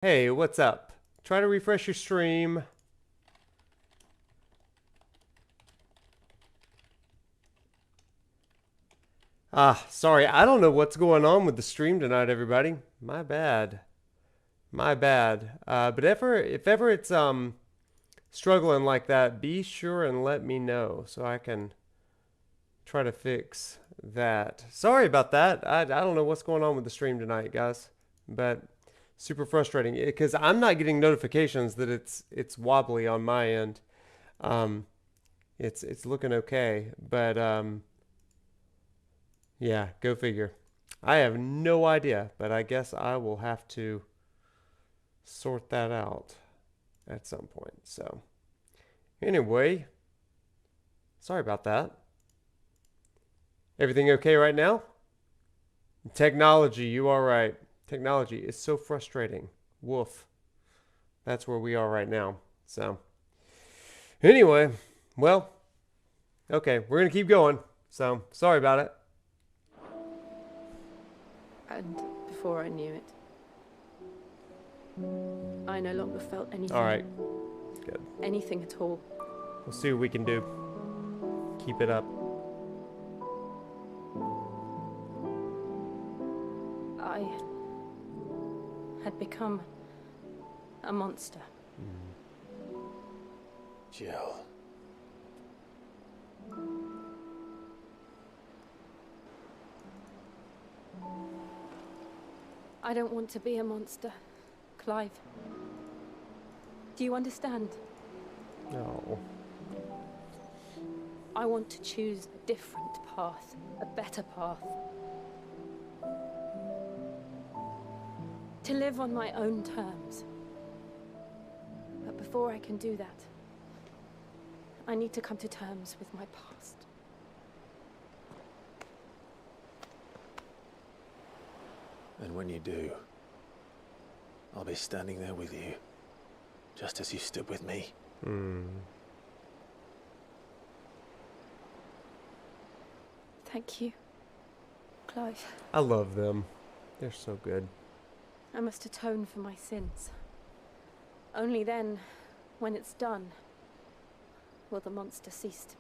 Hey, what's up? Try to refresh your stream. Sorry, I don't know what's going on with the stream tonight, everybody. My bad. My bad. But if ever it's struggling like that, be sure and let me know so I can try to fix that. Sorry about that. I don't know what's going on with the stream tonight, guys. But super frustrating because I'm not getting notifications that it's wobbly on my end. Um, it's looking okay, but yeah, go figure. I have no idea, but I guess I will have to sort that out at some point. So anyway, sorry about that. Everything okay right now? Technology, you are right. Technology is so frustrating. Woof. That's where we are right now. So anyway, well, okay, we're going to keep going. So sorry about it. And before I knew it, I no longer felt anything. All right, good. Anything at all. We'll see what we can do. Keep it up. I had become a monster. Jill. I don't want to be a monster, Clive. Do you understand? No. I want to choose a different path, a better path. To live on my own terms. But before I can do that, I need to come to terms with my past. And when you do, I'll be standing there with you, just as you stood with me. Thank you, Clive. I love them. They're so good. I must atone for my sins. Only then, when it's done, will the monster cease to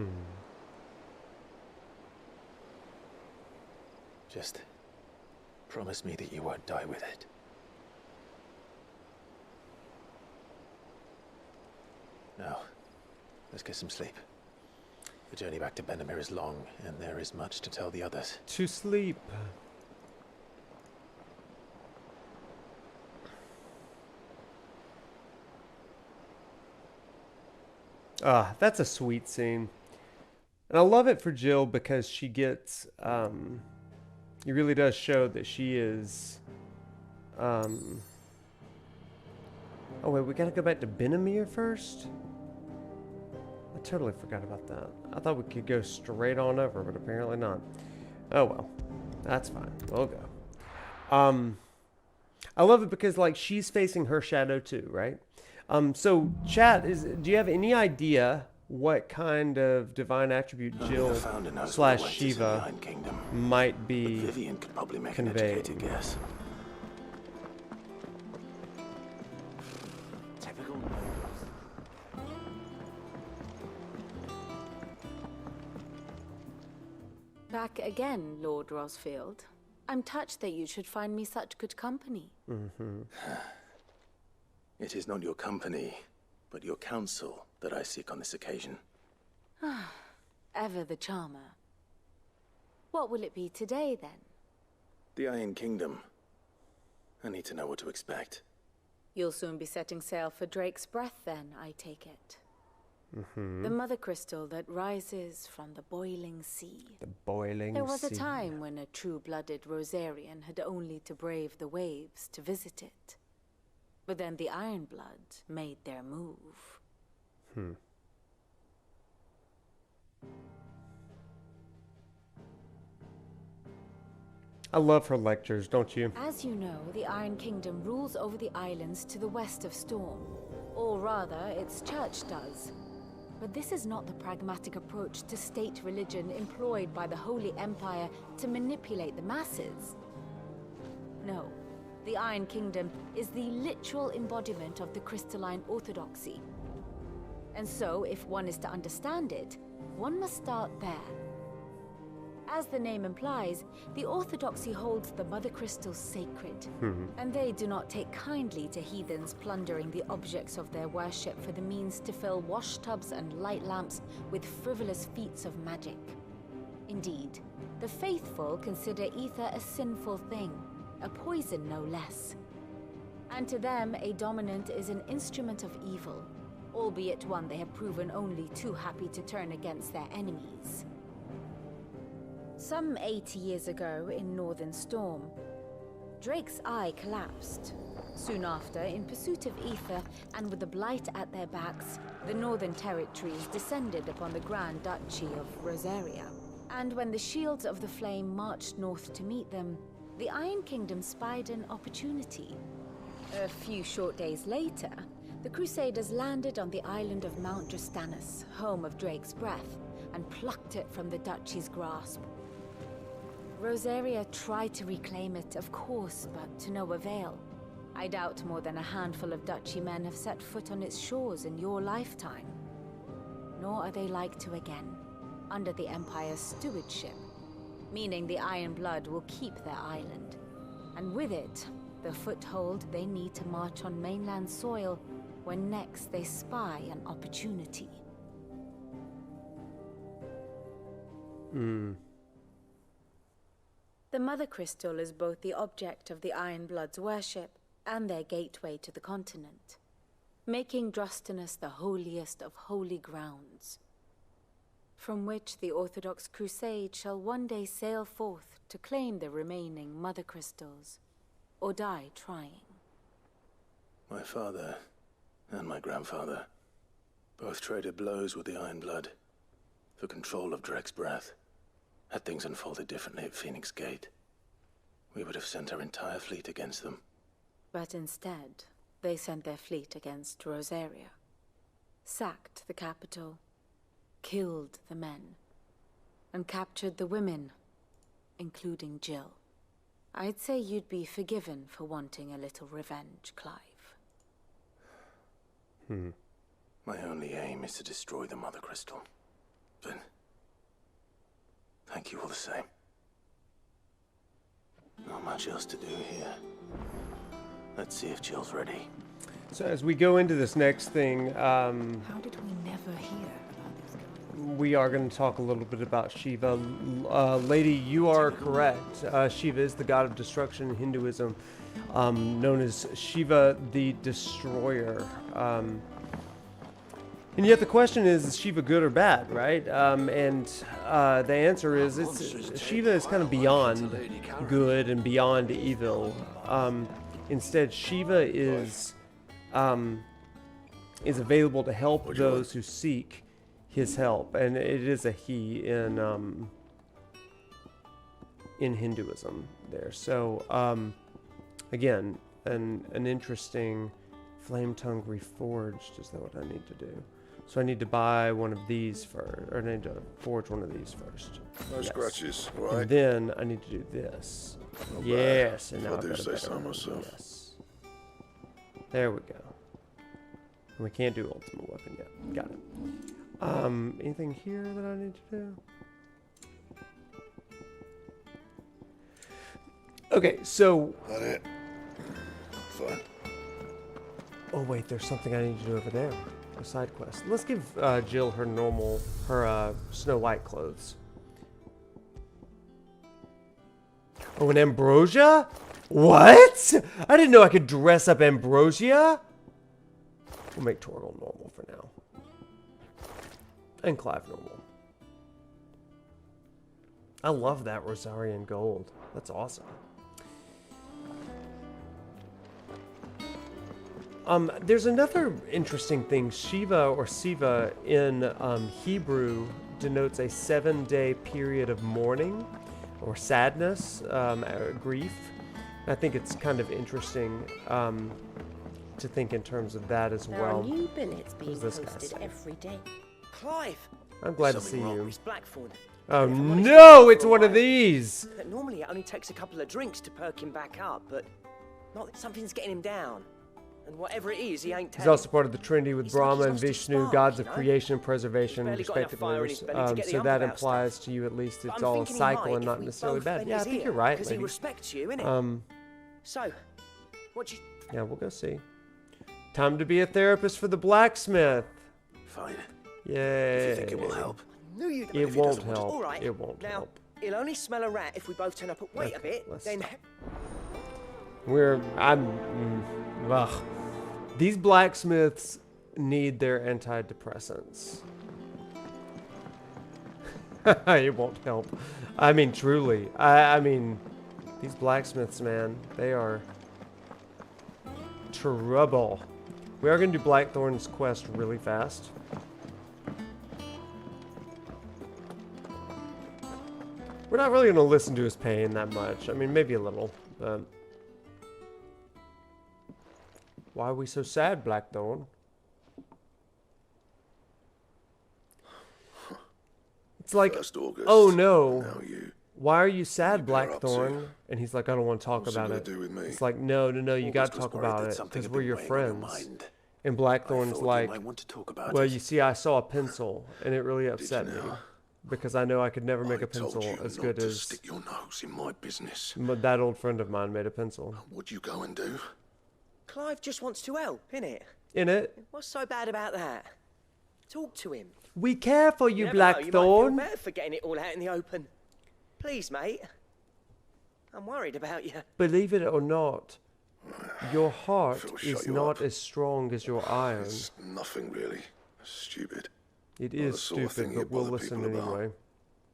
be. Just promise me that you won't die with it. Now, let's get some sleep. The journey back to Benamir is long, and there is much to tell the others. To sleep. That's a sweet scene. And I love it for Jill because she gets, it really does show that she is, oh wait, we gotta go back to Benamir first? I totally forgot about that. I thought we could go straight on over, but apparently not. Oh well, that's fine, we'll go. I love it because like she's facing her shadow too, right? So chat, do you have any idea what kind of divine attribute Jill / Shiva might be Vivian could probably make an conveying? educated guess. Typical. Back again, Lord Rosfield. I'm touched that you should find me such good company. It is not your company, but your counsel that I seek on this occasion. Ever the charmer. What will it be today, then? The Iron Kingdom. I need to know what to expect. You'll soon be setting sail for Drake's Breath, then, I take it. The mother crystal that rises from the boiling sea. The boiling There was sea. a time when a true-blooded Rosarian had only to brave the waves to visit it. But then the Ironblood made their move. I love her lectures, don't you? As you know, the Iron Kingdom rules over the islands to the west of Storm. Or rather, its church does. But this is not the pragmatic approach to state religion employed by the Holy Empire to manipulate the masses. No. The Iron Kingdom is the literal embodiment of the crystalline orthodoxy. And so, if one is to understand it, one must start there. As the name implies, the orthodoxy holds the mother crystals sacred, and they do not take kindly to heathens plundering the objects of their worship for the means to fill washtubs and light lamps with frivolous feats of magic. Indeed, the faithful consider ether a sinful thing, a poison no less. And to them, a dominant is an instrument of evil, albeit one they have proven only too happy to turn against their enemies. Some 80 years ago, in Northern Storm, Drake's eye collapsed. Soon after, in pursuit of ether, and with the blight at their backs, the Northern Territories descended upon the Grand Duchy of Rosaria. And when the Shields of the Flame marched north to meet them, the Iron Kingdom spied an opportunity. A few short days later, the Crusaders landed on the island of Mount Drastanus, home of Drake's breath, and plucked it from the duchy's grasp. Rosaria tried to reclaim it, of course, but to no avail. I doubt more than a handful of duchy men have set foot on its shores in your lifetime. Nor are they like to again, under the Empire's stewardship, meaning the Iron Blood will keep their island, and with it, the foothold they need to march on mainland soil when next they spy an opportunity. The Mother Crystal is both the object of the Iron Blood's worship and their gateway to the continent, making Drastanus the holiest of holy grounds, from which the Orthodox Crusade shall one day sail forth to claim the remaining Mother Crystals, or die trying. My father and my grandfather both traded blows with the Iron Blood for control of Drake's breath. Had things unfolded differently at Phoenix Gate, we would have sent our entire fleet against them. But instead, they sent their fleet against Rosaria, sacked the capital, killed the men, and captured the women, including Jill. I'd say you'd be forgiven for wanting a little revenge, Clive. My only aim is to destroy the Mother Crystal. But thank you all the same. Not much else to do here. Let's see if Jill's ready. So as we go into this next thing, How did we never hear about this guy? we are going to talk a little bit about Shiva. Lady, you are correct. Shiva is the god of destruction in Hinduism, known as Shiva the Destroyer. And yet the question is Shiva good or bad, right? And the answer is Shiva is kind of beyond good and beyond evil. Instead, Shiva is available to help those who seek his help, and it is a he in Hinduism there. So again, an interesting flame tongue reforged. Is that what I need to do? So I need to buy one of these first, or I need to forge one of these first. No scratches, right? And then I need to do this. Not Yes, bad. and now I I've do got a say better so one. myself. Yes. There we go. And we can't do ultimate weapon yet. Got it. Anything here that I need to do? Okay, so. That it? Fine. Oh wait, there's something I need to do over there. A side quest. Let's give Jill her normal, her Snow White clothes. Oh, and Ambrosia? What? I didn't know I could dress up Ambrosia. We'll make Torgal normal for now. And Clive normal. I love that Rosarian gold. That's awesome. There's another interesting thing. Shiva or Siva in Hebrew denotes a 7-day period of mourning or sadness, grief. I think it's kind of interesting to think in terms of that as There well. are new billets being this guy posted say? every day. Clive! I'm glad to see Something wrong. you. It's Blackthorn. Oh If I'm honest, no, for it's a one of while. these. But normally it only takes a couple of drinks to perk him back up, but Not that something's getting him down. And whatever it is, he ain't He's telling. also part of the Trinity with He's like Brahma he's and lost his Vishnu, spark, gods you of know? creation and preservation, Barely got enough fire in his respectively. belly to get the So ump that about implies stuff. to you at least But it's I'm all thinking he cycle might and not if we necessarily both bad. bend Yeah, I his think ear, you're right, 'cause he lady. respects you, innit? So, what you... Yeah, we'll go see. Time to be a therapist for the blacksmith. Fine. Yay. If you think it will help. knew you'd... It if he won't doesn't want help. All right. It won't now, help. he'll only smell a rat if we both turn up at... Wait a bit, let's then... stop. Ugh. These blacksmiths need their antidepressants. It won't help. I mean, truly. I mean, these blacksmiths, man, they are trouble. We are going to do Blackthorn's quest really fast. We're not really going to listen to his pain that much. I mean, maybe a little, but... Why are we so sad, Blackthorn? It's like, 1st August. oh no, Now you. why are you sad, What are you up to? Blackthorn? And he's like, I don't want to talk What's it about gonna it. do with me? It's like, no, you got to August was talk worried about that it something because had we're been your weighing on your friends. mind. And I Blackthorn's thought like, you might want to talk about well, it. you see, I saw a pencil and it really upset me now? because I know I could never make I a pencil told you as not good to as stick your nose in my business. that old friend of mine made a pencil. What'd you go and do? Clive just wants to help, innit? In it, What's so bad about that? Talk to him. we care for you, never know, you might feel Blackthorn. better for getting it all out in the open. Please, mate. I'm worried about you. Believe it or not, your heart Phil, is shut you not up. as strong as your iron. It's nothing really. Stupid. It Not is the sort of stupid, thing but you we'll bother listen people about. anyway.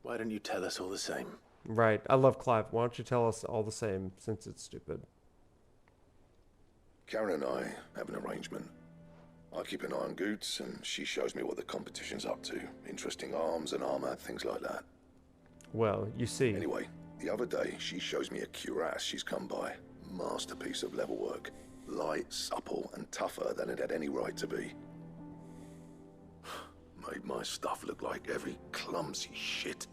Why don't you tell us all the same? Right. I love Clive. Why don't you tell us all the same, since it's stupid? Karen and I have an arrangement. I keep an eye on Goots, and she shows me what the competition's up to. Interesting arms and armor, things like that. Well, you see. Anyway, the other day, she shows me a cuirass she's come by. Masterpiece of level work. Light, supple, and tougher than it had any right to be. Made my stuff look like heavy, clumsy shit.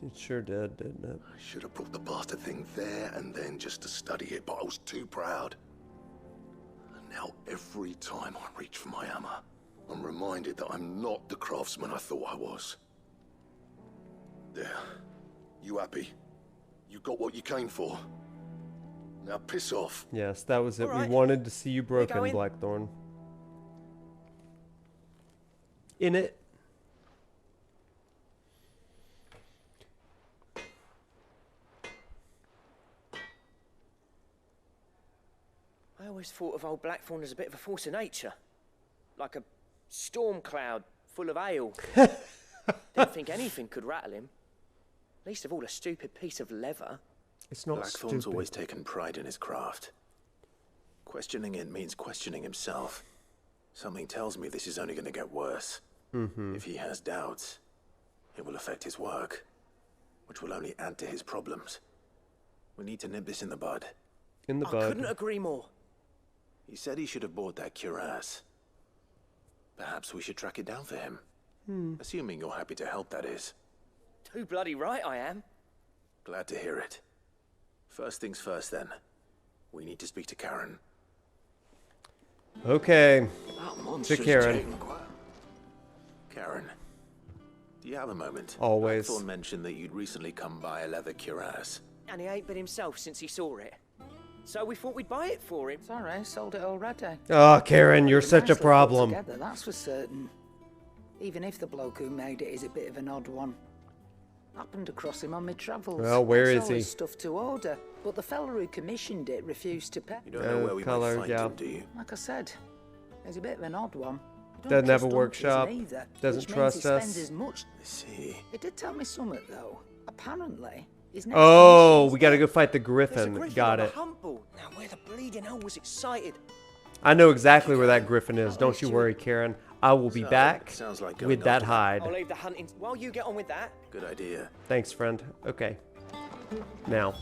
It sure did, didn't it? I should have brought the bastard thing there and then just to study it, but I was too proud. And now every time I reach for my hammer, I'm reminded that I'm not the craftsman I thought I was. There. You happy? You got what you came for? Now piss off. Yes, that was it. All right. We wanted to see you broken, going? Blackthorn. In it. I always thought of old Blackthorn as a bit of a force of nature. Like a storm cloud full of ale. Didn't think anything could rattle him. Least of all a stupid piece of leather. It's not Blackthorn's stupid. always taken pride in his craft. Questioning it means questioning himself. Something tells me this is only going to get worse. If he has doubts, it will affect his work, which will only add to his problems. We need to nip this in the bud. In the I bud. couldn't agree more. He said he should have bought that cuirass. Perhaps we should track it down for him. Assuming you're happy to help, that is. Too bloody right I am. Glad to hear it. First things first, then. We need to speak to Karen. Okay. To Karen. Karen, do you have a moment? Always. Blackthorn mentioned that you'd recently come by a leather cuirass. And he ain't been himself since he saw it. So we thought we'd buy it for him. Sorry, sold it already. Oh, Karen, you're It's such a nicely put problem. Together, that's for certain. Even if the bloke who made it is a bit of an odd one. Happened across him on my travels. Well, where There's is he? always stuff to order, but the fella who commissioned it refused to pay. You don't know where we color, might find yeah. him, do you? Like I said, he's a bit of an odd one. He don't Doesn't have a trust workshop, donkeys neither, doesn't which means trust he us. spends as much. I see. He did tell me something though. Apparently, his next Oh, mission's we gotta dead. go fight the There's a Griffin. griffin Got on it. a humble. Now where the bleeding hell was excited. I know exactly where that Griffin is. Don't you worry, Karen. I will be So, back sounds like going with that after hide. I'll leave the hunting while you get on with that. Good idea. Thanks, friend. Okay. Now.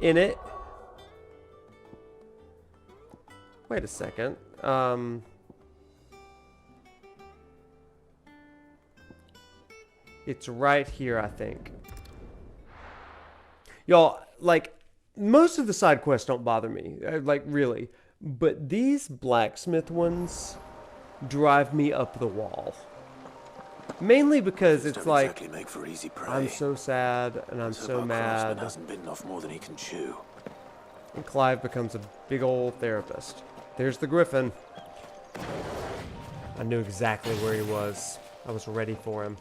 In it. Wait a second. It's right here, I think. Y'all, like, most of the side quests don't bother me, like really. But these blacksmith ones drive me up the wall. Mainly because it's Don't like, exactly make for easy prey. I'm so sad and I'm so our craftsman mad. hasn't bitten off more than he can chew. And Clive becomes a big old therapist. There's the griffin. I knew exactly where he was. I was ready for him.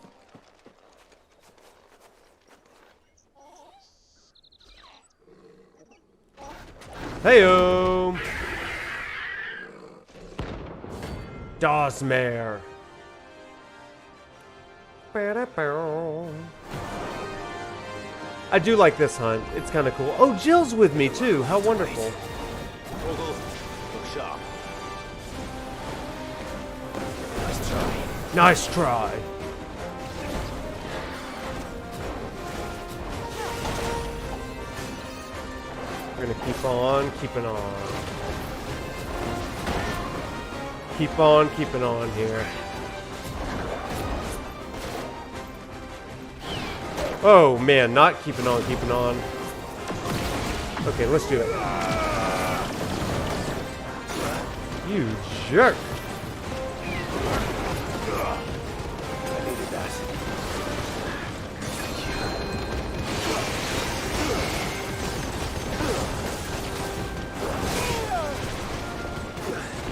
Heyo! Dawsmare. I do like this hunt. It's kind of cool. Oh, Jill's with me too. How wonderful. Look sharp. Nice try. We're gonna keep on keeping on. Keep on keeping on here. Oh man, not keeping on, keeping on. Okay, let's do it. You jerk. I needed that.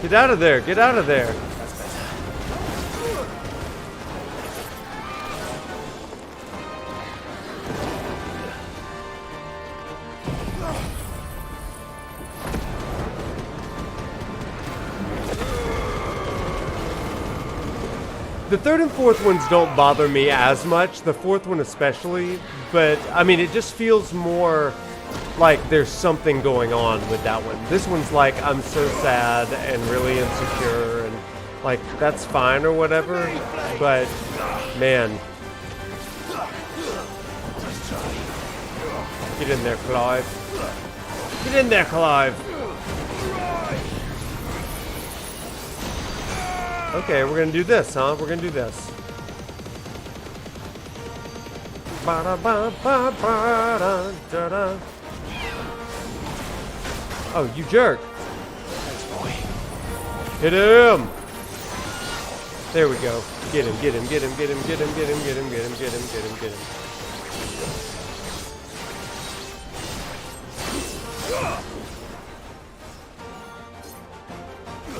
Get out of there, get out of there. The third and fourth ones don't bother me as much, the fourth one especially, but I mean it just feels more like there's something going on with that one. This one's like, I'm so sad and really insecure and like that's fine or whatever, but man. Get in there, Clive. Get in there, Clive. Okay, we're gonna do this, huh? We're gonna do this. Oh, you jerk. Hit him! There we go. Get him, get him, get him, get him, get him, get him, get him, get him, get him, get him, get him.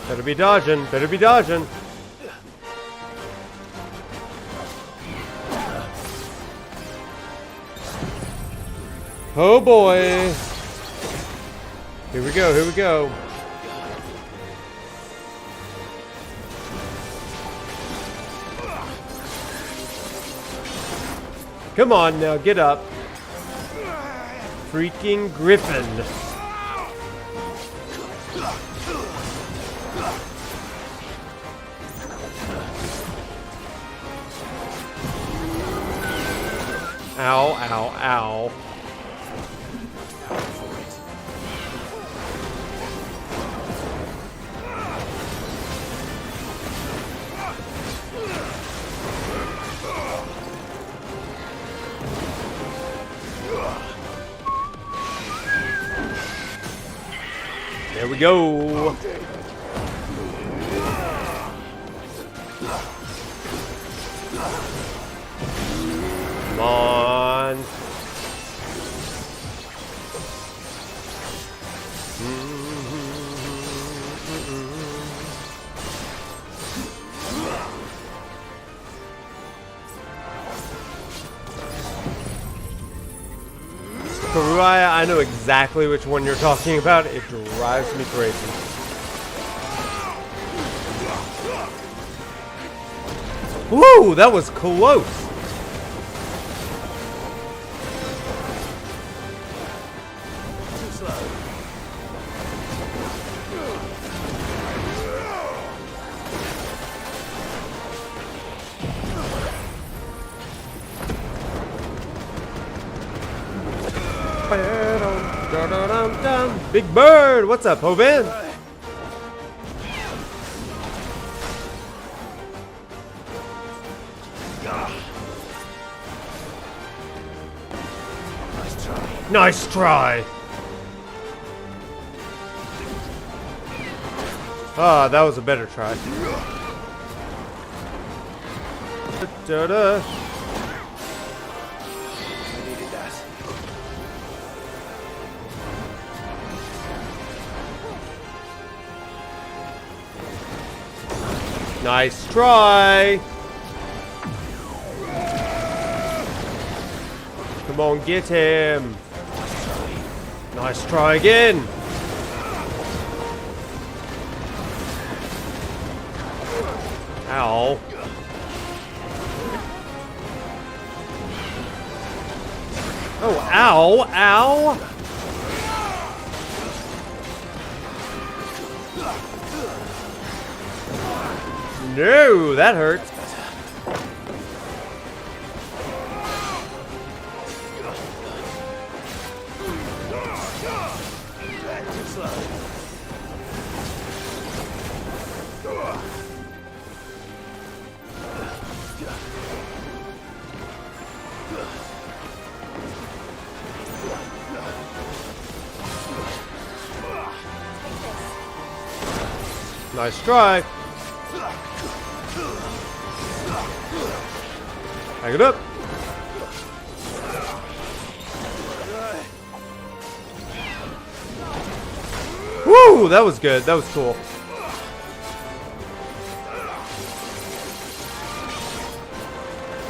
Better be dodging, better be dodging. Oh boy. Here we go, here we go. Come on now, get up. Freaking griffin. Ow, ow, ow. There we go. Come on. Pariah, I know exactly which one you're talking about. It drives me crazy. Woo, that was close. Too slow. Big Bird, what's up, Hovan? Nice try. Ah, that was a better try. Da-da. I needed that. Nice try. Come on, get him. Nice try again. Ow. Oh, ow, ow. No, that hurts. Nice try. Back it up. Woo! That was good. That was cool.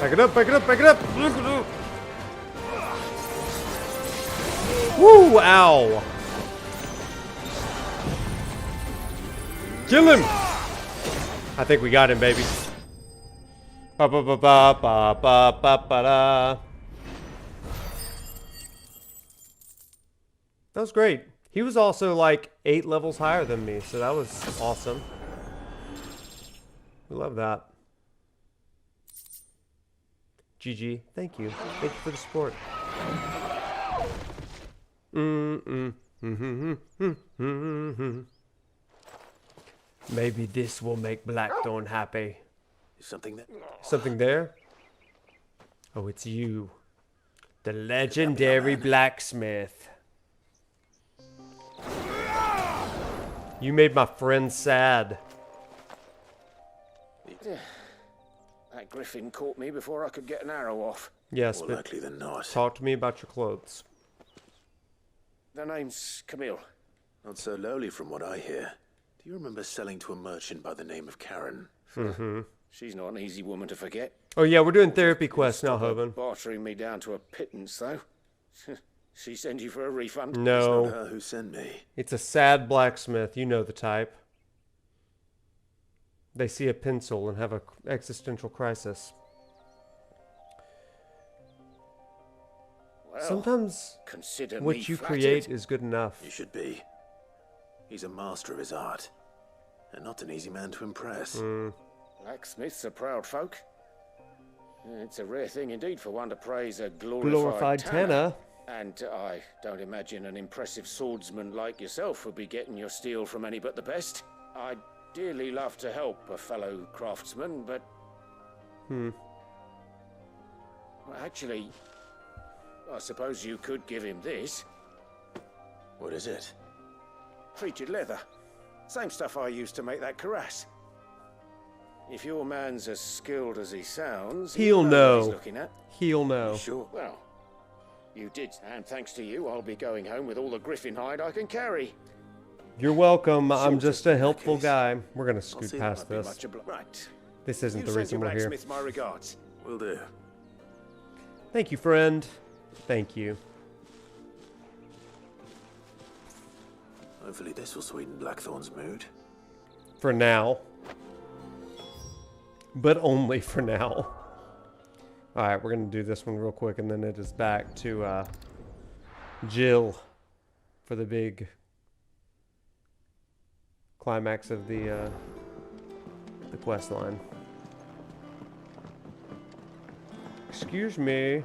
Back it up, back it up, back it up. Woo! Ow. Kill him! I think we got him, baby. Ba ba ba ba ba ba ba ba da. That was great. He was also like 8 levels higher than me, so that was awesome. We love that. GG. Thank you. Thank you for the support. Maybe this will make Blackthorn happy. Something that... Something there? Oh, it's you. The legendary blacksmith. You made my friend sad. That griffin caught me before I could get an arrow off. Yes, More but likely than not. talk to me about your clothes. The name's Camille. Not so lowly from what I hear. Do you remember selling to a merchant by the name of Karen? Mm-hmm. She's not an easy woman to forget. Oh yeah, we're doing therapy quests now, Hoban. Bartering me down to a pittance, though. She send you for a refund? It's No, not her who sent me. it's a sad blacksmith. You know the type. They see a pencil and have an existential crisis. Well, Sometimes consider me what you flattered. create is good enough. You should be. He's a master of his art. And not an easy man to impress. Blacksmiths are proud folk. It's a rare thing indeed for one to praise a Glorified tanner. And I don't imagine an impressive swordsman like yourself would be getting your steel from any but the best. I'd dearly love to help a fellow craftsman, but... Well, actually, I suppose you could give him this. What is it? Treated leather. Same stuff I used to make that cuirass. If your man's as skilled as he sounds, He'll what know. he's looking at. He'll know. Sure. Well, you did, and thanks to you, I'll be going home with all the griffin hide I can carry. You're welcome. I'm Sort just of a helpful case. guy. We're gonna I'll scoot see past that might be this. much Right. This isn't You the send reason your we're here. blacksmith my regards. Will do. Thank you, friend. Thank you. Hopefully this will sweeten Blackthorn's mood. For now. But only for now. Alright, we're gonna do this one real quick and then it is back to Jill for the big climax of the quest line. Excuse me.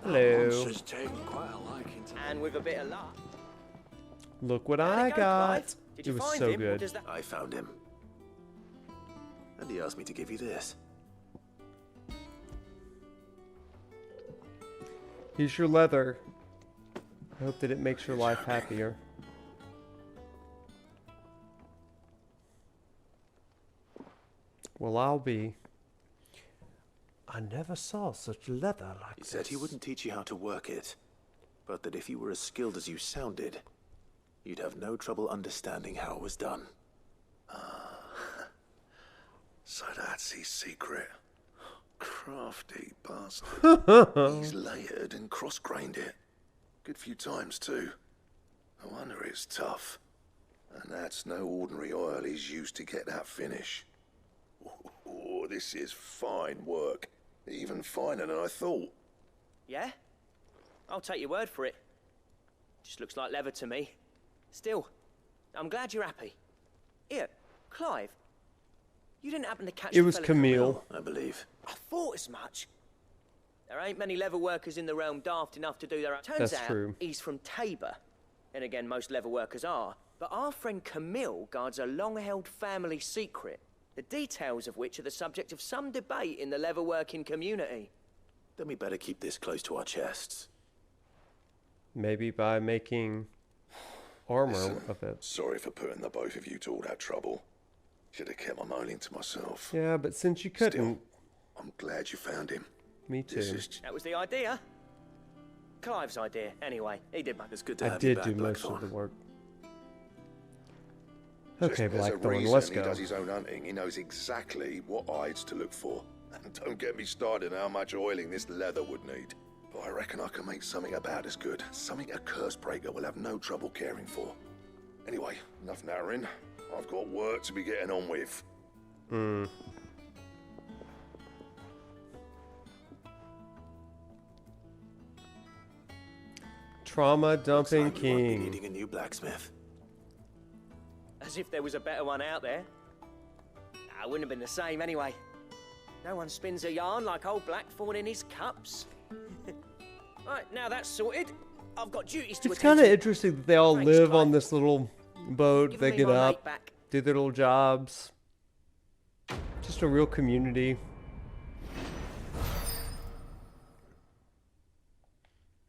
Hello. And with a bit of luck. Look what How'd I it go, got. Clive? Did you It was find so him, or good. does that... I found him. And he asked me to give you this. Here's your leather. I hope that it makes your life happier. Well, I'll be. I never saw such leather like He this. said he wouldn't teach you how to work it, but that if you were as skilled as you sounded, you'd have no trouble understanding how it was done. So that's his secret. Crafty bastard. He's layered and cross-grained it. Good few times, too. No wonder it's tough. And that's no ordinary oil he's used to get that finish. Oh, this is fine work. Even finer than I thought. Yeah? I'll take your word for it. Just looks like leather to me. Still, I'm glad you're happy. Here, Clive. You didn't happen to catch It was Camille. I believe. I thought as much. There ain't many leather workers in the realm daft enough to do their own. Turns That's out true. he's from Tabor. And again, most leather workers are. But our friend Camille guards a long-held family secret, the details of which are the subject of some debate in the leatherworking community. Then we better keep this close to our chests. Maybe by making armor Listen, of it. sorry for putting the both of you to all that trouble. Should have kept my moaning to myself. Yeah, but since you couldn't, Still, I'm glad you found him. me too. This is That was the idea. Clive's idea, anyway. He did make It's good to I have you did back, do most of Blackthorn. the work. just Okay, there's a Blackthorn, reason let's he go. does his own hunting. He knows exactly what hides to look for. And don't get me started on how much oiling this leather would need. But I reckon I can make something about as good. Something a curse breaker will have no trouble caring for. Anyway, enough narrowing. I've got work to be getting on with. Trauma dumping Looks like we won't be king. needing a new blacksmith. As if there was a better one out there. Nah, it wouldn't have been the same anyway. No one spins a yarn like old Blackthorn in his cups. Right, now that's sorted. I've got duties to It's attend kind of to. interesting that they all Thanks, live Clive. on this little boat. Giving They me get my up, mate back. do their little jobs. Just a real community.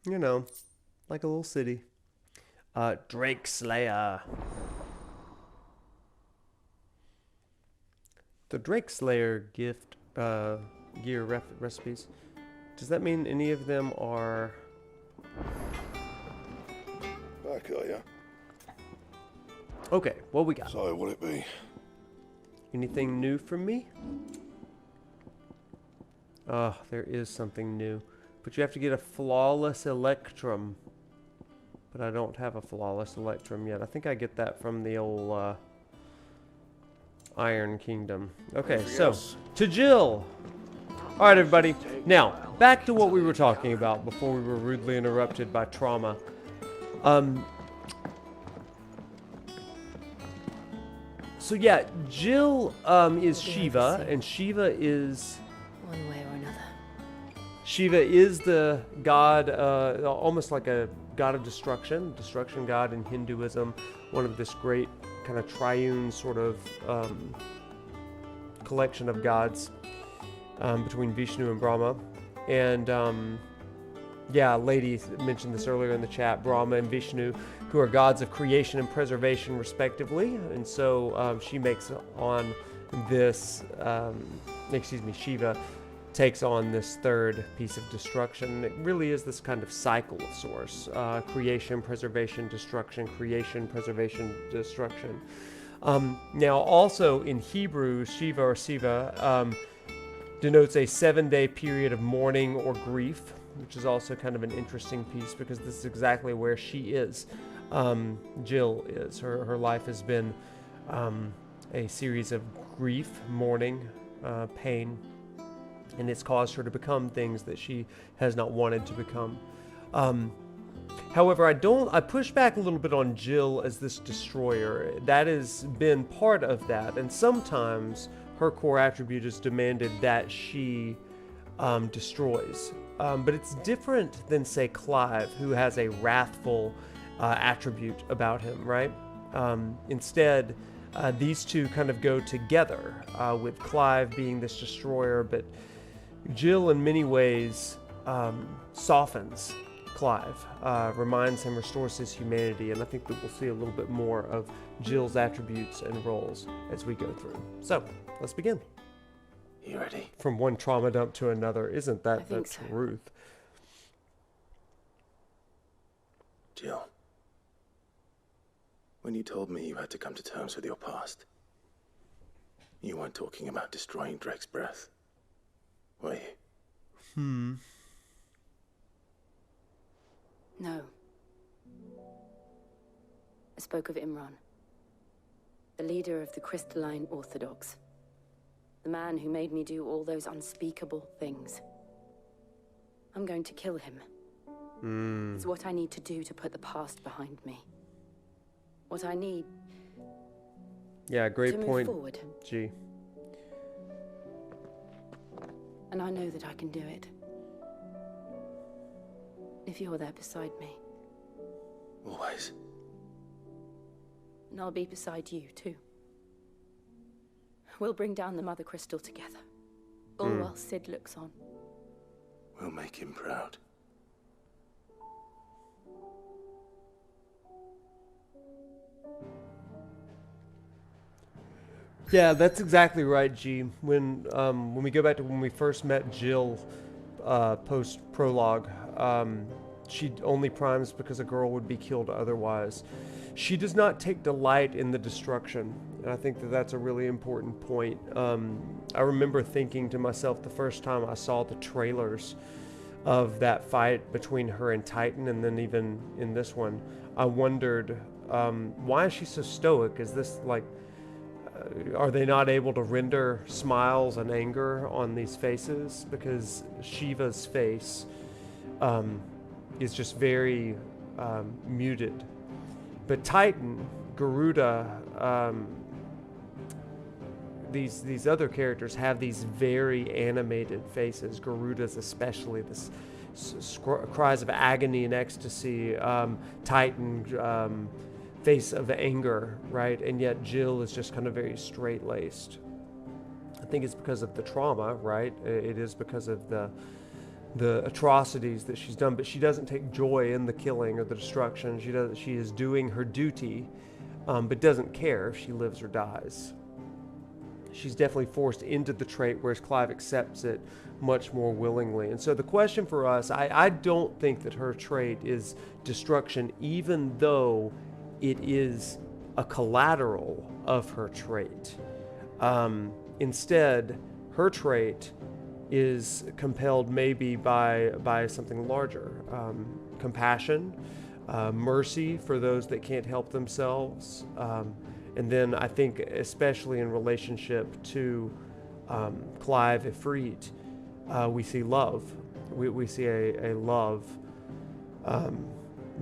You know, like a little city. Drake Slayer. The Drake Slayer gift gear recipes. Does that mean any of them are... Back, are ya? Okay, what we got? So, will it be? Anything new from me? There is something new. But you have to get a flawless electrum. But I don't have a flawless electrum yet. I think I get that from the old Iron Kingdom. Okay, Anything so else? to Jill. All right, everybody. Now, back to what we were talking about before we were rudely interrupted by trauma. So yeah, Jill is Shiva, and Shiva is... One way or another. Shiva is the god, almost like a god of destruction god in Hinduism, one of this great kind of triune sort of collection of gods between Vishnu and Brahma. And yeah, lady mentioned this earlier in the chat, Brahma and Vishnu, who are gods of creation and preservation respectively. And so she makes on this, Shiva takes on this third piece of destruction. It really is this kind of cycle of sorts. Creation, preservation, destruction, creation, preservation, destruction. Now also in Hebrew, Shiva or Siva denotes a 7-day period of mourning or grief, which is also kind of an interesting piece because this is exactly where she is. Jill is. Her life has been a series of grief, mourning, pain, and it's caused her to become things that she has not wanted to become. However, I push back a little bit on Jill as this destroyer. That has been part of that, and sometimes her core attribute is demanded that she destroys. But it's different than, say, Clive, who has a wrathful attribute about him, right? Instead, these two kind of go together, with Clive being this destroyer, but Jill in many ways softens Clive, reminds him, restores his humanity, and I think that we'll see a little bit more of Jill's attributes and roles as we go through. So, let's begin. You ready? from one trauma dump to another. Isn't I that the think so. truth? Jill, when you told me you had to come to terms with your past, you weren't talking about destroying Drek's breath, were you? No. I spoke of Imran, the leader of the crystalline Orthodox. The man who made me do all those unspeakable things. I'm going to kill him. It's what I need to do to put the past behind me. What I need Yeah, great to move point, forward. G. And I know that I can do it. If you're there beside me. Always. And I'll be beside you, too. We'll bring down the Mother Crystal together. All while Sid looks on. We'll make him proud. Yeah, that's exactly right, G. When we go back to when we first met Jill, post prologue, she only primes because a girl would be killed otherwise. She does not take delight in the destruction, and I think that that's a really important point. I remember thinking to myself the first time I saw the trailers of that fight between her and Titan, and then even in this one, I wondered, why is she so stoic? Is this like, are they not able to render smiles and anger on these faces? Because Shiva's face is just very muted. But Titan, Garuda, these other characters have these very animated faces. Garuda's especially, this cries of agony and ecstasy. Titan, face of anger, right? And yet Jill is just kind of very straight-laced. I think it's because of the trauma, right? It is because of the atrocities that she's done, but she doesn't take joy in the killing or the destruction. She is doing her duty, but doesn't care if she lives or dies. She's definitely forced into the trait, whereas Clive accepts it much more willingly. And so the question for us, I don't think that her trait is destruction, even though it is a collateral of her trait. Instead, her trait is compelled maybe by something larger. Compassion, mercy for those that can't help themselves. And then I think especially in relationship to Clive Ifrit, we see love. We see a love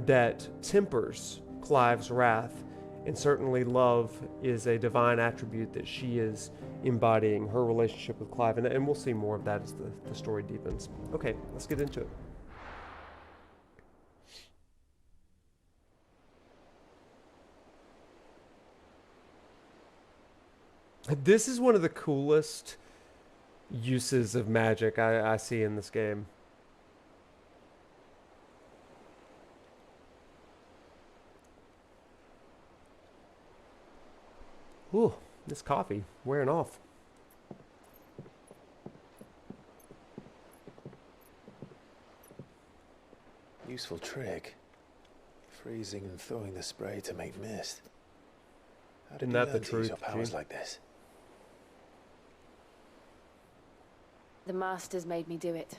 that tempers Clive's wrath, and certainly love is a divine attribute that she is embodying, her relationship with Clive, and we'll see more of that as the story deepens. Okay, let's get into it. This is one of the coolest uses of magic I see in this game. Ooh, this coffee wearing off. Useful trick. Freezing and thawing the spray to make mist. How did Isn't you that the learn to use truth, your powers G? like this? The Masters made me do it.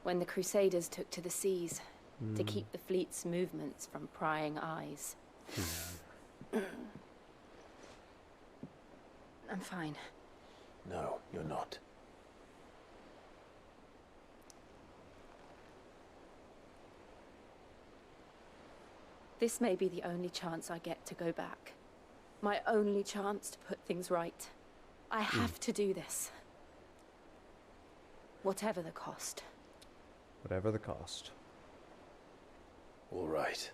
When the Crusaders took to the seas, to keep the fleet's movements from prying eyes. I'm fine. No, you're not. This may be the only chance I get to go back. My only chance to put things right. I have to do this. Whatever the cost. Whatever the cost. All right.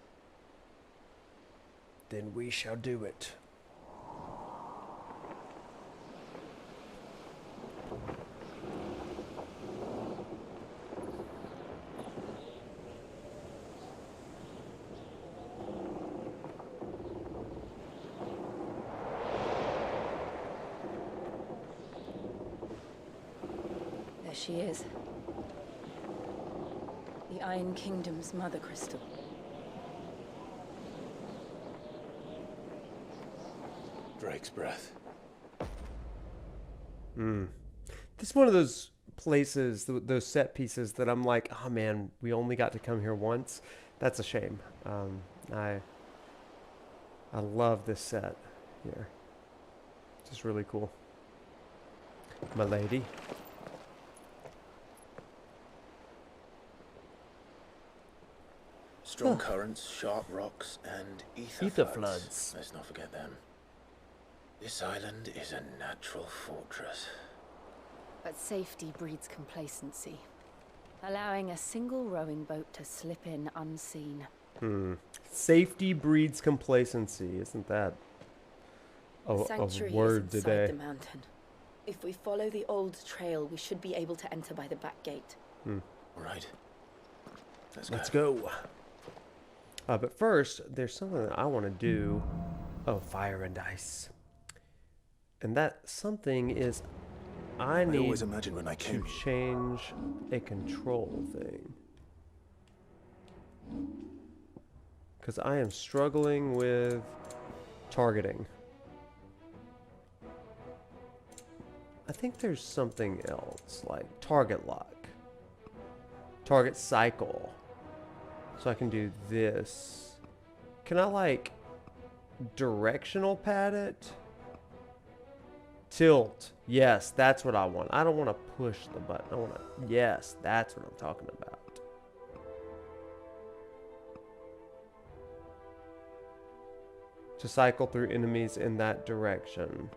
Then we shall do it. she is. The Iron Kingdom's mother crystal. Drake's breath. This is one of those places, those set pieces that I'm like, oh man, we only got to come here once. That's a shame. I love this set here. It's just really cool. My lady. Strong currents, sharp rocks, and ether floods. Let's not forget them. This island is a natural fortress. But safety breeds complacency, allowing a single rowing boat to slip in unseen. Safety breeds complacency. Isn't that a Sanctuary word is inside today? the mountain. If we follow the old trail, we should be able to enter by the back gate. All right. Let's go. But first, there's something that I want to do. Oh, fire and ice. And that something is I need always imagined when I came to change a control thing. Because I am struggling with targeting. I think there's something else, like target lock. Target cycle. So I can do this. Can I like directional pad it? Tilt. Yes, that's what I want. I don't want to push the button. I want to... Yes, that's what I'm talking about. To cycle through enemies in that direction.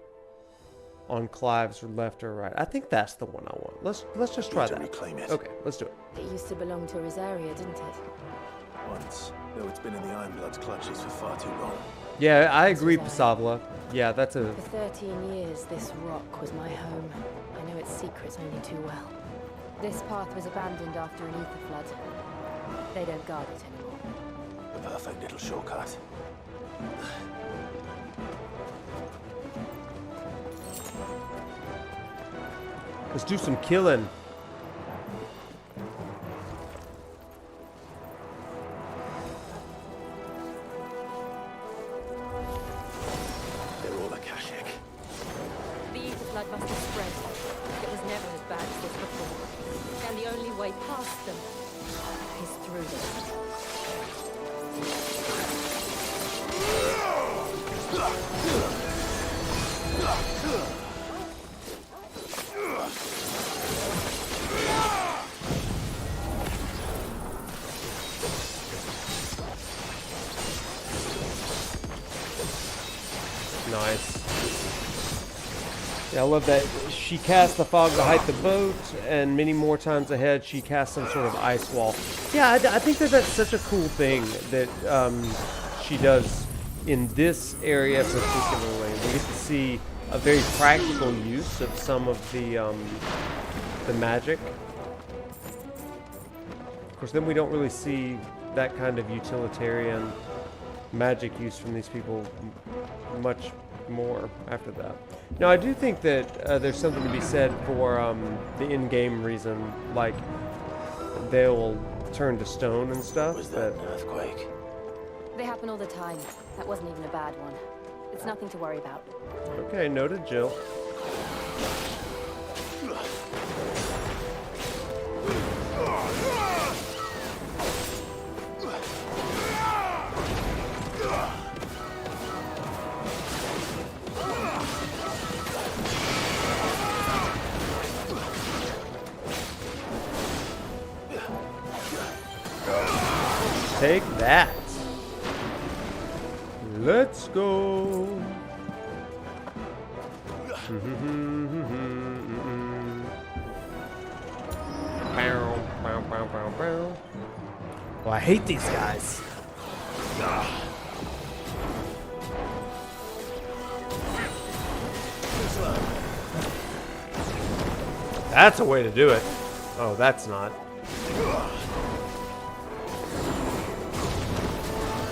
On Clive's left or right. I think that's the one I want. Let's just try that. Reclaim it. Okay, let's do it. It used to belong to Rosaria, didn't it? Once, though it's been in the Ironblood's clutches for far too long. Yeah, I agree, Pasavla. Yeah, that's a... For 13 years, this rock was my home. I know its secrets only too well. This path was abandoned after an ether flood. They don't guard it anymore. The perfect little shortcut. Let's do some killing. They're all Akashic. The ether flood must have spread. It was never as bad as this before. And the only way past them is through them. Nice. Yeah, I love that. She casts the fog to hide the boat, and many more times ahead she casts some sort of ice wall. Yeah, I think that that's such a cool thing that she does in this area particularly. We get to see a very practical use of some of the magic. Of course, then we don't really see that kind of utilitarian magic use from these people much more after that. Now, I do think that there's something to be said for the in-game reason, like they'll turn to stone and stuff. Was that an earthquake? They happen all the time. That wasn't even a bad one. It's nothing to worry about. Okay, noted, Jill. Take that. Let's go. Well, I hate these guys. That's a way to do it. Oh, that's not.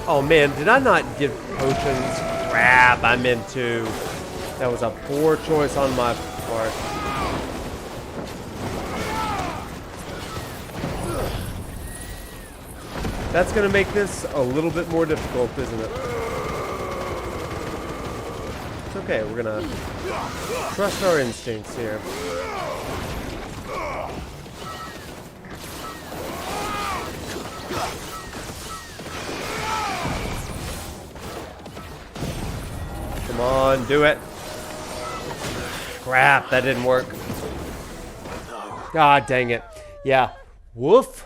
Oh man, did I not give potions? Crap, I meant to. That was a poor choice on my part. That's going to make this a little bit more difficult, isn't it? It's okay. We're going to trust our instincts here. Come on, do it. Crap, that didn't work. God dang it. Yeah. Woof.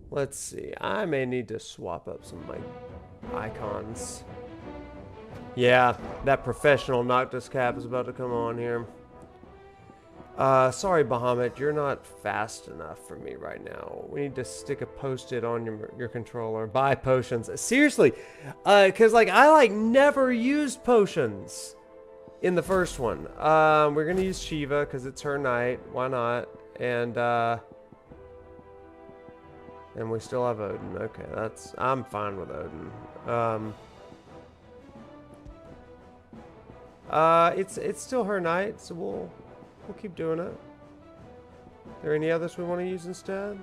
Let's see. I may need to swap up some of my icons. Yeah, that professional Noctis cap is about to come on here. Sorry, Bahamut, you're not fast enough for me right now. We need to stick a post-it on your controller. Buy potions. Seriously, because like I never used potions in the first one. We're gonna use Shiva because it's her night. Why not? And we still have Odin. Okay, I'm fine with Odin. It's still her night, so we'll keep doing it. Are there any others we want to use instead?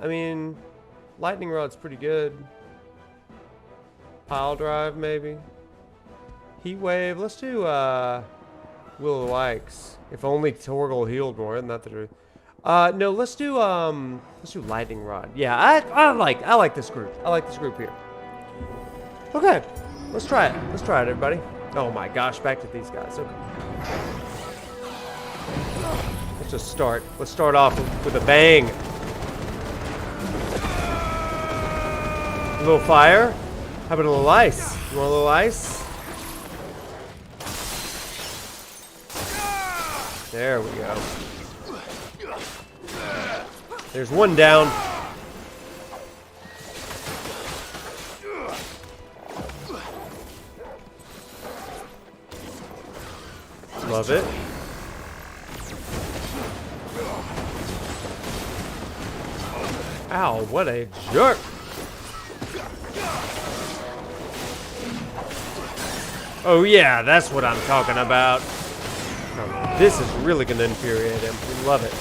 I mean, lightning rod's pretty good. Pile drive maybe. Heat wave. Let's do Will of the Wikes. If only Torgal healed more. Isn't that the truth? No. Let's do lightning rod. Yeah, I like this group. I like this group here. Okay, let's try it. Let's try it, everybody. Oh my gosh, back to these guys. Okay. Let's just start. Let's start off with a bang. A little fire. How about a little ice? You want a little ice? There we go. There's one down. Love it. Ow, what a jerk. Oh yeah, that's what I'm talking about. Oh, this is really going to infuriate him. We love it.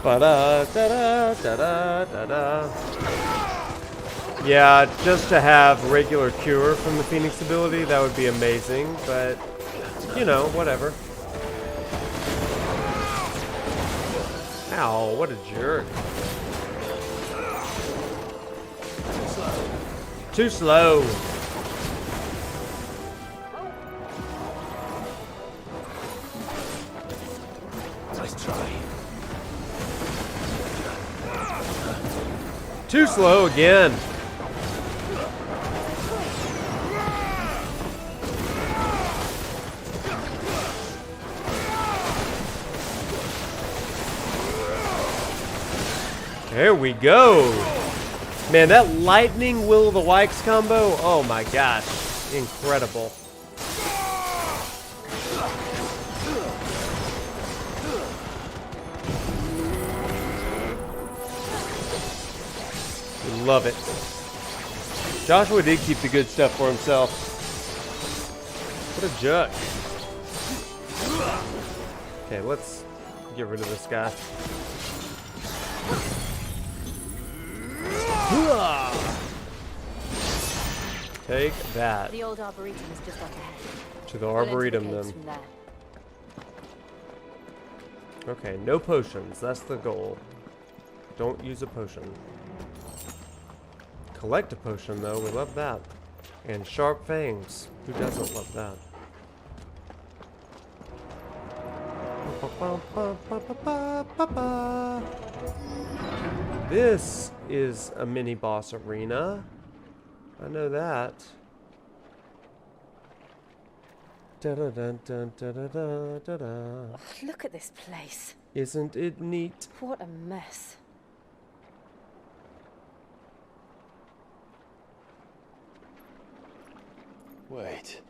Ba-da-da-da-da-da-da. Yeah, just to have regular cure from the Phoenix ability, that would be amazing, but, you know, whatever. Ow, what a jerk. Too slow. Nice try. Too slow again. There we go. Man, that lightning Will of the Wikes combo, oh my gosh, incredible. Love it. Joshua did keep the good stuff for himself. What a jerk. Okay, let's get rid of this guy. Take that. The old arboretum is just up ahead. To the We'll enter arboretum caves then. from there. Okay, no potions. That's the goal. Don't use a potion. Collect a potion though. We love that. And sharp fangs. Who doesn't love that? This is a mini boss arena. I know that. Da-da-dun-dun-da-da-da-da-da. Look at this place. Isn't it neat? What a mess. Wait.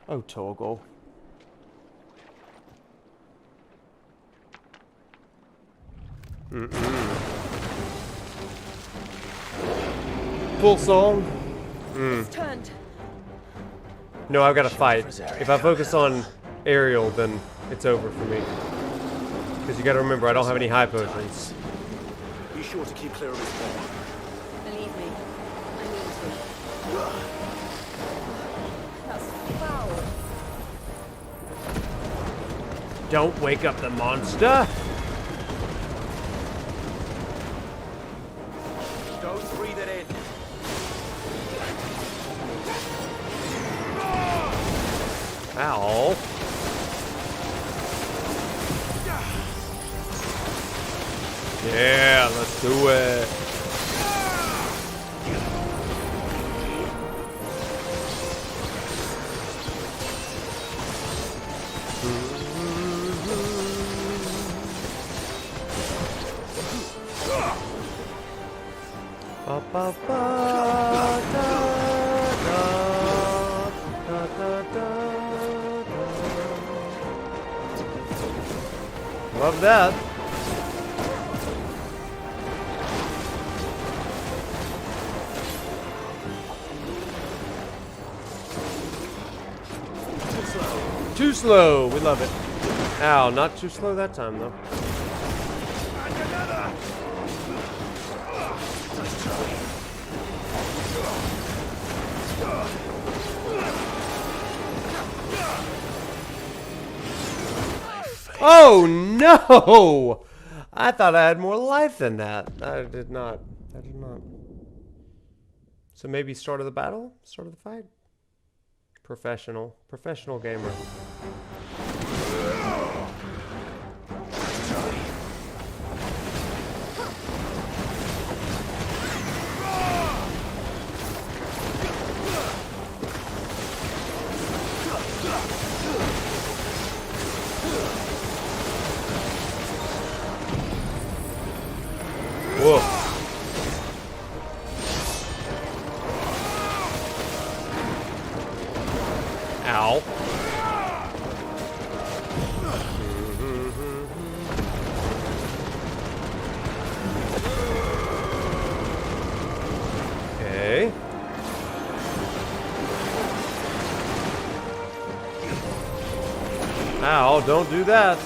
Oh, Toggle. Full song? It's turned. No, I've got to fight. If I focus on aerial, then it's over for me. Because you got to remember, I don't have any high potions. Be sure to keep clear of his ball. Believe me, I mean to. That's foul. Don't wake up the monster. Don't breathe it in. Ow. Yeah, let's do it. Ba, ba, ba, da, da, da, da, da, da. Love that. Too slow. We love it. Ow, not too slow that time though. Oh no! I thought I had more life than that. I did not. I did not. So maybe start of the battle? Start of the fight? Professional. Professional gamer. Whoa. Ow. Okay. Ow, don't do that.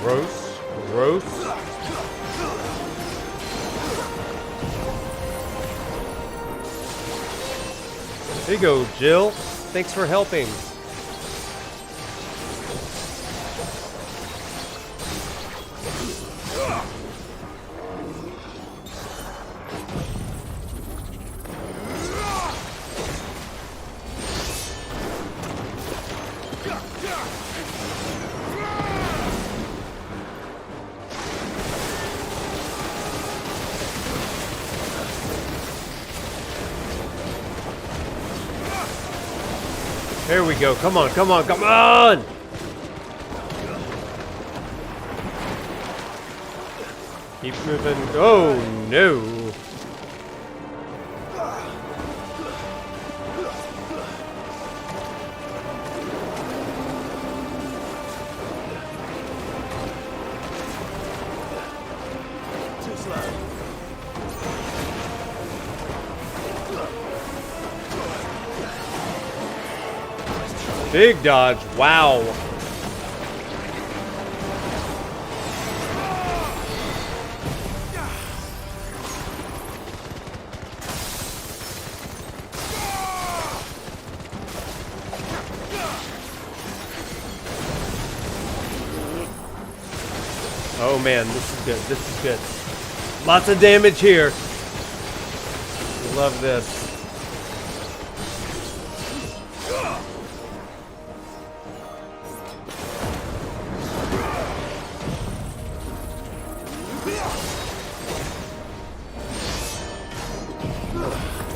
Gross. Gross. There you go, Jill. Thanks for helping. There we go. Come on, come on, come on! Keep moving. Oh, no. Too slow. Big dodge. Wow. Oh man, this is good. This is good. Lots of damage here. Love this.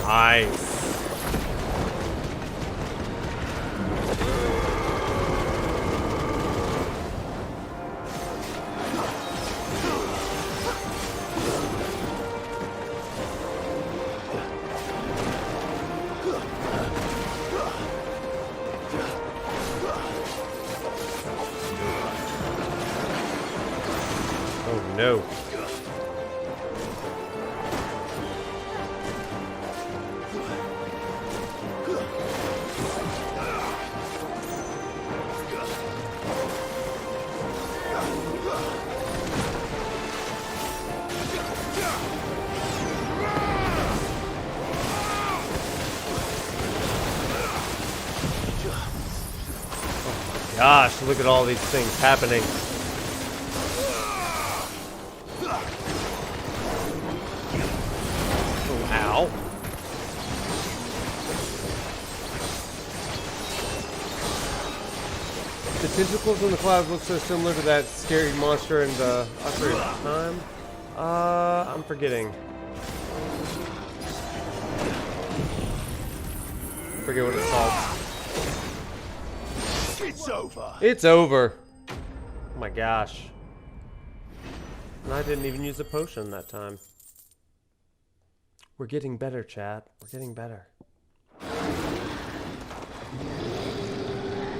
Nice. no. Gosh, look at all these things happening. Oh, ow. The tentacles in the clouds look so similar to that scary monster in the Ocarina of Time. I'm forgetting. I forget what it's called. It's over. It's over. Oh my gosh. And I didn't even use a potion that time. We're getting better, chat. We're getting better.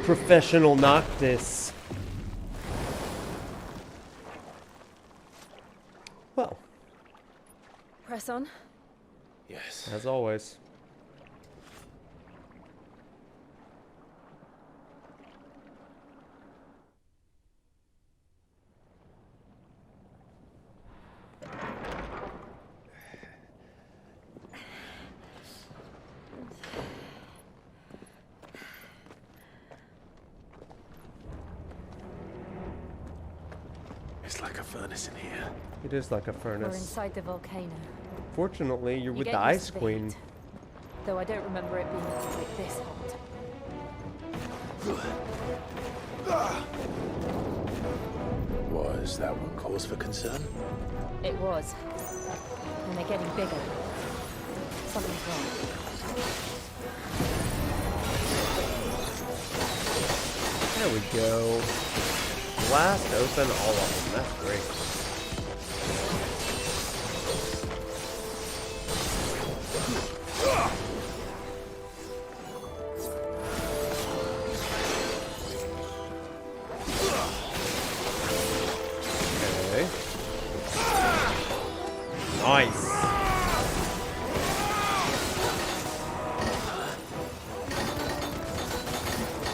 Professional Noctis. Well, Press on. Yes. as always. It's like a furnace in here. It is like a We're furnace. inside the volcano. Fortunately, you're You with get the used Ice to the Queen. heat. Though I don't remember it being quite this hot. Was that one cause for concern? It was. And they're getting bigger. Something's wrong. There we go. Blast open all of them. That's great. Okay. Nice.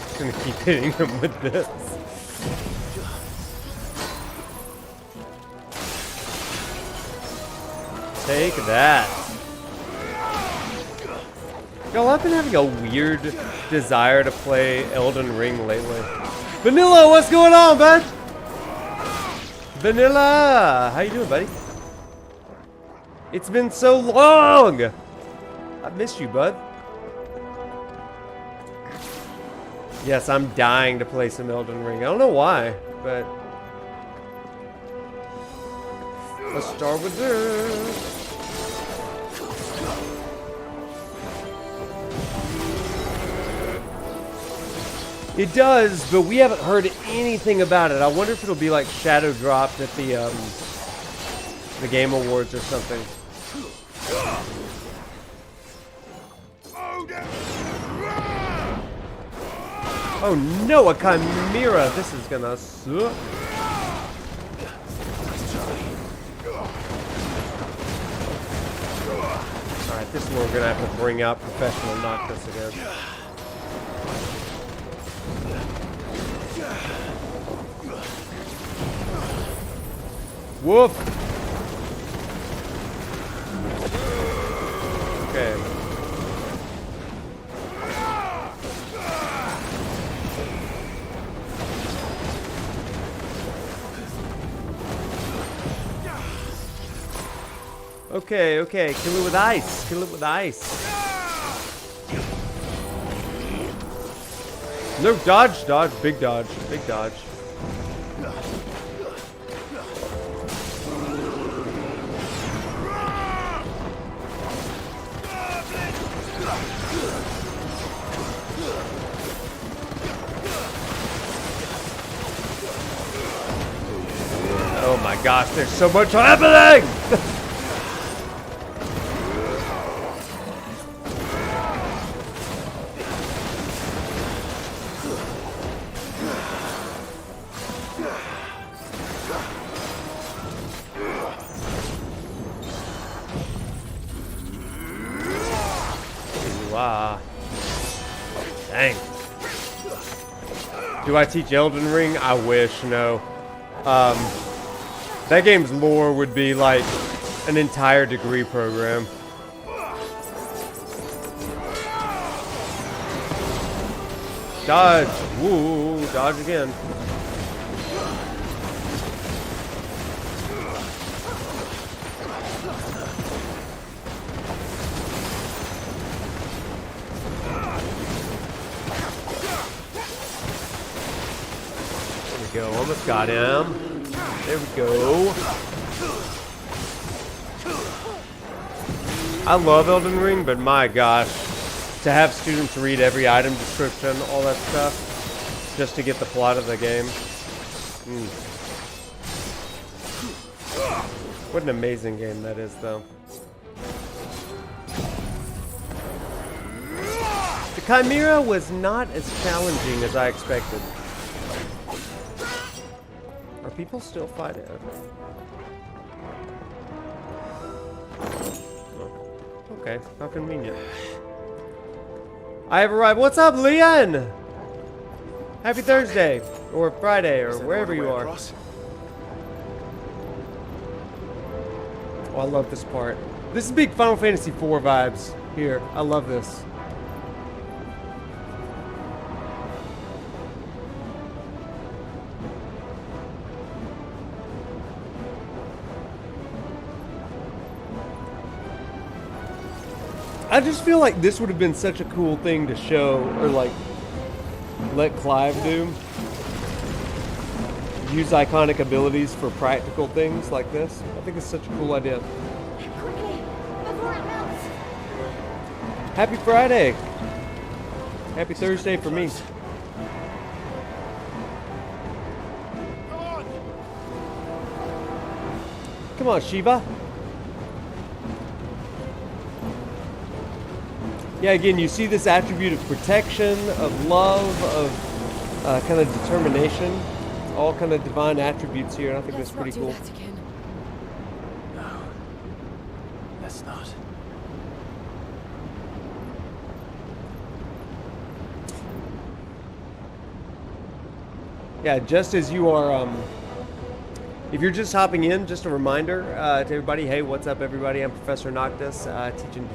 Just gonna keep hitting him with this. Take that. Y'all, I've been having a weird desire to play Elden Ring lately. Vanilla, what's going on, bud? Vanilla, how you doing, buddy? It's been so long. I missed you, bud. Yes, I'm dying to play some Elden Ring. I don't know why, but let's start with this. It does, but we haven't heard anything about it. I wonder if it'll be like shadow dropped at the Game Awards or something. Oh no, a chimera! This is gonna suck. Alright, this is where we're gonna have to bring out Professional Noctis again. Whoop! Okay. Okay, okay, kill it with ice. Kill it with ice. No, dodge, dodge, big dodge, big dodge. Oh my gosh, there's so much happening! Do I teach Elden Ring? I wish, no. That game's lore would be like an entire degree program. Dodge! Woo! Dodge again. There we go. Almost got him. There we go. I love Elden Ring, but my gosh. To have students read every item description, all that stuff, just to get the plot of the game. What an amazing game that is, though. The Chimera was not as challenging as I expected. Are people still fighting? Okay, how convenient. I have arrived. What's up, Leon? Happy Thursday, or Friday, or wherever you are. Oh, I love this part. This is big Final Fantasy IV vibes here. I love this. I just feel like this would have been such a cool thing to show, or like, let Clive do. Use iconic abilities for practical things like this. I think it's such a cool idea. Quickly, before it melts. Happy Friday! Happy Thursday for me. Come on, Shiva. Yeah, again, you see this attribute of protection, of love, of kind of determination. All kind of divine attributes here, and I think that's pretty cool. That again. No. Let's not. Yeah, just as you are, if you're just hopping in, just a reminder to everybody, hey, what's up, everybody? I'm ProfNoctis, teaching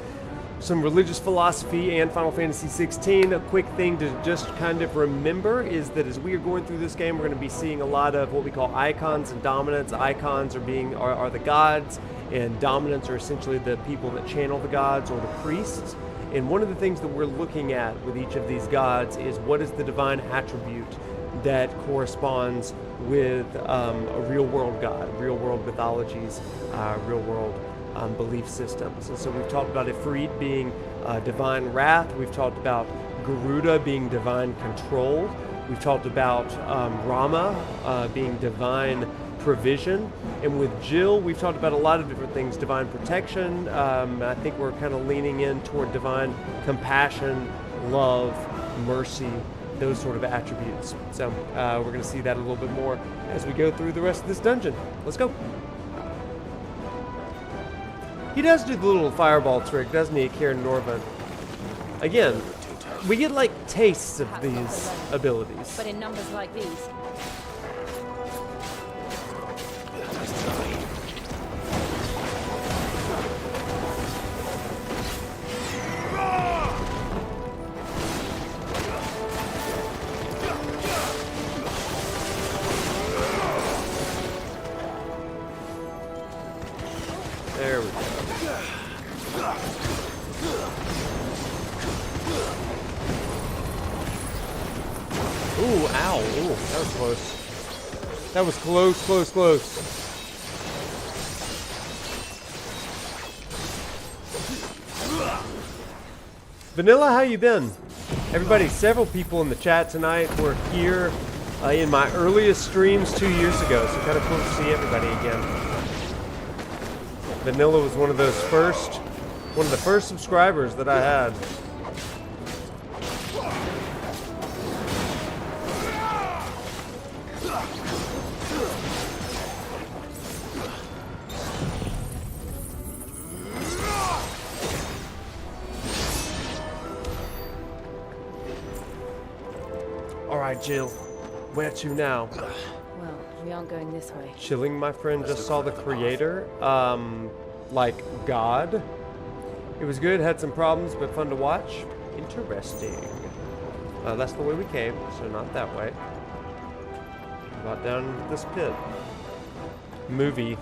some religious philosophy and Final Fantasy XVI. A quick thing to just kind of remember is that as we are going through this game, we're going to be seeing a lot of what we call icons and dominants. Icons are the gods, and dominants are essentially the people that channel the gods or the priests. And one of the things that we're looking at with each of these gods is what is the divine attribute that corresponds with a real-world god, real-world mythologies, real-world belief systems. And so we've talked about Ifrit being divine wrath. We've talked about Garuda being divine control. We've talked about Rama being divine provision. And with Jill, we've talked about a lot of different things. Divine protection. I think we're kind of leaning in toward divine compassion, love, mercy, those sort of attributes. So we're going to see that a little bit more as we go through the rest of this dungeon. Let's go. He does do the little fireball trick, doesn't he, Kieran Norvin? Again, we get like tastes of these abilities. But in numbers like these. There we go. Ooh, ow. Ooh, that was close. That was close, close, close. Vanilla, how you been? Everybody, several people in the chat tonight were here in my earliest streams 2 years ago, so kind of cool to see everybody again. Vanilla was one of the first subscribers that I had. All right, Jill. Where to now? Well, we aren't going this way. Chilling, my friend, just saw the creator. Like God. It was good, had some problems, but fun to watch. Interesting. That's the way we came, so not that way. Not down this pit. Movie.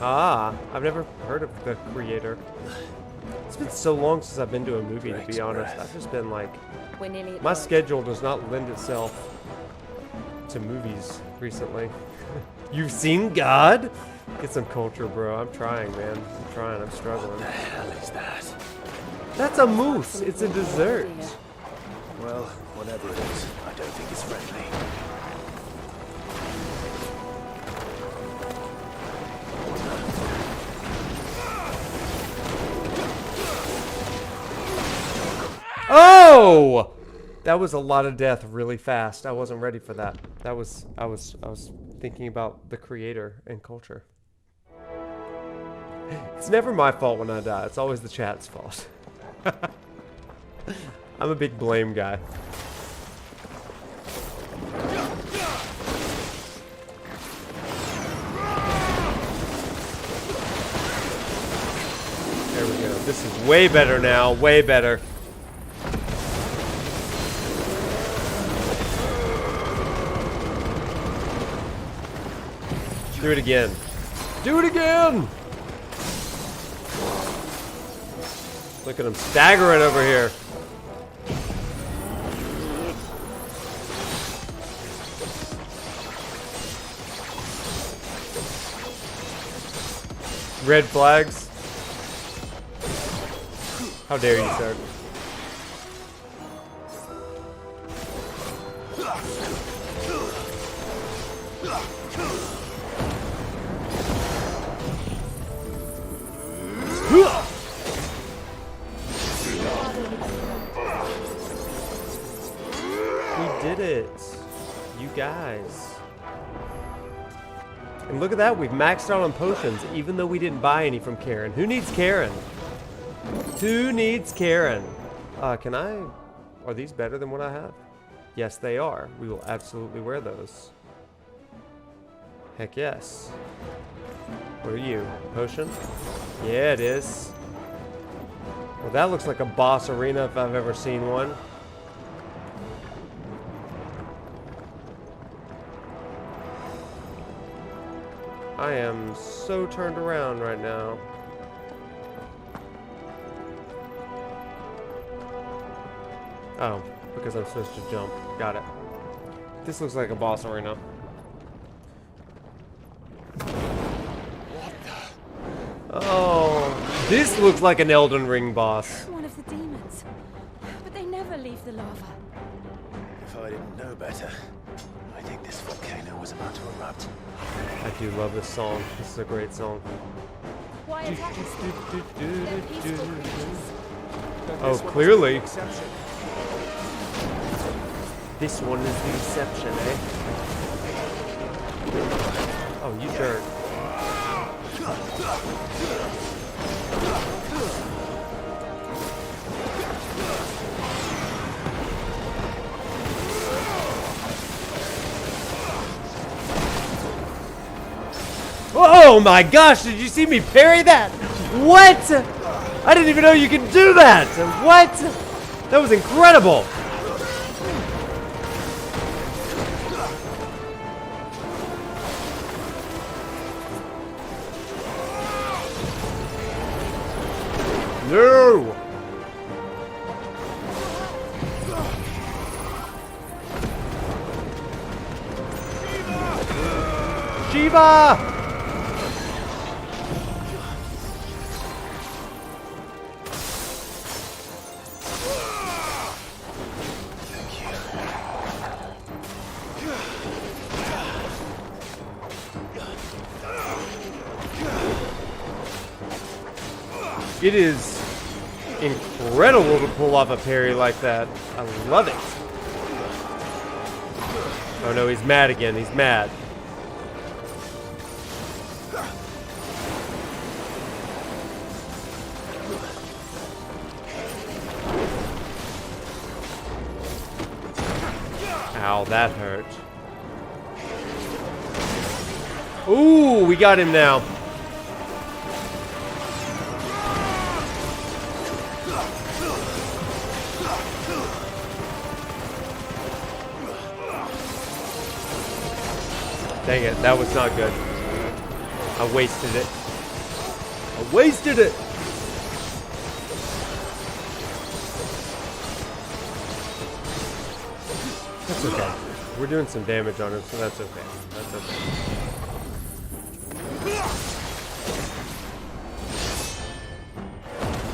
Ah, I've never heard of the creator. It's been so long since I've been to a movie, to be honest. I've just been like, We're nearly at my the- schedule does not lend itself to movies recently. You've seen God? Get some culture, bro. I'm trying, man. I'm trying. I'm struggling. What the hell is that? That's a moose. It's a dessert. Well, whatever it is, I don't think it's friendly. Oh! That was a lot of death really fast. I wasn't ready for that. I was thinking about the creator and culture. It's never my fault when I die. It's always the chat's fault. I'm a big blame guy. There we go. This is way better now. Way better. Do it again. Do it again! Look at him staggering over here. Red flags. How dare you, sir? We did it. You guys. And look at that, we've maxed out on potions, even though we didn't buy any from Karen. Who needs Karen? Who needs Karen? Can I... Are these better than what I have? Yes, they are. We will absolutely wear those. Heck yes. What are you? Potion? Yeah, it is. Well, that looks like a boss arena if I've ever seen one. I am so turned around right now. Oh, because I'm supposed to jump. Got it. This looks like a boss arena. Oh, this looks like an Elden Ring boss. One of the demons. But they never leave the lava. If I didn't know better, I think this volcano was about to erupt. I do love this song. This is a great song. Why attack us? They're peaceful creatures. Oh, clearly. This one is the exception, eh? Oh, you dirt. Oh my gosh, did you see me parry that? What? I didn't even know you could do that. What? That was incredible. No! Shiva! It is incredible to pull off a parry like that. I love it. Oh no, he's mad again. He's mad. Ow, that hurt. Ooh, we got him now. Dang it, that was not good. I wasted it. I wasted it! That's okay. We're doing some damage on him, so that's okay. That's okay.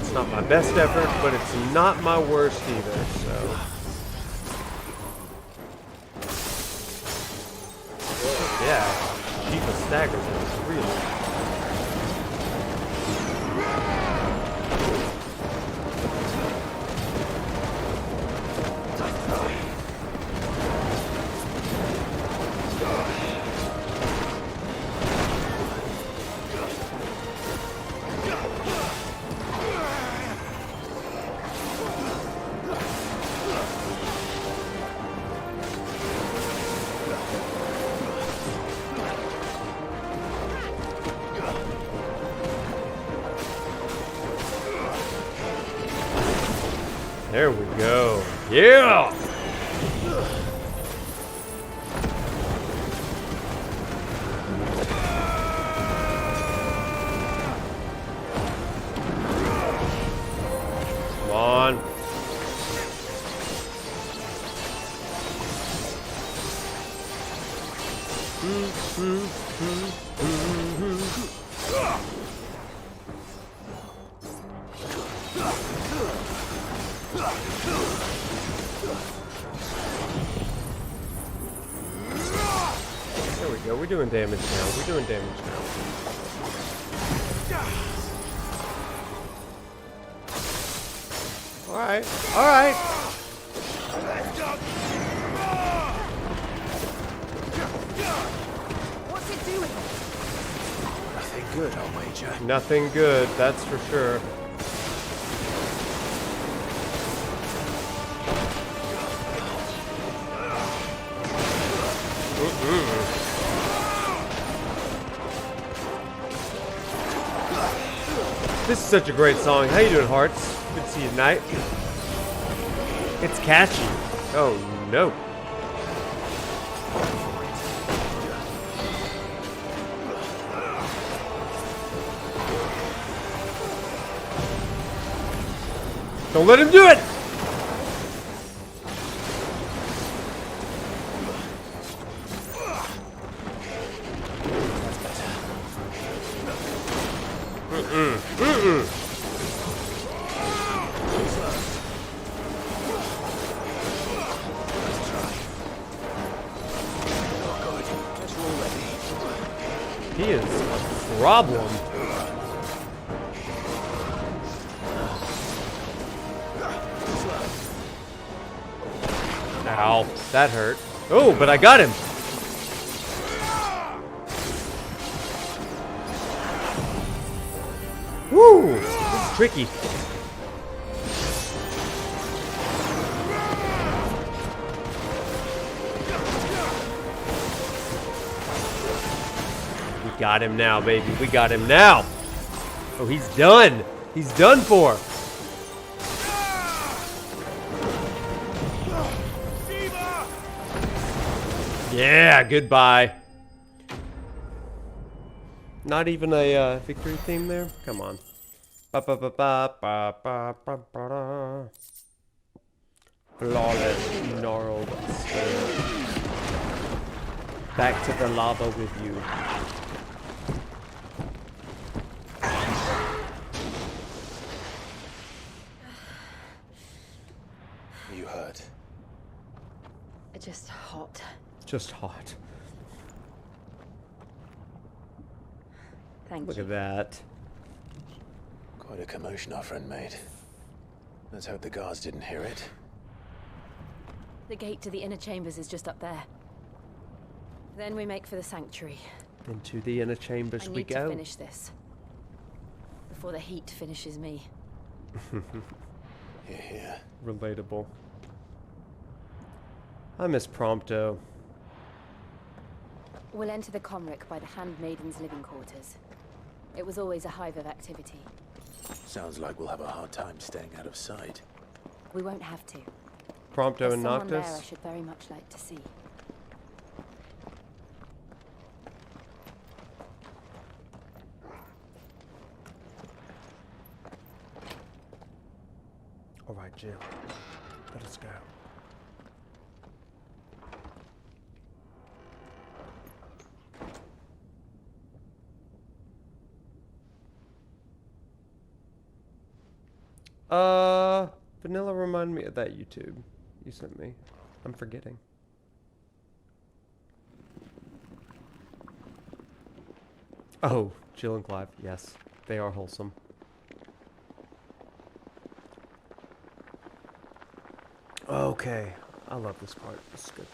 It's not my best effort, but it's not my worst either, so... Yeah, Shiva staggers him, really. There we go. Yeah! Come on. There we go. We're doing damage now. We're doing damage now. Alright. Alright. What's it doing? Nothing good, I'll wager. Nothing good, that's for sure. This is such a great song. How you doing, Hearts? Good to see you tonight. It's catchy. Oh no. Don't let him do it! He is a problem. Ow, that hurt. Oh, but I got him. Woo, this is tricky. We got him now, baby. We got him now. Oh, he's done. He's done for. Yeah, goodbye. Not even a victory theme there? Come on. Ba ba ba ba ba ba ba ba da. Flawless, gnarled stone. Back to the lava with you. You hurt. It's just hot. Just hot. Thank Look you. at that. Quite a commotion our friend made. Let's hope the guards didn't hear it. The gate to the inner chambers is just up there. Then we make for the sanctuary. Into the inner chambers I we need to go. finish this before the heat finishes me. Here, here. Relatable. I miss Prompto. We'll enter the Comric by the Handmaiden's living quarters. It was always a hive of activity. Sounds like we'll have a hard time staying out of sight. We won't have to. Prompto There's and someone there I Noctis. should very much like to see. All right, Jill. Let us go. Vanilla, remind me of that YouTube you sent me. I'm forgetting. Oh, Jill and Clive. Yes, they are wholesome. Okay, I love this part. This is good.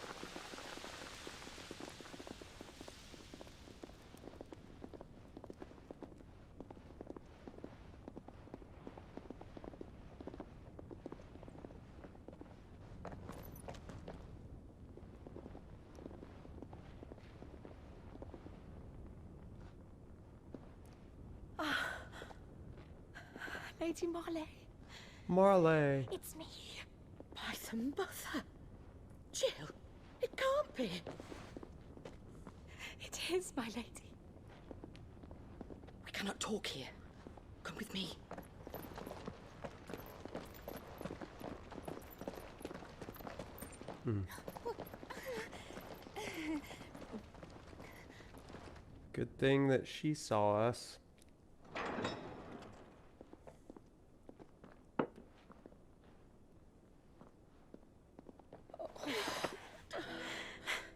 Lady Marley. Marley. It's me. Python Mother. Jill, it can't be. It is, my lady. We cannot talk here. Come with me. Good thing that she saw us.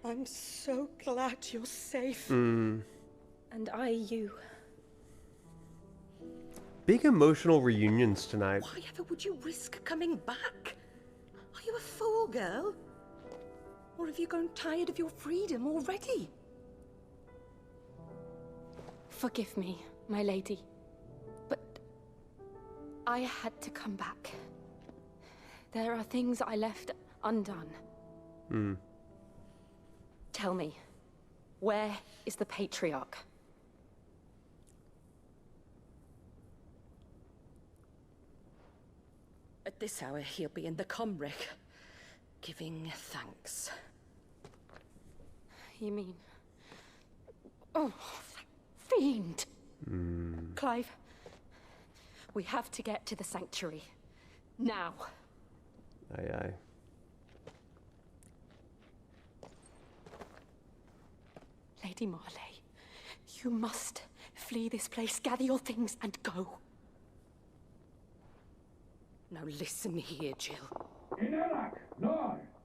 I'm so glad you're safe. And I you. Big emotional reunions tonight. Why ever would you risk coming back? Are you a fool, girl? Or have you grown tired of your freedom already? Forgive me, my lady. But I had to come back. There are things I left undone. Tell me, where is the patriarch? At this hour, he'll be in the Comric, giving thanks. You mean... Oh, that fiend! Clive, we have to get to the sanctuary. Now. Aye, aye. Lady Marley, you must flee this place, gather your things, and go. Now listen here, Jill.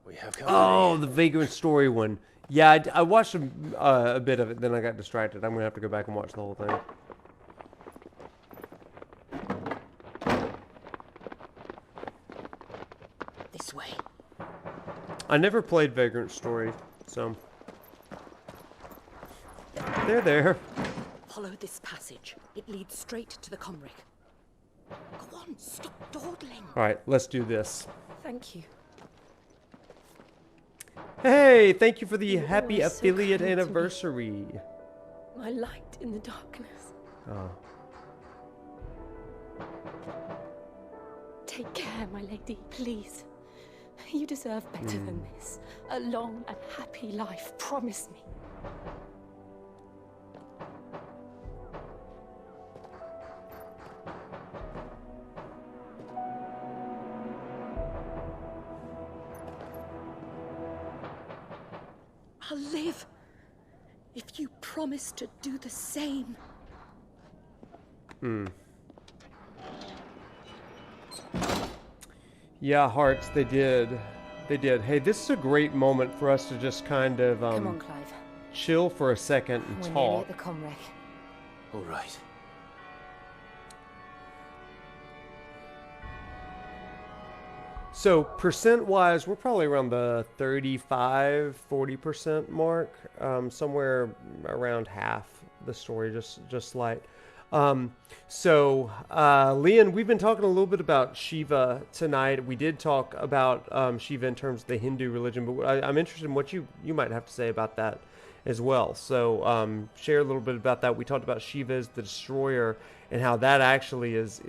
We have Oh, the Vagrant Story one. Yeah, I watched a bit of it, then I got distracted. I'm going to have to go back and watch the whole thing. This way. I never played Vagrant Story, so... They're there. Follow this passage. It leads straight to the Comric. Go on, stop dawdling. Alright, let's do this. Thank you. Hey, thank you for the You happy are so affiliate kind to me. anniversary. My light in the darkness. Oh. Take care, my lady, please. You deserve better than this. A long and happy life, promise me. I'll live if you promise to do the same. Yeah, Hearts, they did. They did. Hey, this is a great moment for us to just kind of Come on, Clive. chill for a second and We're nearly talk. at the Comric. All right. So, percent-wise, we're probably around the 35-40% mark. Somewhere around half the story, just light. Leon, we've been talking a little bit about Shiva tonight. We did talk about Shiva in terms of the Hindu religion, but I'm interested in what you might have to say about that as well. So share a little bit about that. We talked about Shiva as the destroyer and how that actually is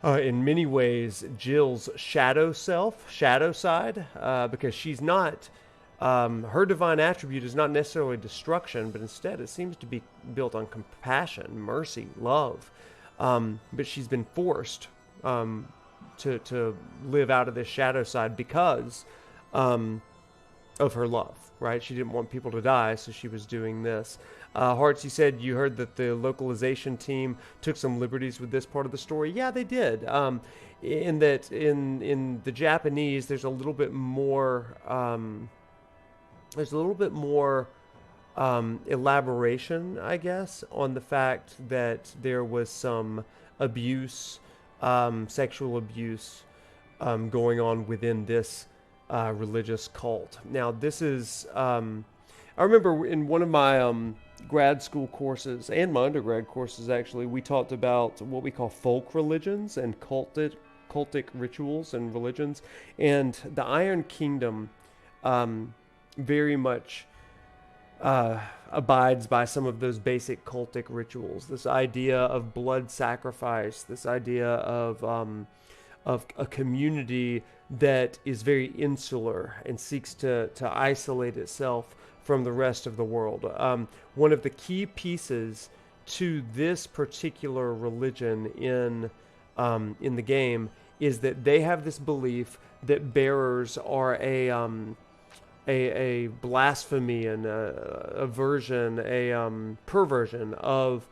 in many ways Jill's shadow side, because she's not, her divine attribute is not necessarily destruction, but instead it seems to be built on compassion, mercy, love. But she's been forced to live out of this shadow side because of her love, right? She didn't want people to die, so she was doing this. Hearts, you said you heard that the localization team took some liberties with this part of the story. Yeah, they did. In that, in the Japanese, there's a little bit more. There's a little bit more elaboration, I guess, on the fact that there was some abuse, sexual abuse, going on within this religious cult. Now, this is. I remember in one of my grad school courses and my undergrad courses, actually, we talked about what we call folk religions and cultic rituals and religions. And the Iron Kingdom very much abides by some of those basic cultic rituals. This idea of blood sacrifice, this idea of a community that is very insular and seeks to isolate itself from the rest of the world. One of the key pieces to this particular religion in the game is that they have this belief that bearers are a blasphemy and a version, a perversion of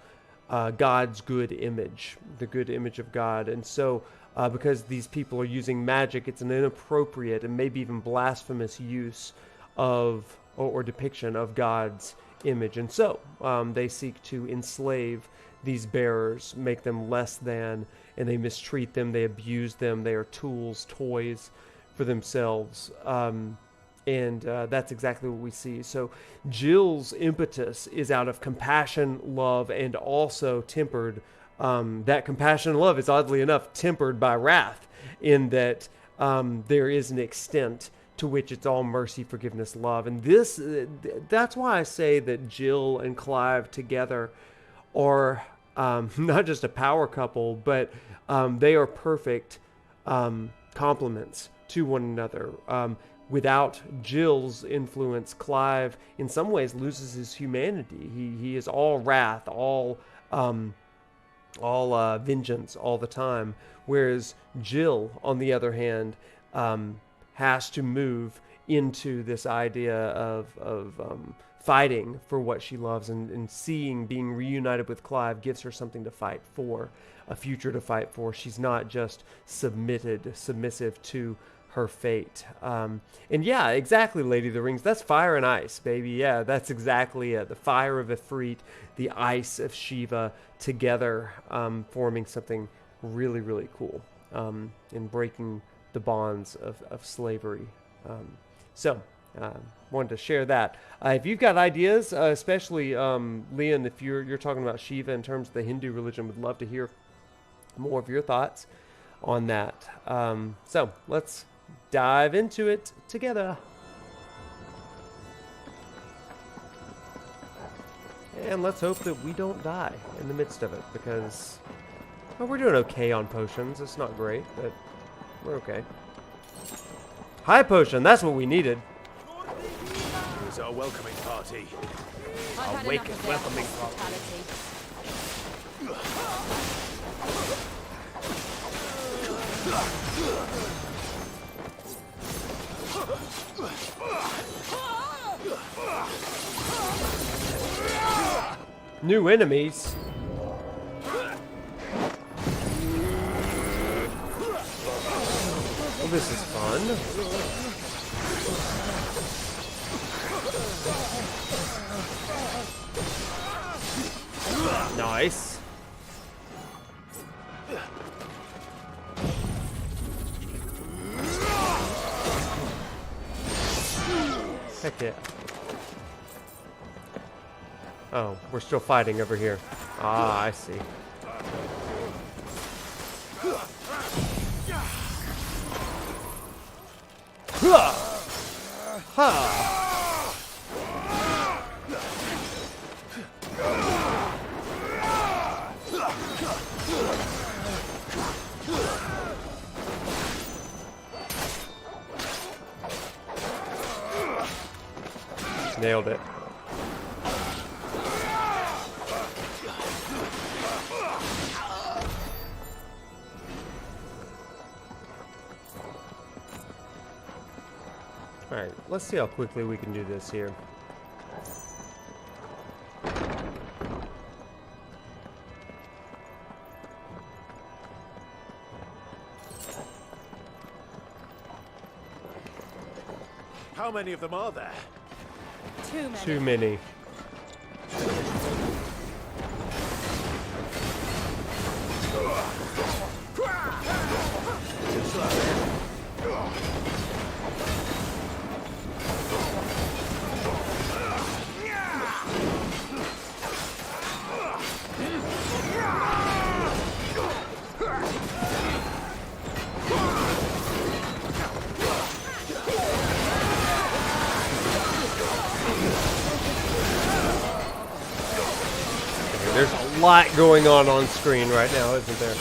God's good image, the good image of God. And so because these people are using magic, it's an inappropriate and maybe even blasphemous use of or depiction of God's image. And so they seek to enslave these bearers, make them less than, and they mistreat them, they abuse them, they are tools, toys for themselves. And that's exactly what we see. So Jill's impetus is out of compassion, love, and also tempered. That compassion and love is, oddly enough, tempered by wrath, in that there is an extent to which it's all mercy, forgiveness, love. And that's why I say that Jill and Clive together are not just a power couple, but they are perfect complements to one another. Without Jill's influence, Clive in some ways loses his humanity. He is all wrath, all vengeance all the time, whereas Jill, on the other hand, has to move into this idea of fighting for what she loves, and being reunited with Clive gives her something to fight for, a future to fight for. She's not just submissive to her fate. And yeah, exactly, Lady of the Rings. That's fire and ice, baby. Yeah, that's exactly it. The fire of Ifrit, the ice of Shiva together, forming something really, really cool, and breaking the bonds of slavery. So wanted to share that. If you've got ideas, especially Leon, if you're talking about Shiva in terms of the Hindu religion, would love to hear more of your thoughts on that. So let's dive into it together. And let's hope that we don't die in the midst of it, because we're doing okay on potions. It's not great, but we're okay. High potion, that's what we needed. Here's our welcoming party. I've Our welcoming party. New enemies. Well, this is fun. Nice. Heck yeah. Oh, we're still fighting over here. Ah, I see. Ha! Nailed it. Alright, let's see how quickly we can do this here. How many of them are there? Too many. Too many. There's a lot going on screen right now, isn't there?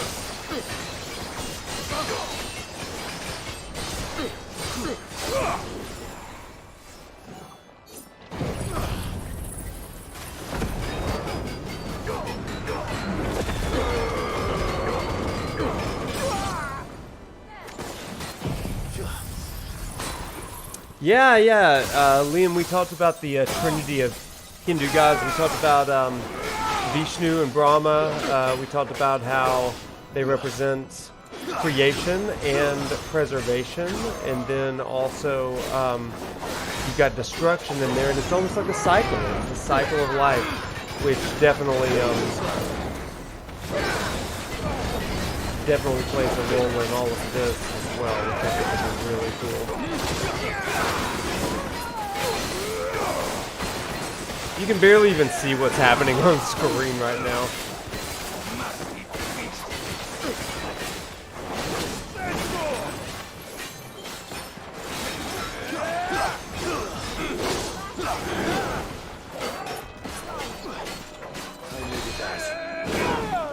Yeah. Liam, we talked about the trinity of Hindu gods. We talked about Vishnu and Brahma. We talked about how they represent creation and preservation, and then also you've got destruction in there, and it's almost like a cycle. It's a cycle of life, which definitely plays a role in all of this as well, which I think is really cool. You can barely even see what's happening on screen right now.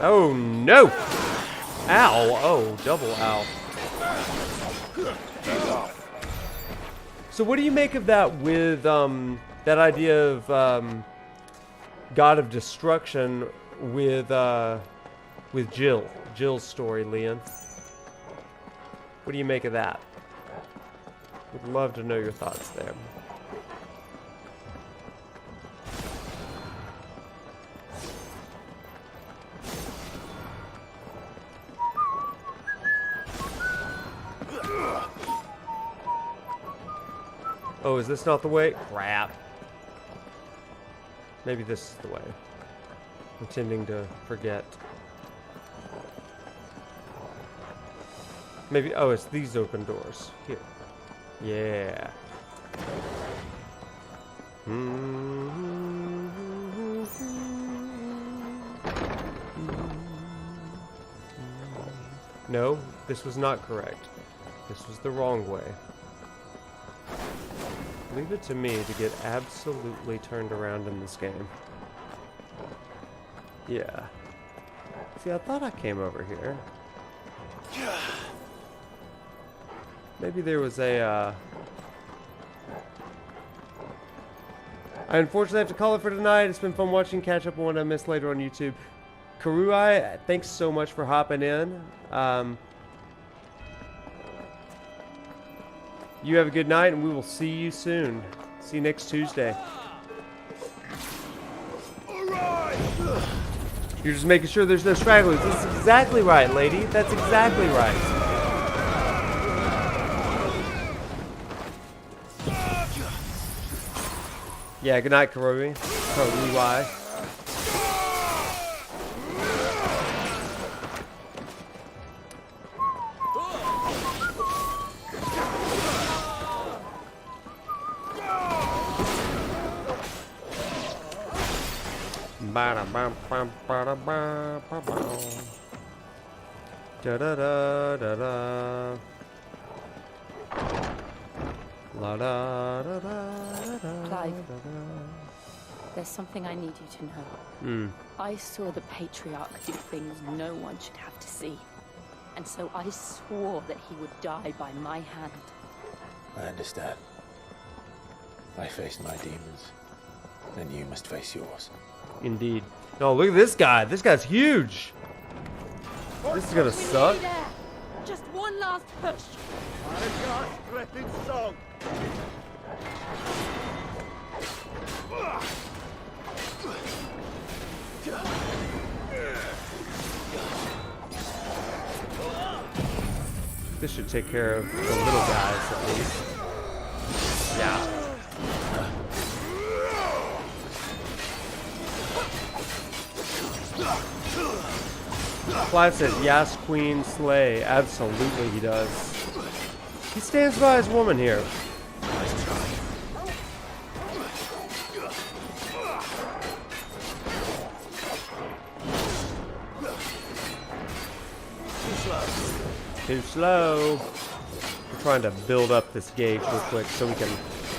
Oh no! Ow! Oh, double ow. So what do you make of that with that idea of God of Destruction with Jill's story, Leon? What do you make of that? Would love to know your thoughts there. Oh, is this not the way? Crap. Maybe this is the way. I'm tending to forget. Maybe, oh, it's these open doors. Here. Yeah. No, this was not correct. This was the wrong way. Leave it to me to get absolutely turned around in this game. Yeah. See, I thought I came over here. Maybe there was a, I unfortunately have to call it for tonight. It's been fun watching. Catch up on what I missed later on YouTube. Karuai, thanks so much for hopping in. You have a good night, and we will see you soon. See you next Tuesday. You're just making sure there's no stragglers. That's exactly right, lady. That's exactly right. Yeah, good night, Karuai. Karuai. Da da da da da. La da da da da. Clive, there's something I need you to know. I saw the Patriarch do things no one should have to see. And so I swore that he would die by my hand. I understand. I faced my demons, and you must face yours. Indeed. No, look at this guy. This guy's huge. This is gonna suck. Just one last push. I've got threatening song. This should take care of the little guys at least. Yeah. Clive said, yes, queen, slay. Absolutely he does. He stands by his woman here. Nice try. Too slow. We're trying to build up this gauge real quick so we can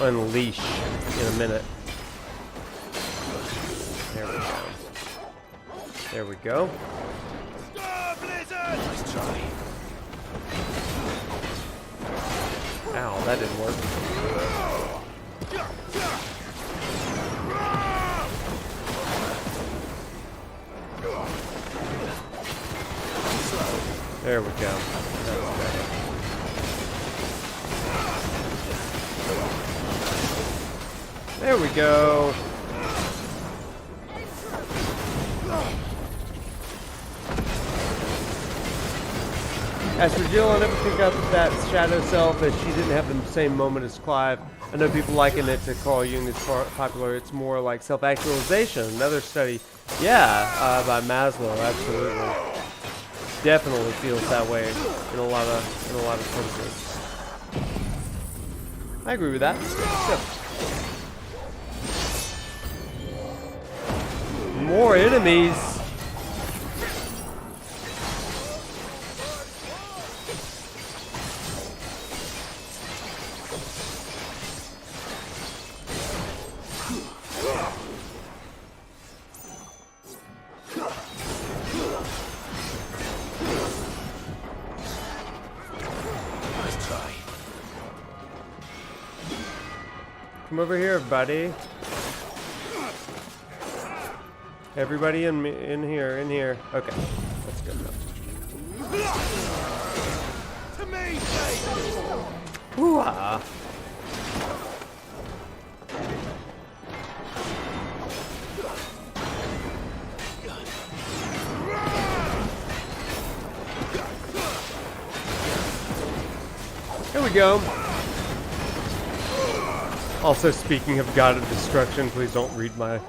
unleash in a minute. There we go. There we go. Nice try. Ow, that didn't work. There we go. That's better. There we go. As for Jill, I never picked up that shadow self as she didn't have the same moment as Clive. I know people liken it to Carl Jung, it's popular. It's more like self-actualization. Another study, yeah, by Maslow, absolutely. Definitely feels that way in a lot of senses. I agree with that. Yep. More enemies. Come over here, buddy. Everybody in here. Okay, that's good enough. To me, Hoo-ah. Here we go. Also, speaking of God of Destruction, please don't read my...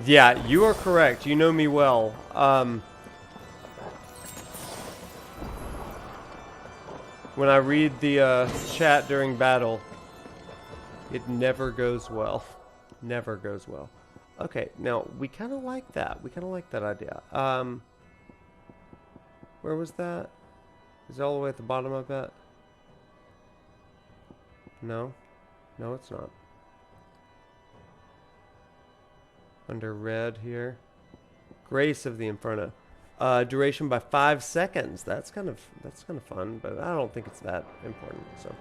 Yeah, you are correct. You know me well. When I read the chat during battle, it never goes well. Never goes well. Okay, now, we kind of like that. We kind of like that idea. Where was that? Is it all the way at the bottom, I bet? No? No, it's not. Under red here. Grace of the Inferno. Duration by 5 seconds. That's kind of fun, but I don't think it's that important. So,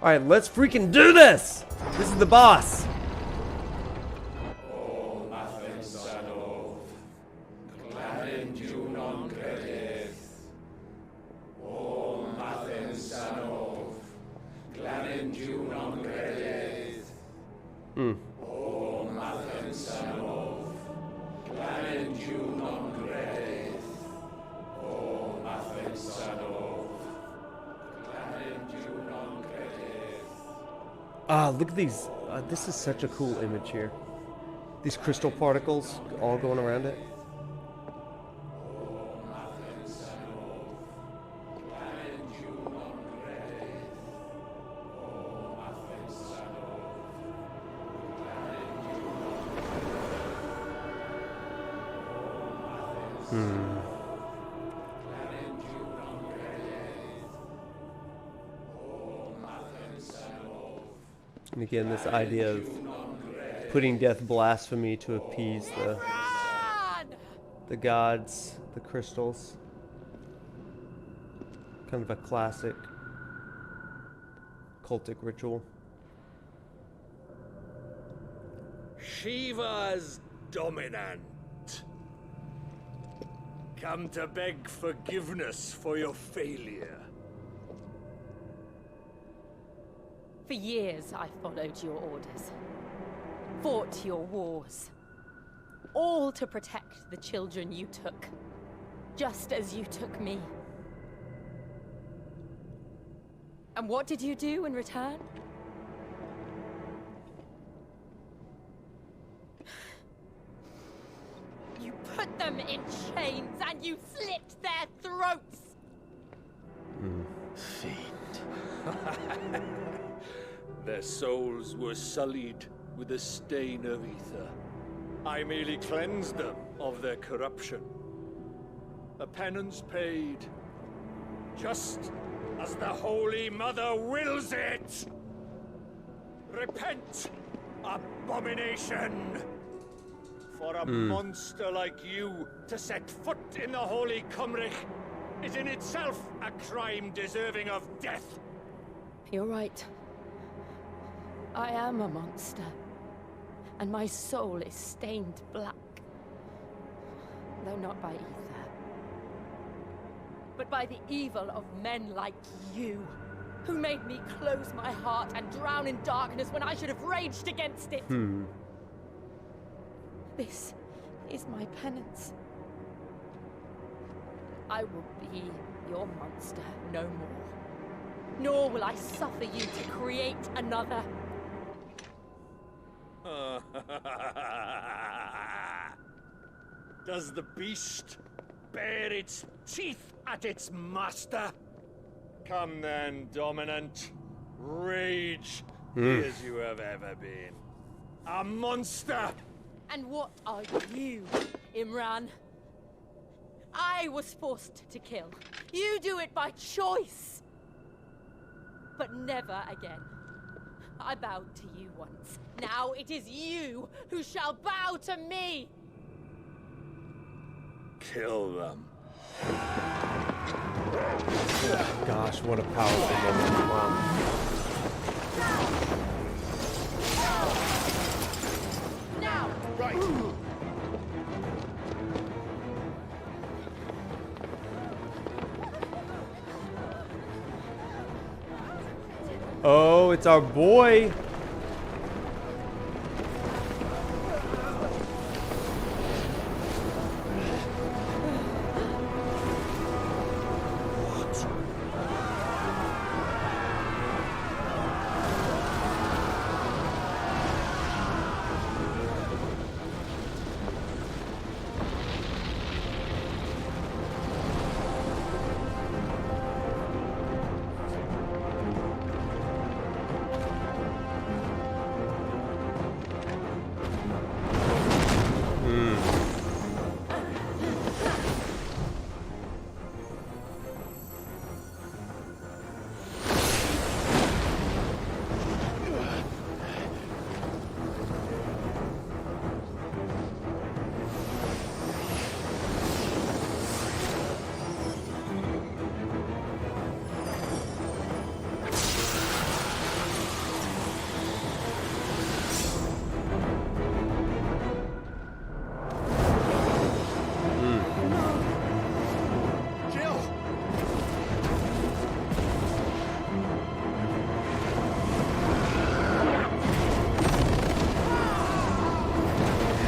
all right, let's freaking do this. This is the boss. Hmm. Ah, look at these. This is such a cool image here. These crystal particles all going around it. And again, this idea of putting death blasphemy to appease the gods, the crystals. Kind of a classic cultic ritual. Shiva's dominant. Come to beg forgiveness for your failure. For years, I followed your orders, fought your wars, all to protect the children you took, just as you took me. And what did you do in return? You put them in chains and you slit their throats! Fiend. Their souls were sullied with the stain of ether. I merely cleansed them of their corruption. A penance paid, just as the Holy Mother wills it! Repent, abomination! For a monster like you to set foot in the Holy Cymric is in itself a crime deserving of death. You're right. I am a monster. And my soul is stained black. Though not by ether. But by the evil of men like you, who made me close my heart and drown in darkness when I should have raged against it. This is my penance. I will be your monster no more. Nor will I suffer you to create another. Does the beast bare its teeth at its master? Come then, dominant. Rage, be as you have ever been. A monster! And what are you, Imran? I was forced to kill. You do it by choice. But never again. I bowed to you once. Now it is you who shall bow to me! Kill them. Gosh, what a powerful moment. Wow. Now! Right. Oh, it's our boy.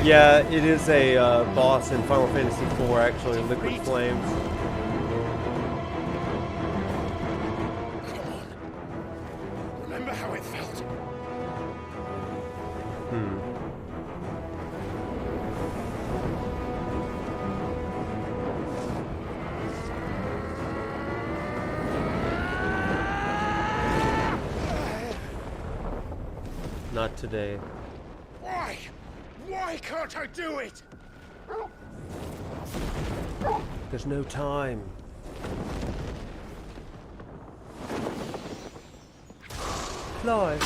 Yeah, it is a boss in Final Fantasy IV, actually, Liquid Flames. Remember how it felt? Not today. Why? Why can't I do it? There's no time. Fly.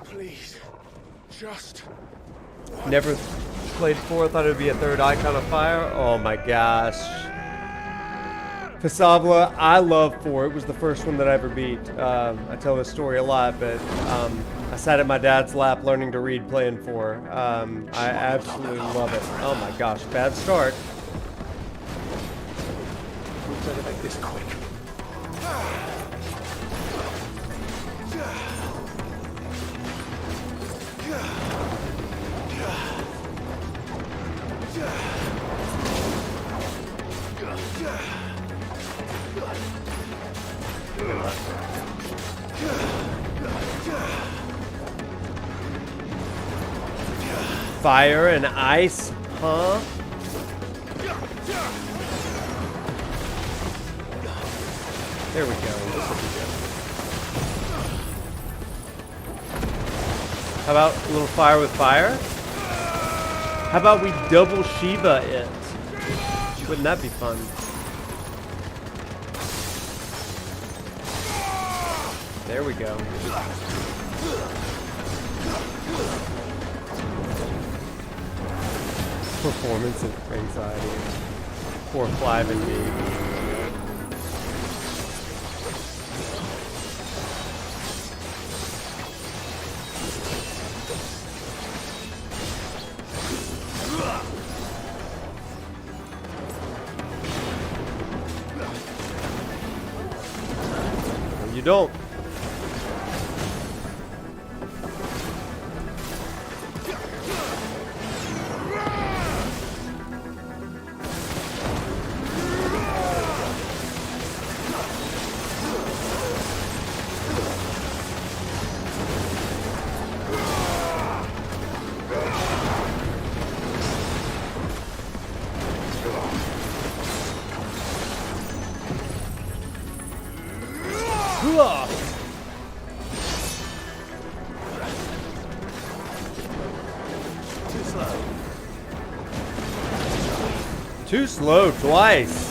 Please, just Never. played 4, thought it would be a third Icon of Fire. Oh my gosh. Fasavla, I love 4. It was the first one that I ever beat. I tell this story a lot, but I sat at my dad's lap learning to read playing 4. I absolutely love it. Oh my gosh, bad start. We better make this quick. Fire and ice, huh? There we go. This will be good. How about a little fire with fire? How about we double Shiva it? Wouldn't that be fun? There we go. Performance anxiety. Poor Clive and me. You don't. Too slow twice.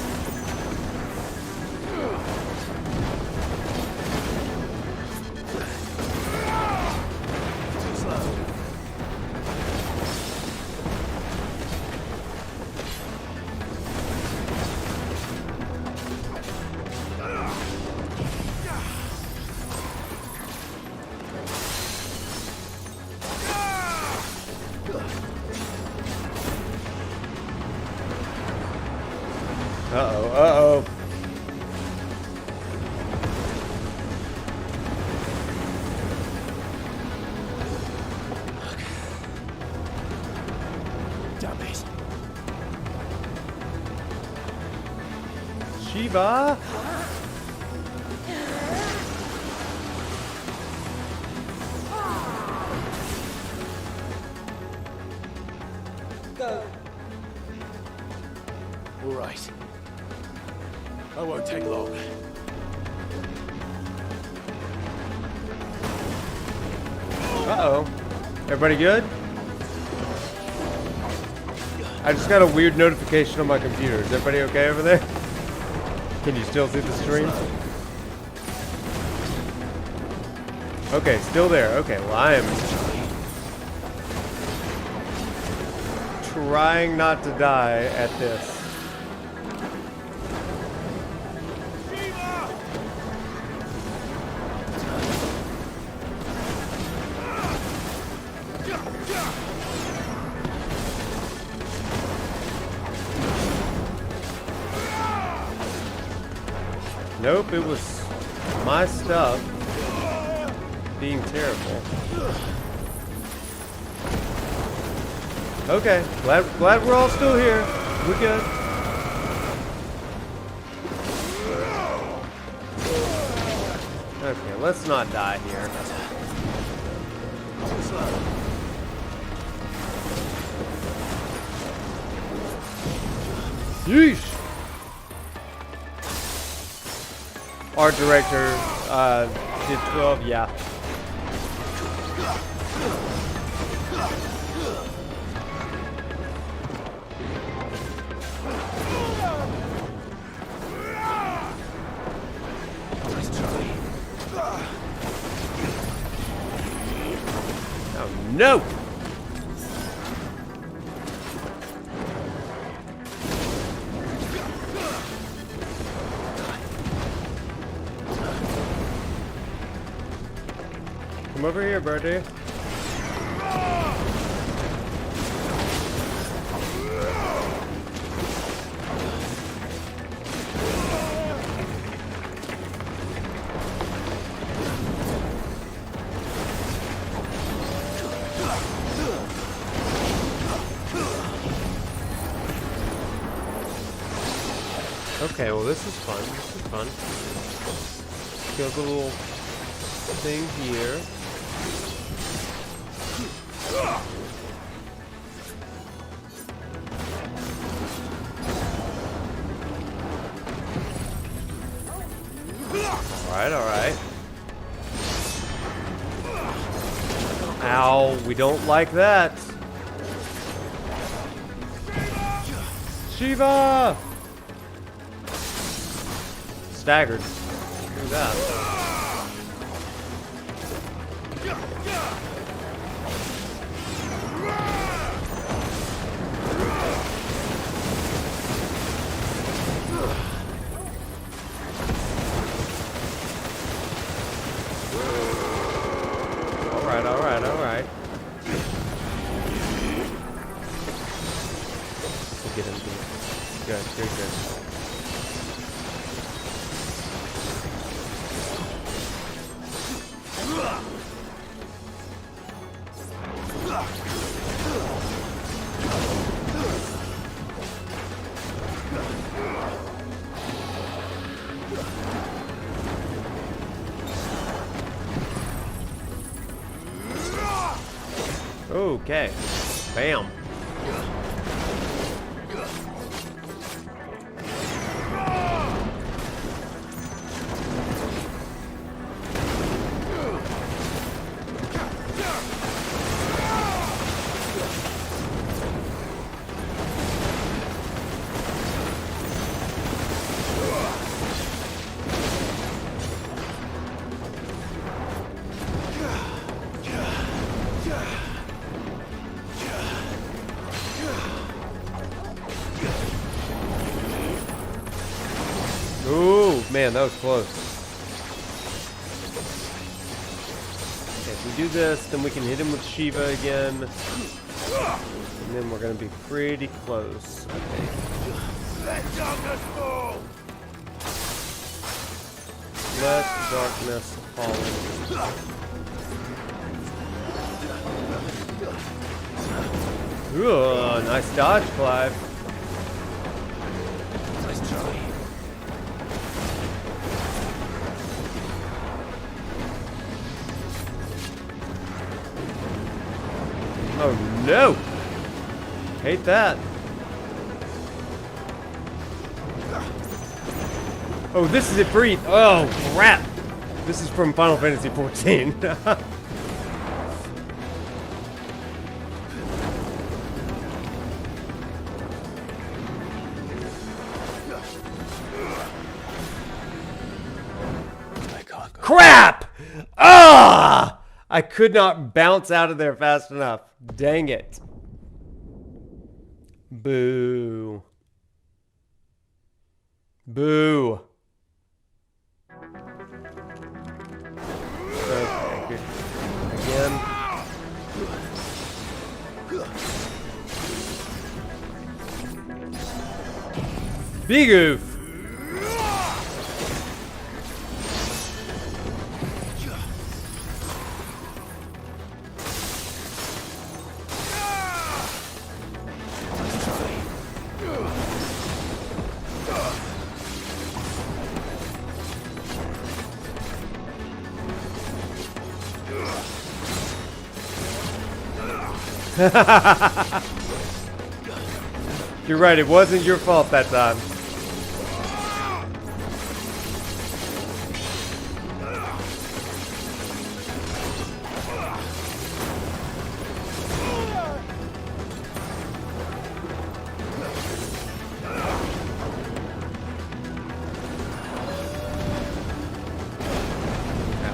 Uh-oh, uh-oh. Damn it. Shiva? Go. All right. I won't take long. Uh-oh. Everybody good? I just got a weird notification on my computer. Is everybody okay over there? Can you still see the stream? Okay, still there. Okay, well I am trying not to die at this. Nope, it was my stuff being terrible. Okay, glad we're all still here. We're good. Okay, let's not die here. Yeesh. Art director did 12, yeah. Oh no! Come over here, birdie. Okay, well this is fun. This is fun. Kill the little thing here. Alright, alright. Ow, we don't like that. Shiva! Staggered. Look at that. Alright, alright, alright. We'll get him. Good, good, good. Okay. Bam. Ooh, man, that was close. Okay, if we do this, then we can hit him with Shiva again. And then we're going to be pretty close, I think. Let darkness fall! Let darkness fall. Ooh, nice dodge, Clive. Nice try. Oh no! Hate that. Oh, this is it for Eat. Oh crap! This is from Final Fantasy XIV. Crap! Ah! I could not bounce out of there fast enough. Dang it. Boo. Boo. Okay, good. Again. Be goof. You're right, it wasn't your fault that time.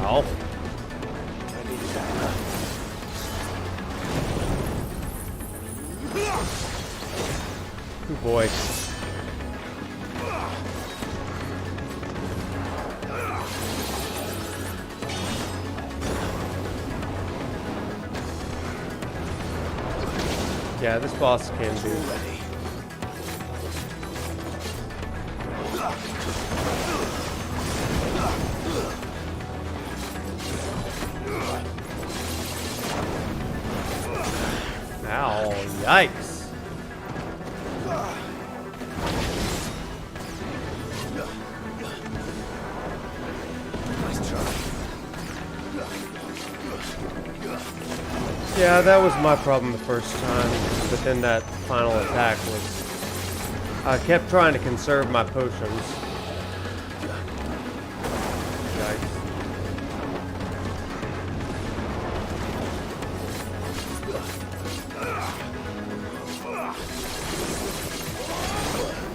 Ow. Good boy. Yeah, this boss can do. Ow, yikes. Yeah, that was my problem the first time, but then that final attack was... I kept trying to conserve my potions. Yikes.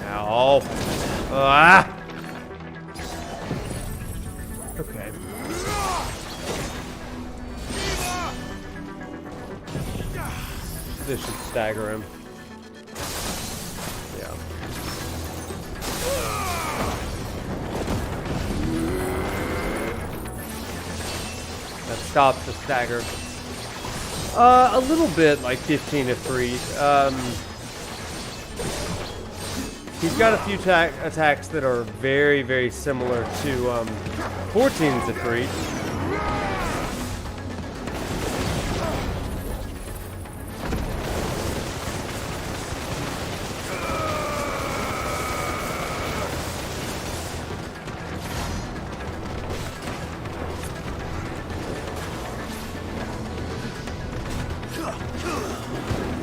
Ow. Ah! Okay. This should stagger him. Yeah. That stops the stagger. A little bit, like 15 to 3. He's got a few attacks that are very, very similar to 14's to 3.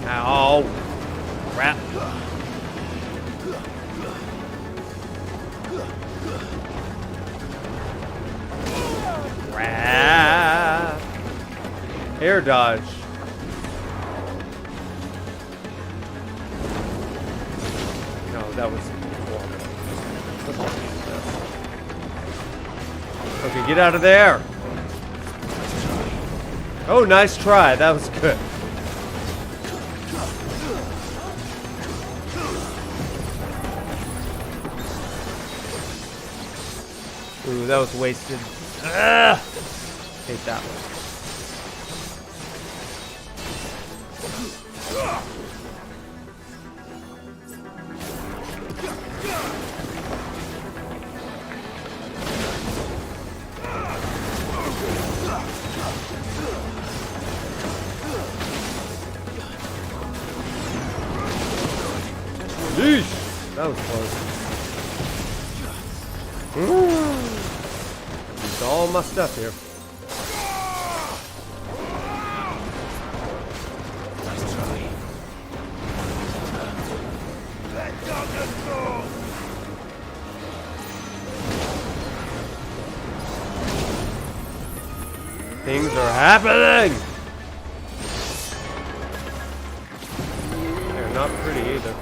Ow. Crap. Crap. Air dodge. No, that was horrible. Okay, get out of there. Oh, nice try. That was good. Ooh, that was wasted. Ugh! Take that one. Yeesh! That was close. It's all my stuff here. Things are happening! They're not pretty either.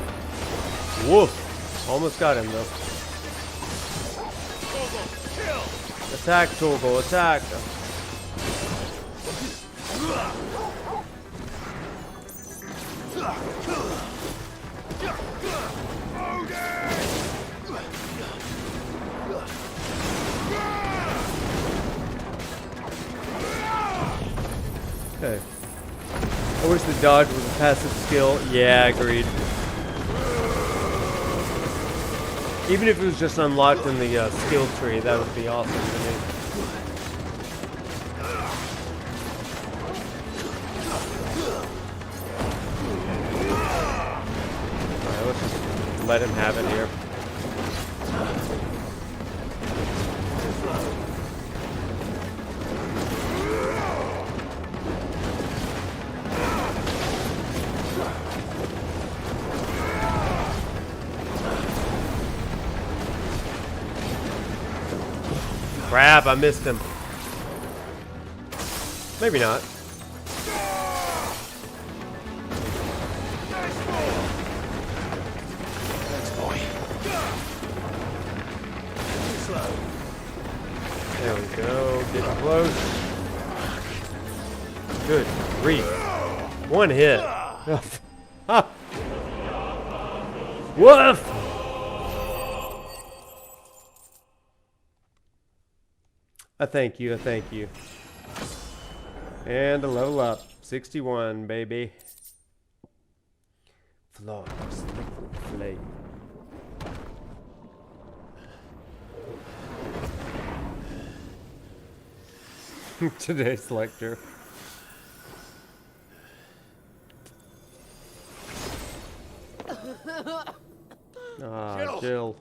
Woof! Almost got him though. Attack, Torgo, attack! Okay. I wish the dodge was a passive skill. Yeah, agreed. Even if it was just unlocked in the skill tree, that would be awesome to me. Alright, let's just let him have it here. Crap, I missed him. Maybe not. There we go. Getting close. Good grief. One hit. Woof! I thank you, I thank you. And a level up. 61, baby. Flawless liquid flame. Today's lecture. Ah, Jill.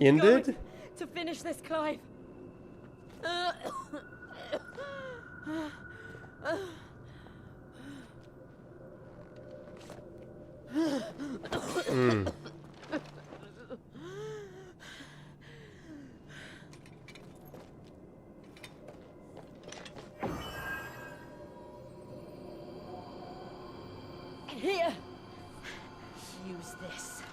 Ended? To finish this, Clive. Here. Use this.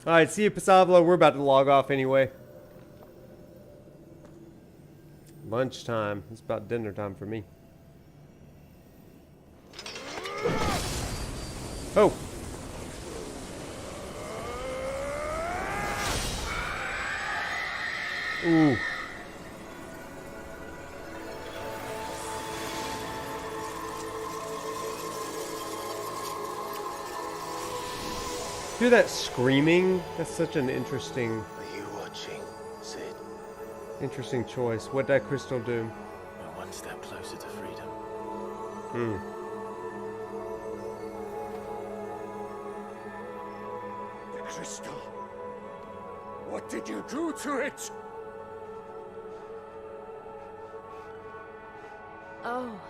Alright, see you, Pasablo. We're about to log off anyway. Lunchtime. It's about dinner time for me. Oh! Ooh. Hear that screaming? That's such an interesting... Are you watching, Sid? Interesting choice. What'd that crystal do? We're one step closer to freedom. The crystal. What did you do to it? Oh.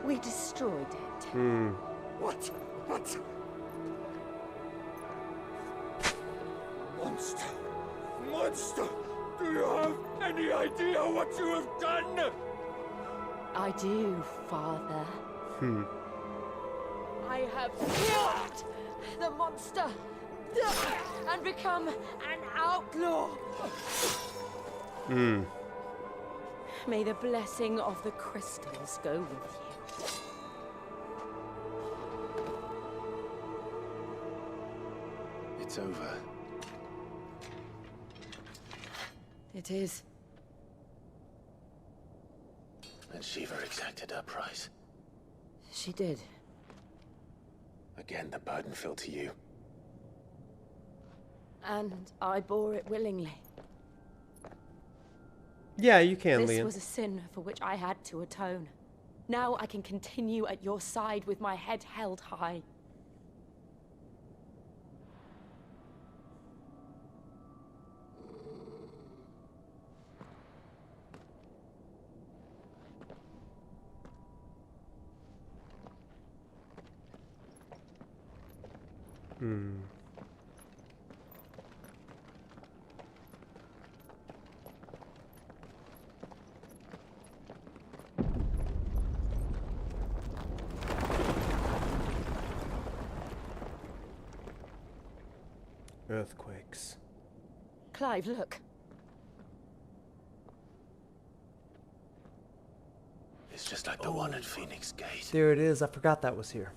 We destroyed it. What? Monster! Monster! Do you have any idea what you have done? I do, Father. I have killed the monster and become an outlaw. May the blessing of the crystals go with you. It's over. It is. And Shiva exacted her price. She did. Again, the burden fell to you. And I bore it willingly. Yeah, you can, This Leon. was a sin for which I had to atone. Now I can continue at your side with my head held high. Earthquakes. Clive, look. It's just like the one at Phoenix Gate. There it is. I forgot that was here.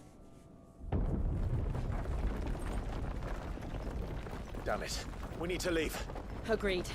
Damn it. We need to leave. Agreed.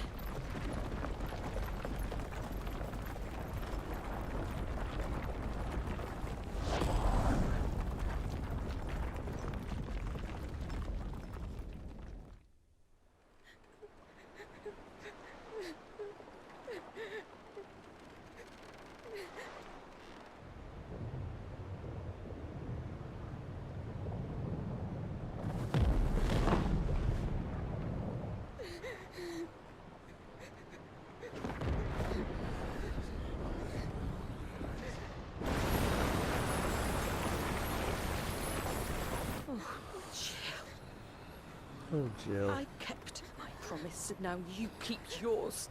Oh, Jill. I kept my promise, and now you keep yours.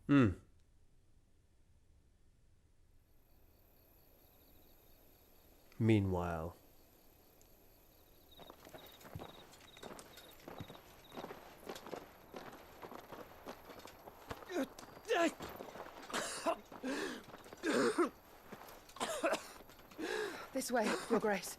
Hmm. Meanwhile. This way, Your Grace.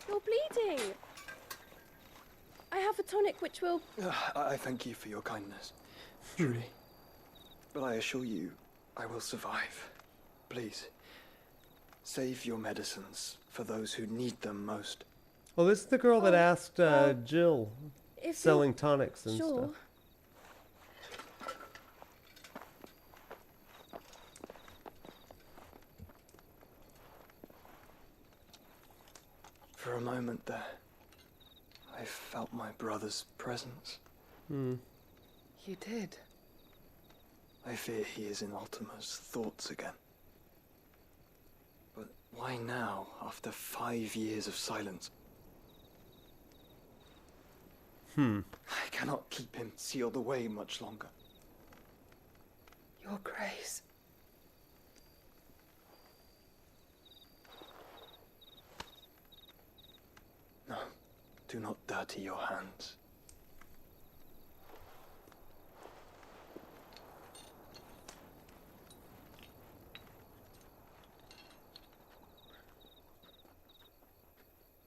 You're bleeding. I have a tonic which will... I thank you for your kindness, truly. But I assure you, I will survive. Please, save your medicines for those who need them most. Well, this is the girl that asked Jill if selling tonics and sure. stuff. For a moment there, I felt my brother's presence. Hmm. You did? I fear he is in Ultima's thoughts again. But why now, after 5 years of silence? Hmm. I cannot keep him sealed away much longer. Your Grace. No, do not dirty your hands.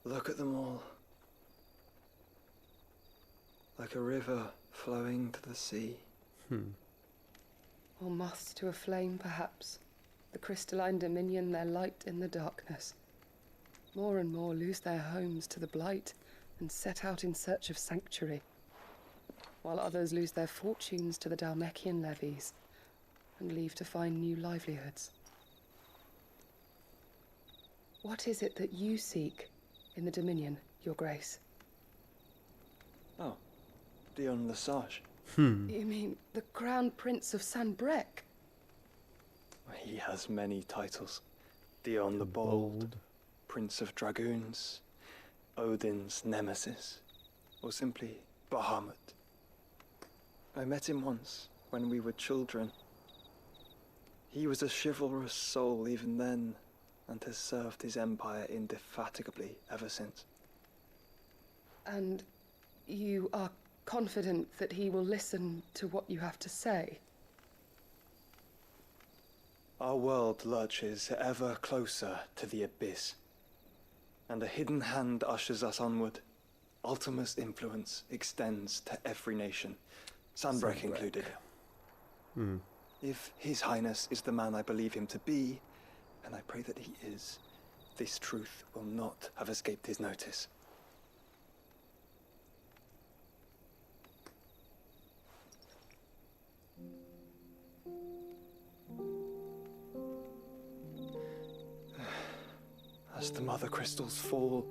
Look at them all. Like a river flowing to the sea. Or moths to a flame, perhaps. The crystalline dominion, their light in the darkness. More and more lose their homes to the blight and set out in search of sanctuary, while others lose their fortunes to the Dalmekian levies and leave to find new livelihoods. What is it that you seek in the Dominion, Your Grace? Oh, Dion Lesage. You mean the Crown Prince of Sanbrec? He has many titles. Dion the Bold, Prince of Dragoons, Odin's Nemesis, or simply Bahamut. I met him once, when we were children. He was a chivalrous soul even then, and has served his empire indefatigably ever since. And you are confident that he will listen to what you have to say? Our world lurches ever closer to the abyss, and a hidden hand ushers us onward. Ultima's influence extends to every nation, Sanbrec included. If His Highness is the man I believe him to be, and I pray that he is, this truth will not have escaped his notice. As the mother crystals fall,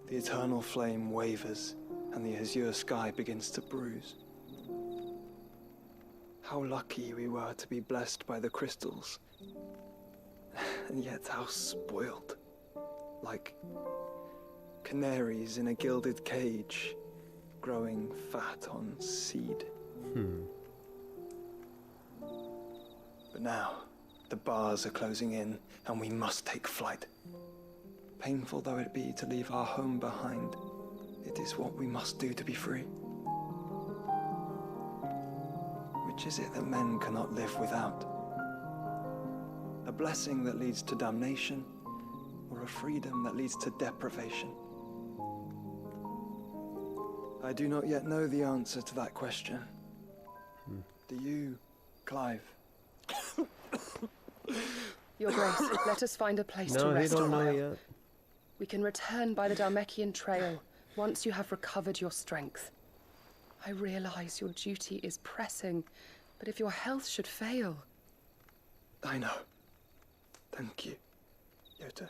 the eternal flame wavers, and the azure sky begins to bruise. How lucky we were to be blessed by the crystals, and yet how spoiled. Like canaries in a gilded cage, growing fat on seed. But now, the bars are closing in, and we must take flight. Painful though it be to leave our home behind, it is what we must do to be free. Which is it that men cannot live without? A blessing that leads to damnation, or a freedom that leads to deprivation? I do not yet know the answer to that question. Do you, Clive? Your Grace, let us find a place to No, he rest a don't know while. yet. We can return by the Dalmekian trail once you have recovered your strength. I realize your duty is pressing, but if your health should fail... I know. Thank you, Yote.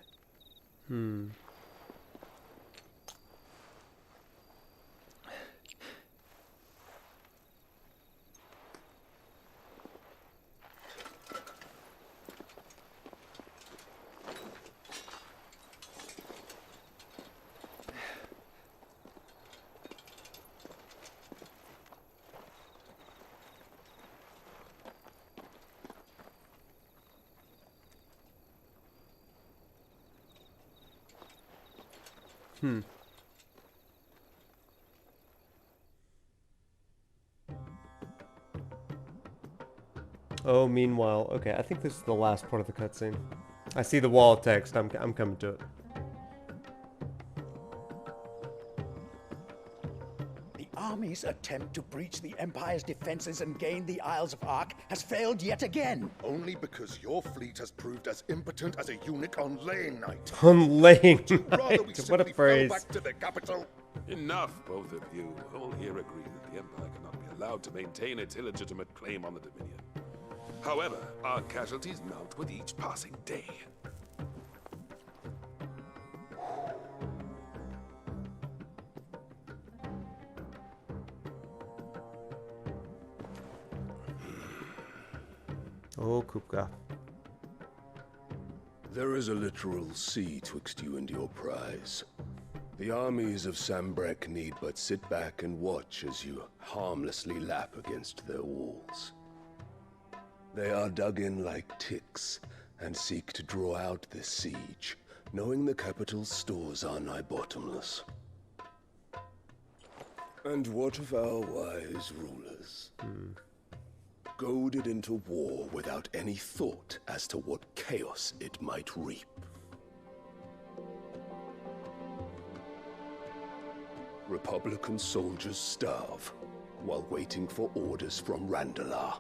Oh, meanwhile, okay, I think this is the last part of the cutscene. I see the wall of text. I'm coming to it. The army's attempt to breach the Empire's defenses and gain the Isles of Ark has failed yet again. Only because your fleet has proved as impotent as a eunuch on laying night. On laying Rather we night. What simply a phrase. fell back to the capital. Enough, both of you. All here agree that the Empire cannot be allowed to maintain its illegitimate claim on the Dominion. However, our casualties mount with each passing day. Oh, Kupka. There is a literal sea twixt you and your prize. The armies of Sambrek need but sit back and watch as you harmlessly lap against their walls. They are dug in like ticks and seek to draw out this siege, knowing the capital's stores are nigh bottomless. And what of our wise rulers? Goaded into war without any thought as to what chaos it might reap. Republican soldiers starve while waiting for orders from Randalar.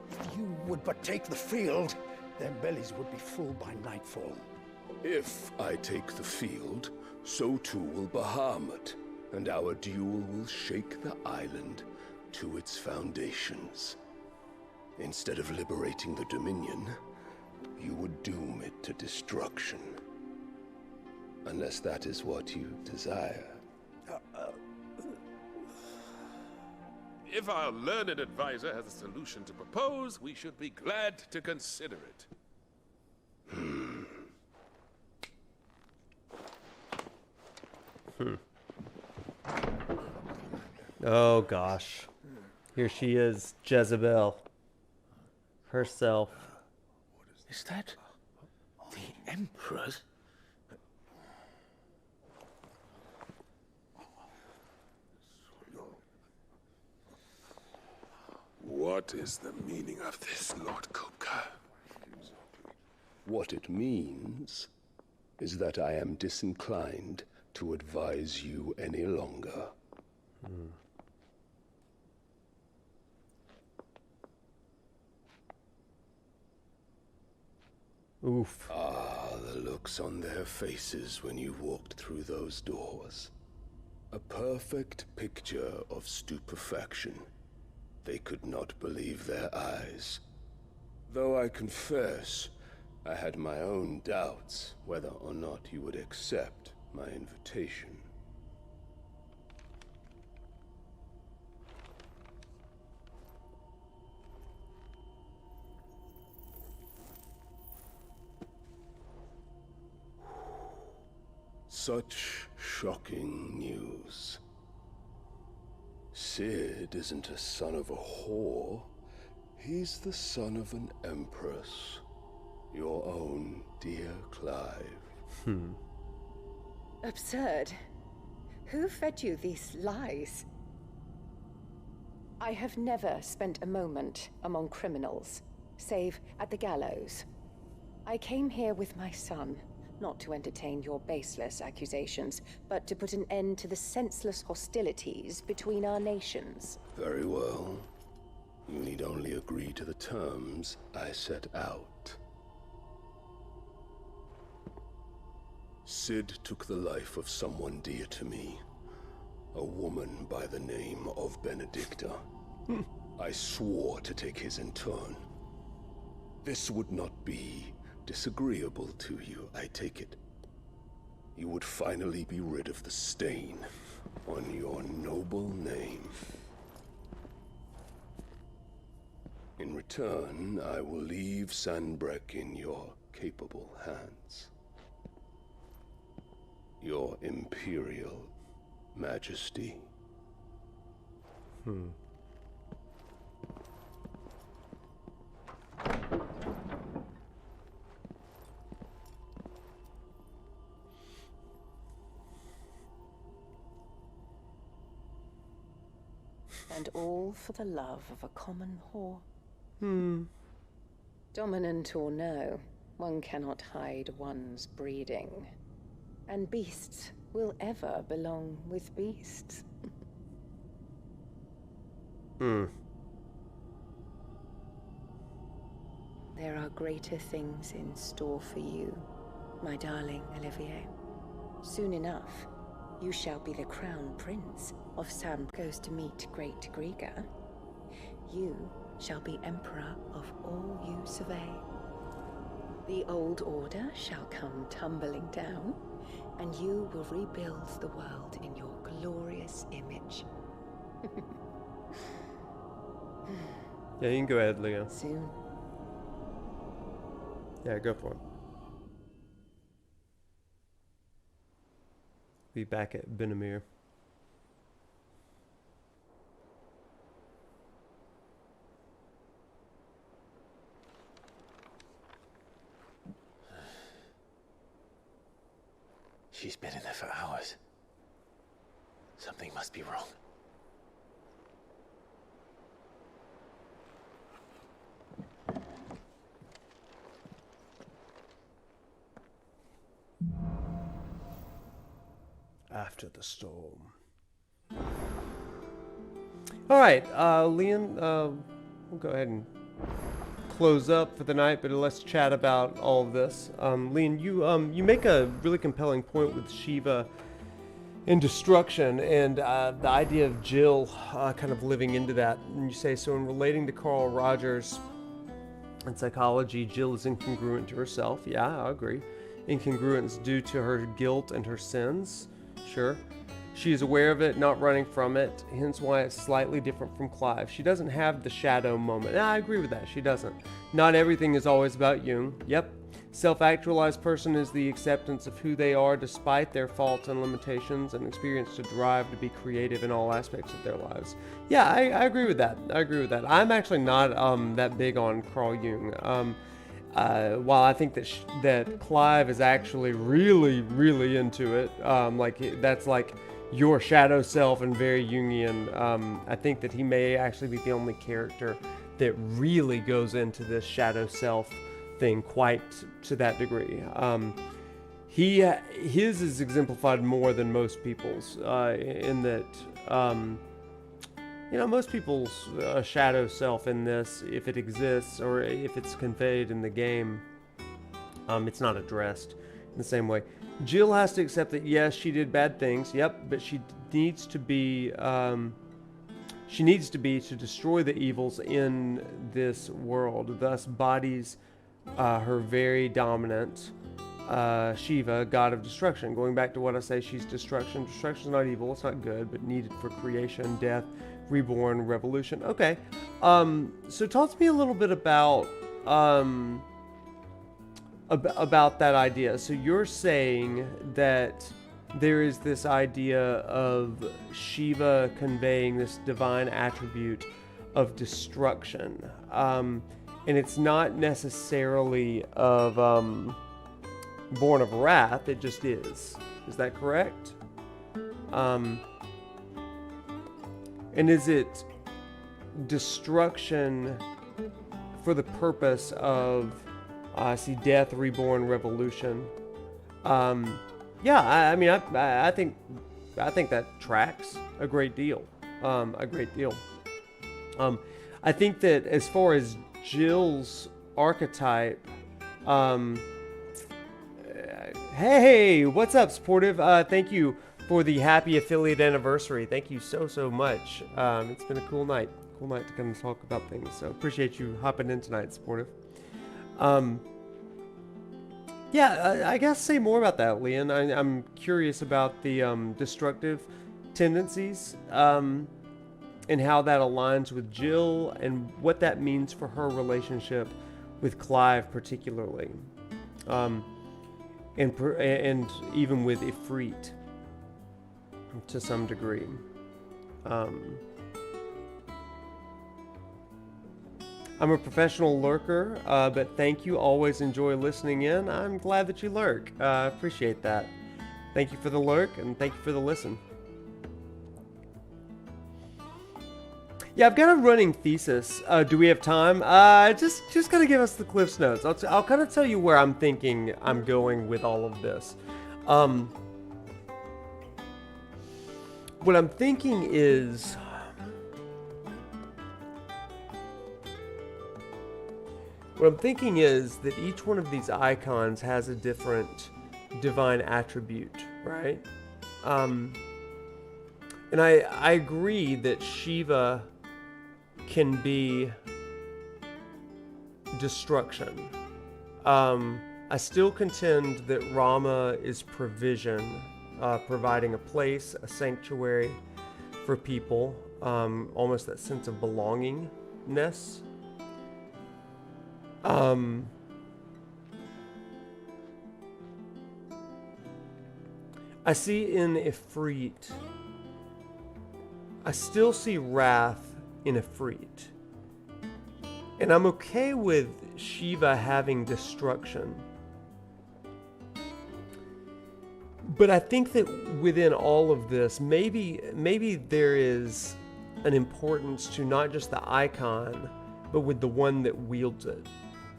If you would but take the field, their bellies would be full by nightfall. If I take the field, so too will Bahamut, and our duel will shake the island to its foundations. Instead of liberating the Dominion, you would doom it to destruction. Unless that is what you desire. If our learned advisor has a solution to propose, we should be glad to consider it. Oh, gosh. Here she is, Jezebel. Herself. Is that the Emperor's? What is the meaning of this, Lord Kupka? What it means is that I am disinclined to advise you any longer. Oof. Ah, the looks on their faces when you walked through those doors. A perfect picture of stupefaction. They could not believe their eyes. Though I confess, I had my own doubts whether or not you would accept my invitation. Such shocking news. Sid isn't a son of a whore. He's the son of an empress. Your own dear Clive. Absurd. Who fed you these lies? I have never spent a moment among criminals, save at the gallows. I came here with my son, not to entertain your baseless accusations, but to put an end to the senseless hostilities between our nations. Very well. You need only agree to the terms I set out. Sid took the life of someone dear to me, a woman by the name of Benedicta. I swore to take his in turn. This would not be disagreeable to you, I take it. You would finally be rid of the stain on your noble name. In return, I will leave Sanbrek in your capable hands. Your Imperial Majesty. And all for the love of a common whore. Dominant or no, one cannot hide one's breeding. And beasts will ever belong with beasts. There are greater things in store for you, my darling Olivier. Soon enough, you shall be the crown prince of Sam goes to meet great Grieger. You shall be emperor of all you survey. The old order shall come tumbling down, and you will rebuild the world in your glorious image. Yeah, you can go ahead, Leo. Soon. Yeah, go for it. Be back at Benamir. She's been in there for hours. Something must be wrong. After the storm. All right, Leon, we'll go ahead and close up for the night, but let's chat about all of this. Leon, you make a really compelling point with Shiva and destruction, and the idea of Jill kind of living into that. And you say, so in relating to Carl Rogers and psychology, Jill is incongruent to herself. Yeah, I agree. Incongruence due to her guilt and her sins. Sure. She is aware of it, not running from it, hence why it's slightly different from Clive. She doesn't have the shadow moment. I agree with that, she doesn't. Not everything is always about Jung. Yep. Self-actualized person is the acceptance of who they are despite their faults and limitations, and experience to drive to be creative in all aspects of their lives. Yeah, I agree with that. I agree with that. I'm actually not that big on Carl Jung. While I think that Clive is actually really into it, that's like your shadow self and very Jungian. I think that he may actually be the only character that really goes into this shadow self thing quite to that degree. His is exemplified more than most people's, in that most people's shadow self in this, if it exists or if it's conveyed in the game, it's not addressed in the same way. Jill has to accept that, yes, she did bad things, yep, but she needs to be to destroy the evils in this world, thus bodies her very dominant Shiva, god of destruction. Going back to what I say, she's destruction. Destruction is not evil, it's not good, but needed for creation, death, reborn, revolution. Okay, so talk to me a little bit about that idea. So you're saying that there is this idea of Shiva conveying this divine attribute of destruction, and it's not necessarily of born of wrath, it just is. Is that correct? And is it destruction for the purpose of, I see death, reborn, revolution? Yeah, I think that tracks a great deal. I think that as far as Jill's archetype, hey, what's up, Sportive? Thank you for the happy affiliate anniversary. Thank you so much. It's been a cool night to come and talk about things. So appreciate you hopping in tonight, Sportive. Yeah, I guess say more about that, Leon. I'm curious about the destructive tendencies and how that aligns with Jill and what that means for her relationship with Clive particularly. And even with Ifrit to some degree. I'm a professional lurker, but thank you. Always enjoy listening in. I'm glad that you lurk. I appreciate that. Thank you for the lurk and thank you for the listen. Yeah, I've got a running thesis. Do we have time? Just kind of give us the Cliff's Notes. I'll kind of tell you where I'm thinking I'm going with all of this. What I'm thinking is... What I'm thinking is that each one of these icons has a different divine attribute, right? And I agree that Shiva can be destruction. I still contend that Rama is provision, providing a place, a sanctuary for people, almost that sense of belongingness. I see in Ifrit, I still see wrath in Ifrit. And I'm okay with Shiva having destruction. But I think that within all of this, maybe there is an importance to not just the icon, but with the one that wields it.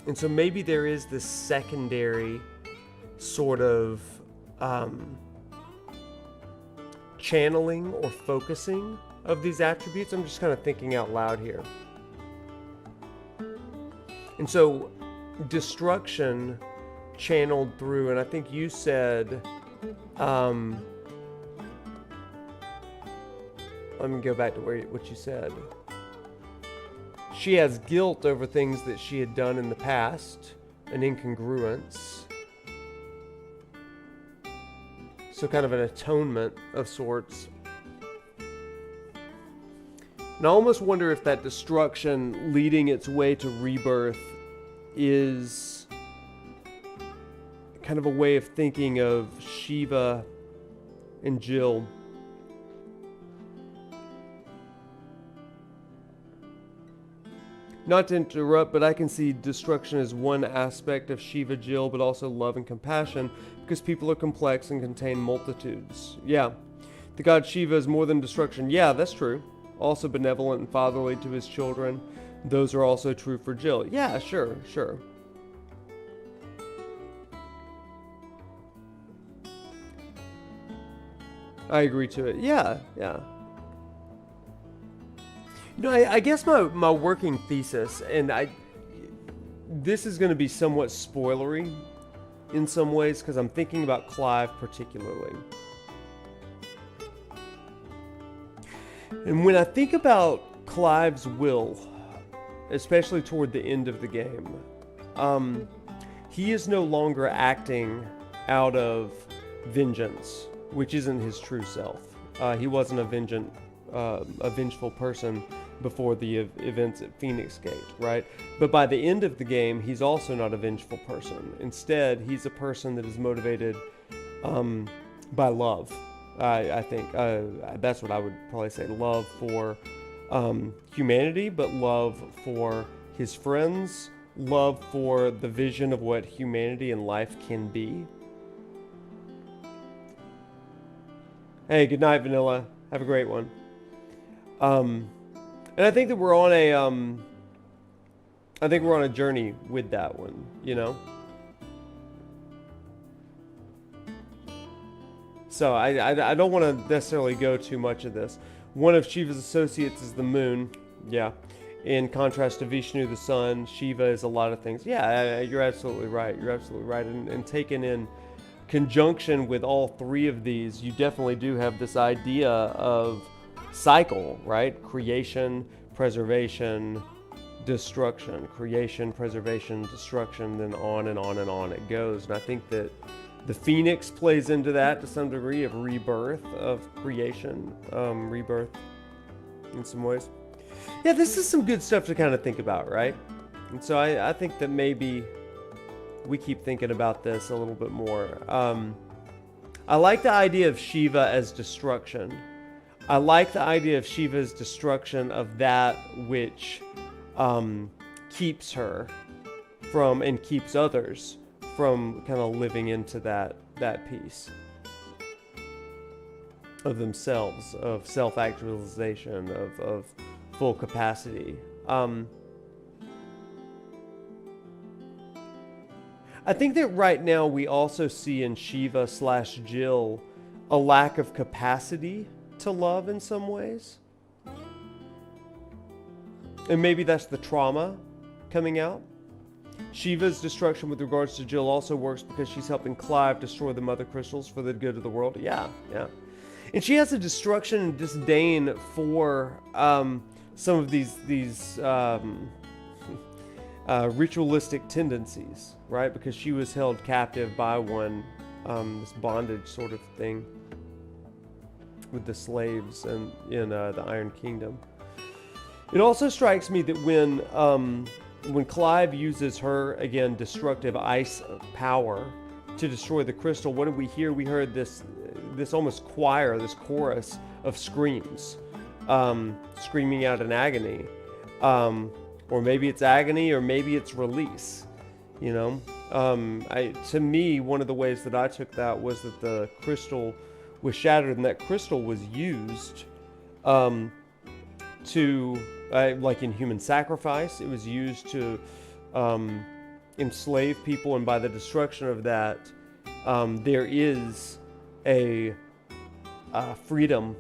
And so maybe there is this secondary sort of channeling or focusing of these attributes. I'm just kind of thinking out loud here. And so destruction channeled through, and I think you said, let me go back to what you said. She has guilt over things that she had done in the past, an incongruence. So kind of an atonement of sorts. And I almost wonder if that destruction leading its way to rebirth is kind of a way of thinking of Shiva and Jill. Not to interrupt, but I can see destruction as one aspect of Shiva Jill, but also love and compassion, because people are complex and contain multitudes. Yeah, the god Shiva is more than destruction. Yeah, that's true. Also benevolent and fatherly to his children. Those are also true for Jill. Yeah, sure. I agree to it. Yeah. You know, I guess my working thesis, and this is going to be somewhat spoilery in some ways, because I'm thinking about Clive particularly. And when I think about Clive's will, especially toward the end of the game, he is no longer acting out of vengeance, which isn't his true self. He wasn't a vengeful person before the events at Phoenix Gate, right? But by the end of the game, he's also not a vengeful person. Instead, he's a person that is motivated by love. I think that's what I would probably say. Love for humanity, but love for his friends, love for the vision of what humanity and life can be. Hey, good night, Vanilla. Have a great one. And I think that we're on a journey with that one, you know? So I don't want to necessarily go too much of this. One of Shiva's associates is the moon. Yeah. In contrast to Vishnu, the sun, Shiva is a lot of things. Yeah, you're absolutely right. And taken in conjunction with all three of these, you definitely do have this idea of cycle, right? Creation, preservation, destruction. Creation, preservation, destruction, then on and on and on it goes. And I think that the Phoenix plays into that to some degree of rebirth, of creation, rebirth in some ways. Yeah, this is some good stuff to kind of think about, right? And so I think that maybe we keep thinking about this a little bit more. I like the idea of Shiva as destruction. I like the idea of Shiva's destruction of that which keeps her from, and keeps others from kind of living into that piece of themselves, of self-actualization, of full capacity. I think that right now we also see in Shiva / Jill a lack of capacity to love in some ways. And maybe that's the trauma coming out. Shiva's destruction with regards to Jill also works because she's helping Clive destroy the mother crystals for the good of the world. Yeah. And she has a destruction and disdain for some of these ritualistic tendencies, right? Because she was held captive by one, this bondage sort of thing with the slaves and in the Iron Kingdom. It also strikes me that when Clive uses her, again, destructive ice power to destroy the crystal, what did we hear? We heard this almost choir, this chorus of screams, screaming out in agony. Or maybe it's agony, or maybe it's release, you know? To me, one of the ways that I took that was that the crystal was shattered, and that crystal was used to, like in human sacrifice, it was used to enslave people, and by the destruction of that, there is a freedom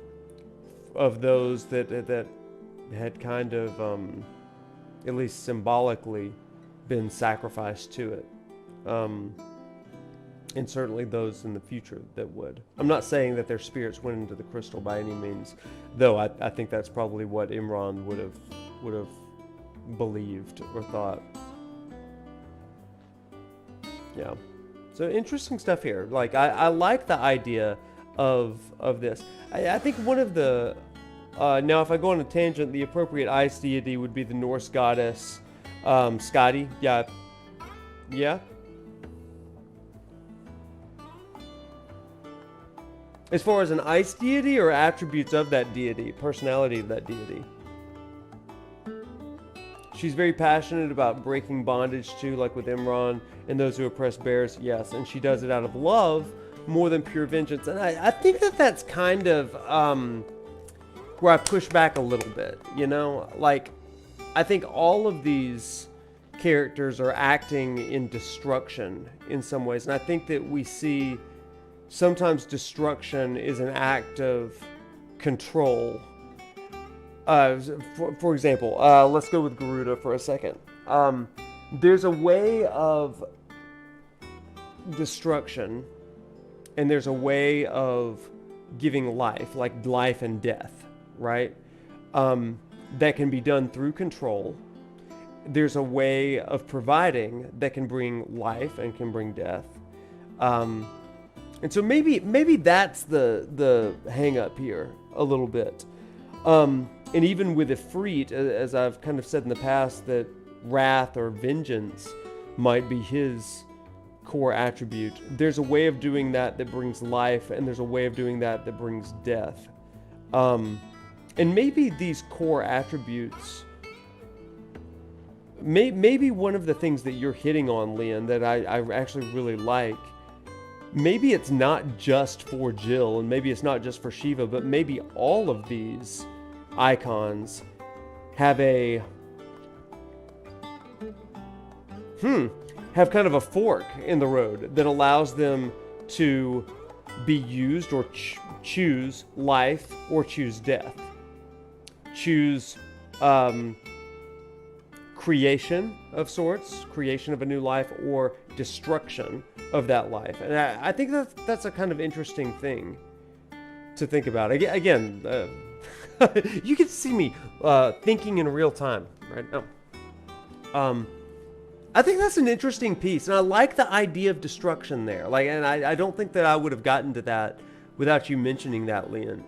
of those that had kind of, at least symbolically, been sacrificed to it. And certainly those in the future that would. I'm not saying that their spirits went into the crystal by any means, though I think that's probably what Imran would have believed or thought. Yeah. So interesting stuff here. Like I like the idea of this. I think one of the now if I go on a tangent, the appropriate ice deity would be the Norse goddess Skadi. Yeah. As far as an ice deity or attributes of that deity, personality of that deity. She's very passionate about breaking bondage too, like with Imran and those who oppress bears, yes. And she does it out of love more than pure vengeance. And I think that that's kind of where I push back a little bit, you know? Like, I think all of these characters are acting in destruction in some ways. And I think that we see sometimes destruction is an act of control. For example, let's go with Garuda for a second. There's a way of destruction, and there's a way of giving life, like life and death, right? That can be done through control. There's a way of providing that can bring life and can bring death. And so maybe that's the hang up here a little bit. And even with Ifrit, as I've kind of said in the past, that wrath or vengeance might be his core attribute. There's a way of doing that that brings life, and there's a way of doing that that brings death. And maybe these core attributes, maybe one of the things that you're hitting on, Leon, that I actually really like, maybe it's not just for Jill, and maybe it's not just for Shiva, but maybe all of these icons have have kind of a fork in the road that allows them to be used or choose life or choose death. Choose creation of sorts, creation of a new life, or destruction of that life. And I think that's a kind of interesting thing to think about. Again, you can see me thinking in real time right now. I think that's an interesting piece, and I like the idea of destruction there. Like, and I don't think that I would have gotten to that without you mentioning that, Leon.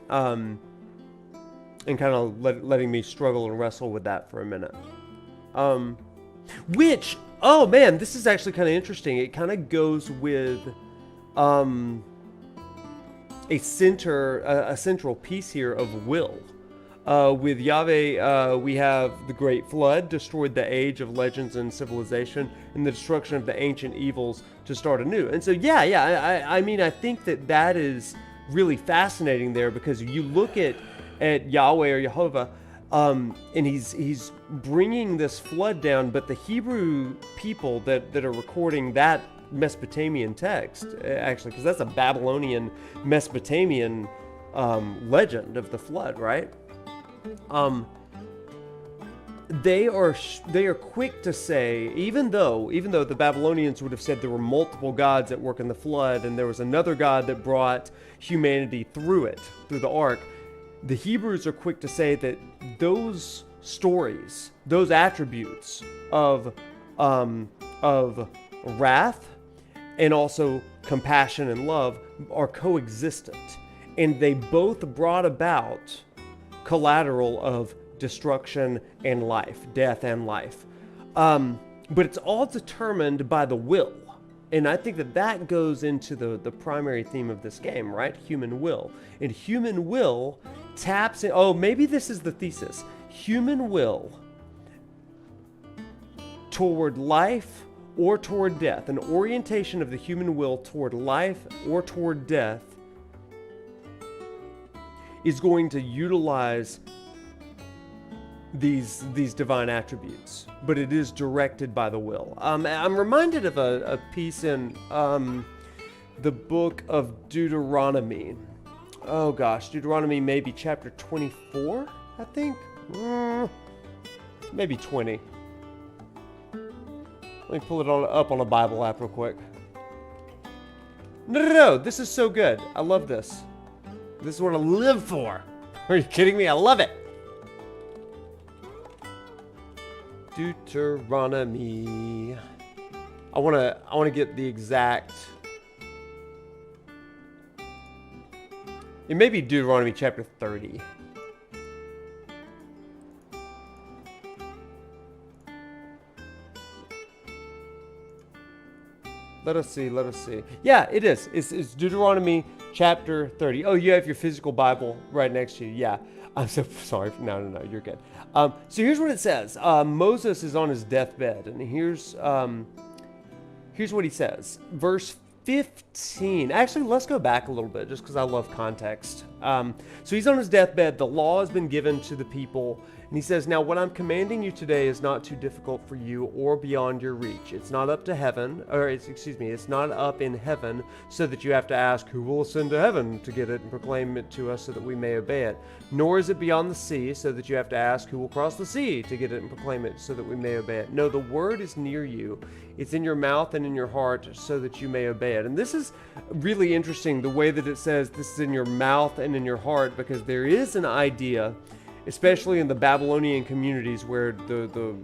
And kind of letting me struggle and wrestle with that for a minute. Which, oh man, this is actually kind of interesting. It kind of goes with a central piece here of will. With Yahweh, we have the Great Flood, destroyed the age of legends and civilization, and the destruction of the ancient evils to start anew. And so, I mean, I think that is really fascinating there, because you look at Yahweh or Jehovah, And he's bringing this flood down, but the Hebrew people that are recording that Mesopotamian text, actually, because that's a Babylonian Mesopotamian legend of the flood, right? They are quick to say, even though the Babylonians would have said there were multiple gods at work in the flood, and there was another God that brought humanity through the ark, the Hebrews are quick to say that those stories, those attributes of wrath and also compassion and love are coexistent, and they both brought about collateral of destruction and life, death and life. But it's all determined by the will. And I think that goes into the primary theme of this game, right? Human will. And human will taps in... Oh, maybe this is the thesis. Human will toward life or toward death. An orientation of the human will toward life or toward death is going to utilize these divine attributes, but it is directed by the will. I'm reminded of a piece in the book of Deuteronomy. Oh gosh, Deuteronomy maybe chapter 24, I think? Maybe 20. Let me pull it up on a Bible app real quick. No, this is so good. I love this. This is what I live for. Are you kidding me? I love it. Deuteronomy. I want to get the exact. It may be Deuteronomy chapter 30. Let us see. Yeah, it is. It's Deuteronomy chapter 30. Oh, you have your physical Bible right next to you. Yeah. I'm so sorry. No, you're good. So here's what it says. Moses is on his deathbed, and here's what he says. Verse 15. Actually, let's go back a little bit, just because I love context. So he's on his deathbed. The law has been given to the people, and he says, "Now what I'm commanding you today is not too difficult for you or beyond your reach. It's not up to heaven, it's not up in heaven, so that you have to ask, who will ascend to heaven to get it and proclaim it to us so that we may obey it? Nor is it beyond the sea, so that you have to ask, who will cross the sea to get it and proclaim it so that we may obey it? No, the word is near you. It's in your mouth and in your heart, so that you may obey it." And this is really interesting, the way that it says this is in your mouth and in your heart, because there is an idea, especially in the Babylonian communities, where the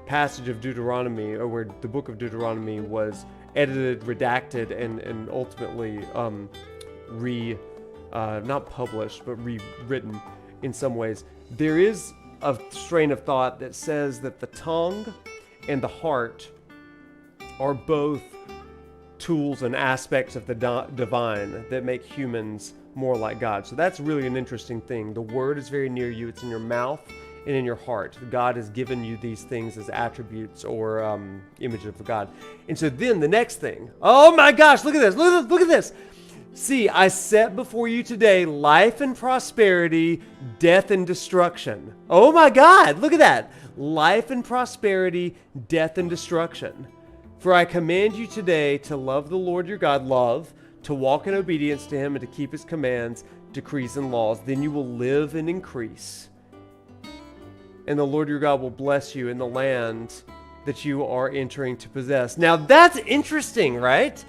passage of Deuteronomy, or where the book of Deuteronomy was edited, redacted, and ultimately not published, but rewritten in some ways. There is a strain of thought that says that the tongue and the heart are both tools and aspects of the divine that make humans more like God. So that's really an interesting thing. The word is very near you. It's in your mouth and in your heart. God has given you these things as attributes or images of God. And so then the next thing. Oh my gosh, look at this. Look at this. See, I set before you today life and prosperity, death and destruction. Oh my God, look at that. Life and prosperity, death and destruction. For I command you today to love the Lord your God, to walk in obedience to him and to keep his commands, decrees, and laws. Then you will live and increase. And the Lord your God will bless you in the land that you are entering to possess. Now that's interesting, right?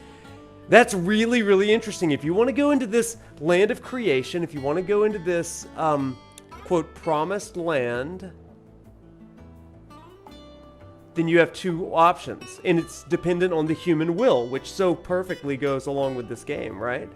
That's really, really interesting. If you want to go into this land of creation, if you want to go into this, quote, promised land, then you have two options. And it's dependent on the human will, which so perfectly goes along with this game, right?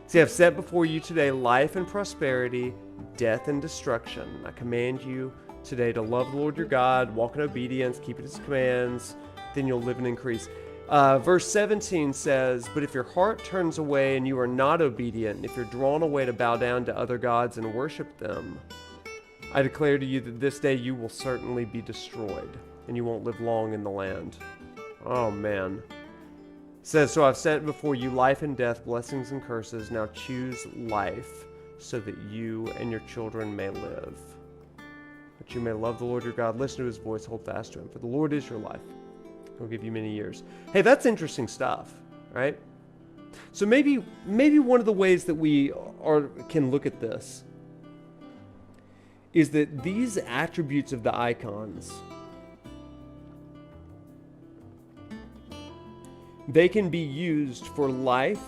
See, I've set before you today life and prosperity, death and destruction. I command you today to love the Lord your God, walk in obedience, keep his commands, then you'll live and increase. Verse 17 says, "But if your heart turns away and you are not obedient, if you're drawn away to bow down to other gods and worship them, I declare to you that this day you will certainly be destroyed, and you won't live long in the land." Oh man. It says, "So I've set before you life and death, blessings and curses. Now choose life so that you and your children may live." that you may love the Lord your God, listen to his voice, hold fast to him. For the Lord is your life. He'll give you many years. Hey, that's interesting stuff, right? So maybe one of the ways that we can look at this is that these attributes of the icons, they can be used for life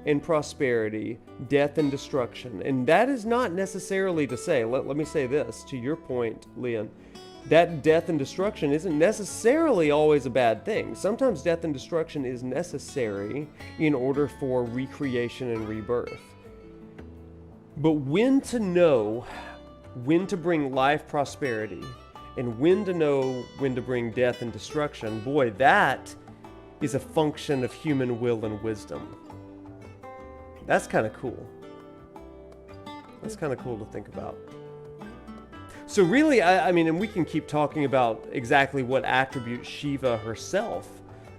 and prosperity, death and destruction. And that is not necessarily to say, let me say this to your point, Leon, that death and destruction isn't necessarily always a bad thing. Sometimes death and destruction is necessary in order for recreation and rebirth. But when to know when to bring life, prosperity, and when to know when to bring death and destruction, boy, that is a function of human will and wisdom. That's kind of cool. That's kind of cool to think about. So really, I mean, and we can keep talking about exactly what attributes Shiva herself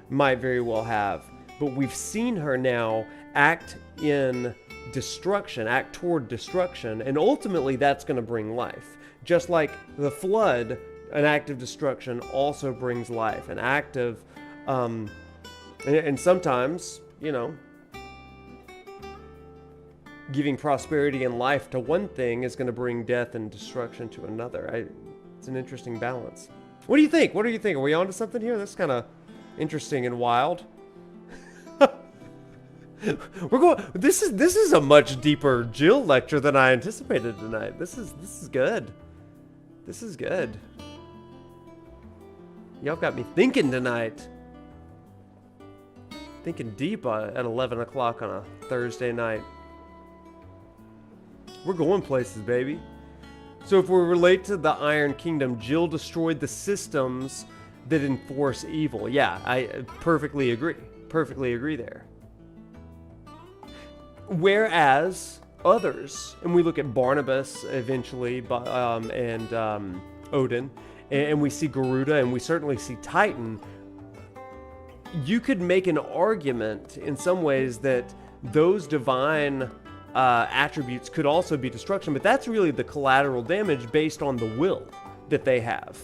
might very well have, but we've seen her now act in destruction, act toward destruction, and ultimately that's going to bring life. Just like the flood, an act of destruction also brings life. An act of, and sometimes, you know, giving prosperity and life to one thing is going to bring death and destruction to another. It's an interesting balance. What do you think? What do you think? Are we onto something here? That's kind of interesting and wild. We're going. This is a much deeper Jill lecture than I anticipated tonight. This is good. This is good. Y'all got me thinking tonight. Thinking deep at 11 o'clock on a Thursday night. We're going places, baby. So if we relate to the Iron Kingdom, Jill destroyed the systems that enforce evil. Yeah, I perfectly agree. Perfectly agree there. Whereas others, and we look at Barnabas eventually, and Odin, and we see Garuda, and we certainly see Titan, you could make an argument in some ways that those divine attributes could also be destruction, but that's really the collateral damage based on the will that they have.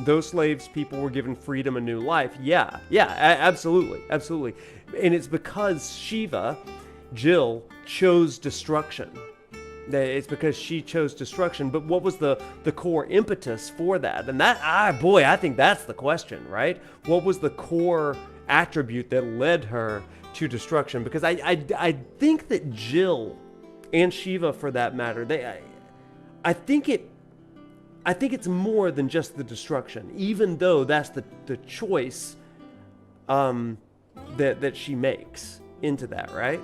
Those slaves, people were given freedom and new life. Yeah, absolutely. And it's because Shiva, Jill, chose destruction. It's because she chose destruction. But what was the core impetus for that? And that, I think that's the question, right? What was the core attribute that led her to destruction? Because I think that Jill and Shiva, for that matter, I think it's more than just the destruction, even though that's the choice that she makes into that, right?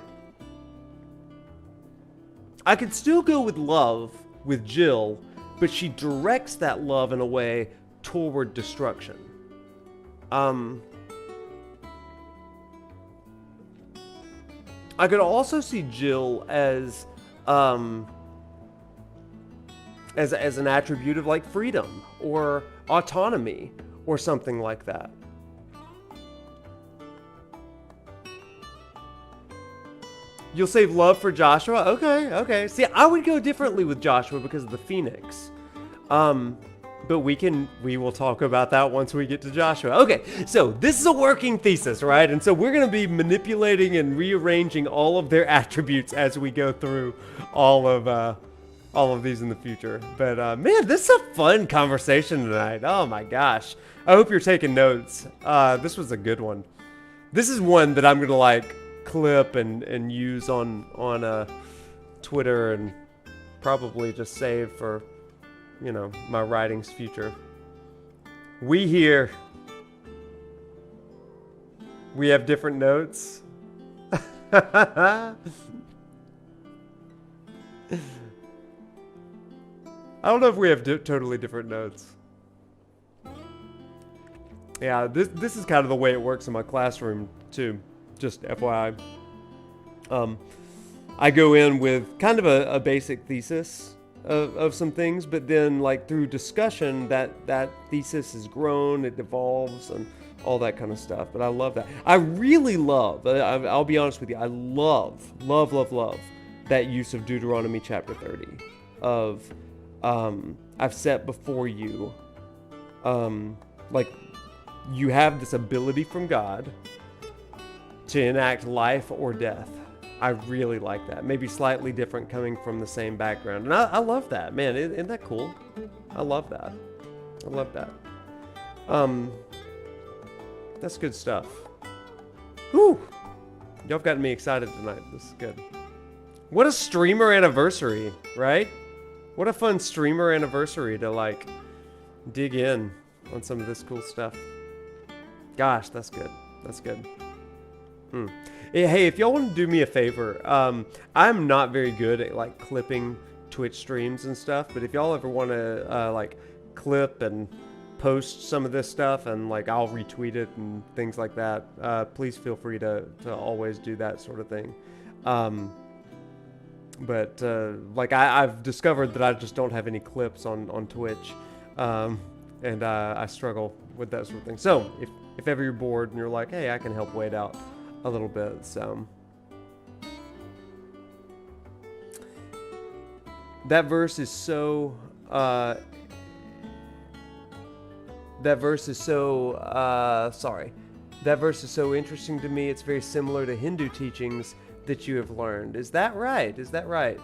I could still go with love with Jill, but she directs that love in a way toward destruction. I could also see Jill as an attribute of like freedom or autonomy or something like that. You'll save love for Joshua? Okay. See, I would go differently with Joshua because of the Phoenix. But we will talk about that once we get to Joshua. Okay, so this is a working thesis, right? And so we're going to be manipulating and rearranging all of their attributes as we go through all of these in the future. But man, this is a fun conversation tonight. Oh my gosh. I hope you're taking notes. This was a good one. This is one that I'm going to like clip and use on Twitter and probably just save for, you know, my writing's future. We here, we have different notes. I don't know if we have totally different notes. Yeah, this is kind of the way it works in my classroom too. Just FYI. I go in with kind of a basic thesis of some things, but then like through discussion that thesis is grown, it evolves, and all that kind of stuff. But I love that. I really love, I'll be honest with you, I love that use of Deuteronomy chapter 30 of I've set before you. Like, you have this ability from God to enact life or death. I really like that. Maybe slightly different coming from the same background. And I love that. Man, isn't that cool? I love that. I love that. That's good stuff. Whew! Y'all have gotten me excited tonight. This is good. What a streamer anniversary, right? What a fun streamer anniversary to, like, dig in on some of this cool stuff. Gosh, that's good. That's good. Hey, if y'all want to do me a favor, I'm not very good at, like, clipping Twitch streams and stuff, but if y'all ever want to, like, clip and post some of this stuff, and, like, I'll retweet it and things like that, please feel free to always do that sort of thing. But like, I've discovered that I just don't have any clips on Twitch, and I struggle with that sort of thing. So if ever you're bored and you're like, hey, I can help wait out a little bit. So that verse is so that verse is so interesting to me. It's very similar to Hindu teachings that you have learned. Is that right? Is that right?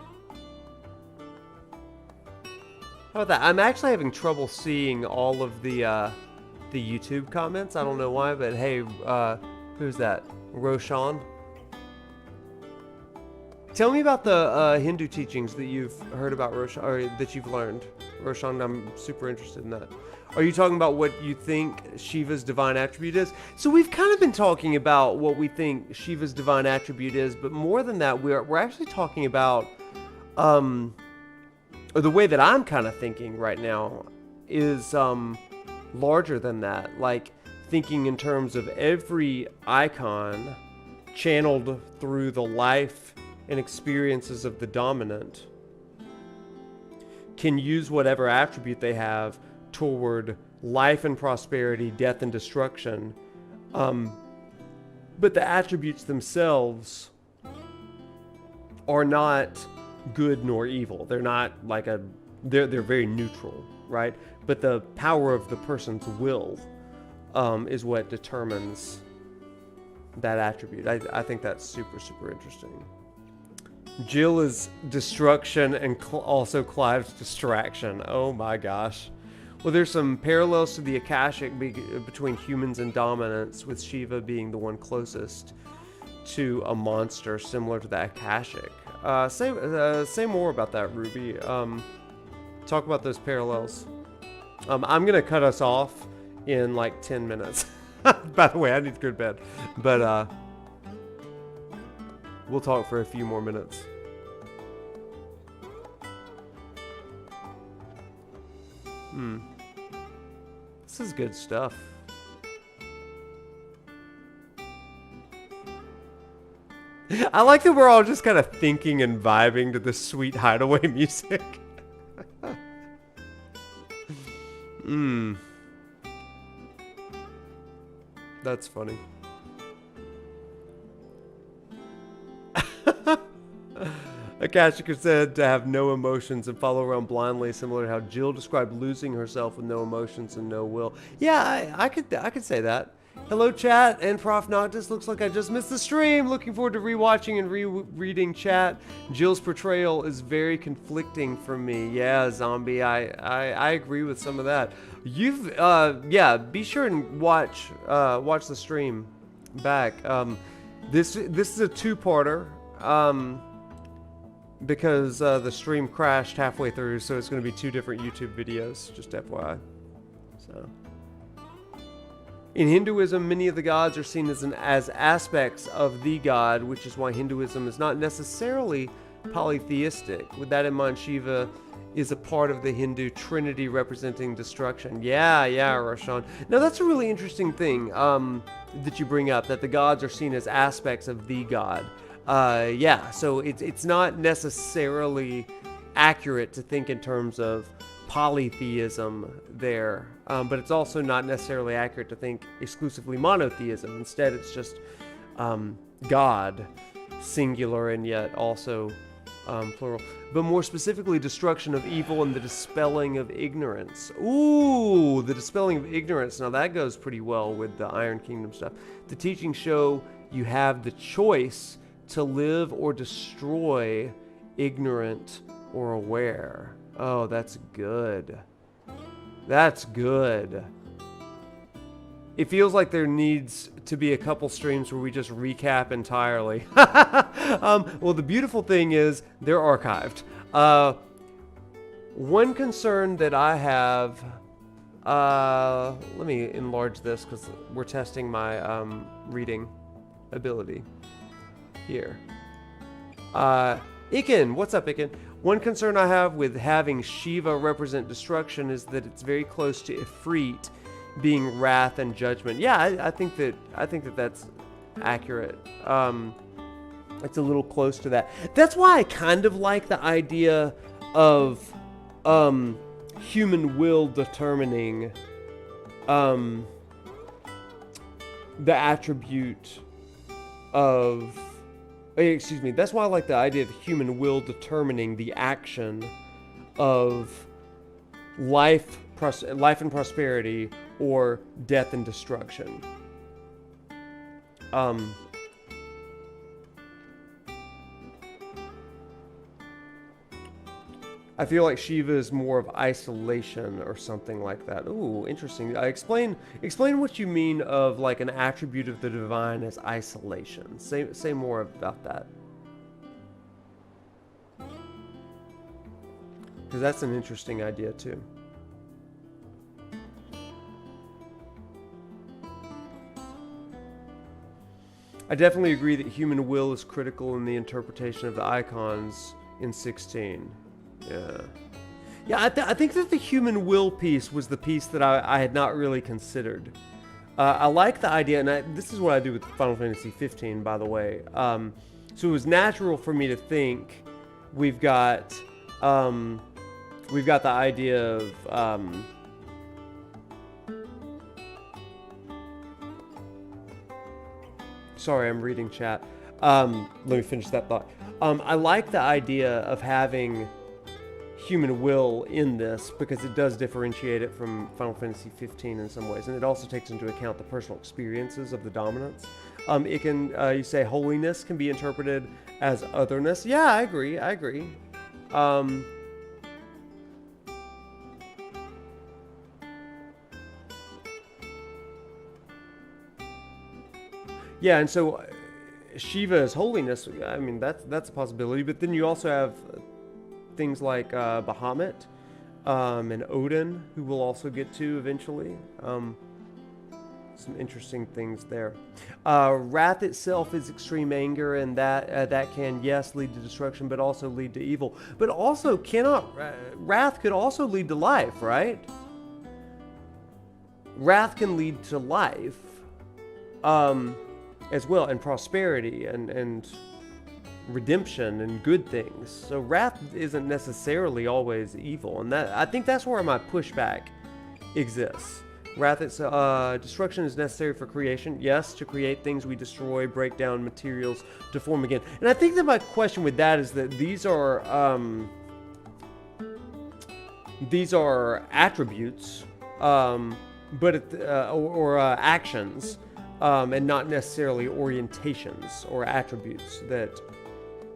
How about that? I'm actually having trouble seeing all of the YouTube comments. I don't know why, but hey, who's that? Roshan? Tell me about the Hindu teachings that you've heard about, Roshan, or that you've learned. Roshan, I'm super interested in that. Are you talking about what you think Shiva's divine attribute is? So we've kind of been talking about what we think Shiva's divine attribute is, but more than that, we're actually talking about, or the way that I'm kind of thinking right now is larger than that. Like, thinking in terms of every icon channeled through the life and experiences of the dominant can use whatever attribute they have toward life and prosperity, death and destruction. But the attributes themselves are not good nor evil. They're not like they're very neutral, right? But the power of the person's will is what determines that attribute. I think that's super, super interesting. Jill is destruction and also Clive's distraction. Oh my gosh. Well, there's some parallels to the Akashic between humans and dominants, with Shiva being the one closest to a monster similar to the Akashic. Say more about that, Ruby. Talk about those parallels. I'm going to cut us off in like 10 minutes. By the way, I need to go to bed. But we'll talk for a few more minutes. This is good stuff. I like that we're all just kind of thinking and vibing to the sweet hideaway music. That's funny. Akashic is said to have no emotions and follow around blindly, similar to how Jill described losing herself with no emotions and no will. Yeah, I could say that. Hello, chat and ProfNoctis. Looks like I just missed the stream. Looking forward to rewatching and rereading chat. Jill's portrayal is very conflicting for me. Yeah, zombie. I agree with some of that. You've yeah. Be sure and watch the stream back. This is a two-parter. Because the stream crashed halfway through, so it's going to be two different YouTube videos, just FYI. So, in Hinduism, many of the gods are seen as aspects of the god, which is why Hinduism is not necessarily polytheistic. With that in mind, Shiva is a part of the Hindu trinity representing destruction. Yeah, Roshan. Now that's a really interesting thing that you bring up, that the gods are seen as aspects of the god. Yeah, so it's not necessarily accurate to think in terms of polytheism there, but it's also not necessarily accurate to think exclusively monotheism. Instead, it's just God, singular and yet also plural. But more specifically, destruction of evil and the dispelling of ignorance. Ooh, the dispelling of ignorance. Now that goes pretty well with the Iron Kingdom stuff. The teachings show you have the choice to live or destroy, ignorant or aware. Oh, that's good. That's good. It feels like there needs to be a couple streams where we just recap entirely. Well, the beautiful thing is they're archived. One concern that I have, let me enlarge this because we're testing my reading ability here. Eikon, what's up, Eikon? One concern I have with having Shiva represent destruction is that it's very close to Ifrit being wrath and judgment. Yeah, I think that that's accurate. It's a little close to that. That's why I kind of like the idea of human will determining the attribute of, excuse me, that's why I like the idea of human will determining the action of life and prosperity or death and destruction. I feel like Shiva is more of isolation or something like that. Ooh, interesting. Explain what you mean of like an attribute of the divine as isolation. Say more about that. Because that's an interesting idea too. I definitely agree that human will is critical in the interpretation of the icons in 16. Yeah, I think that the human will piece was the piece that I had not really considered. I like the idea, and this is what I do with Final Fantasy XV, by the way. So it was natural for me to think we've got the idea of sorry, I'm reading chat. Let me finish that thought. I like the idea of having human will in this because it does differentiate it from Final Fantasy XV in some ways, and it also takes into account the personal experiences of the dominants. It can, you say holiness can be interpreted as otherness. Yeah, I agree. Yeah, and so Shiva is holiness. I mean, that's a possibility. But then you also have things like Bahamut and Odin, who we'll also get to eventually. Some interesting things there. Wrath itself is extreme anger, and that can, yes, lead to destruction, but also lead to evil. But also wrath could also lead to life, right? Wrath can lead to life. As well, and prosperity and redemption and good things. So wrath isn't necessarily always evil, and I think that's where my pushback exists. Wrath, destruction is necessary for creation. Yes, to create things we destroy, break down materials to form again. And I think that my question with that is that these are attributes, or actions. And not necessarily orientations or attributes.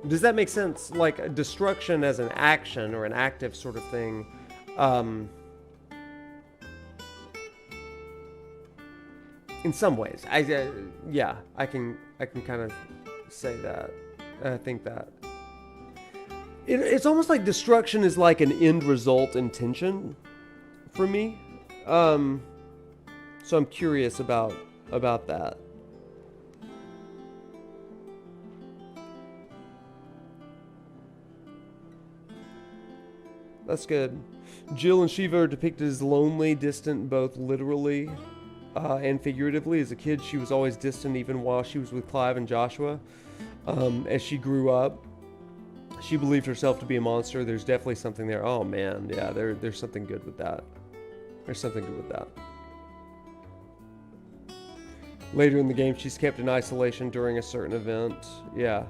Does that make sense? Like destruction as an action or an active sort of thing. In some ways, I can kind of say that. I think that it's almost like destruction is like an end result intention for me. So I'm curious about that. That's good. Jill and Shiva are depicted as lonely, distant, both literally and figuratively. As a kid, she was always distant, even while she was with Clive and Joshua. As she grew up, she believed herself to be a monster. There's definitely something there. Oh man, yeah, there's something good with that. There's something good with that. Later in the game, she's kept in isolation during a certain event. Yeah.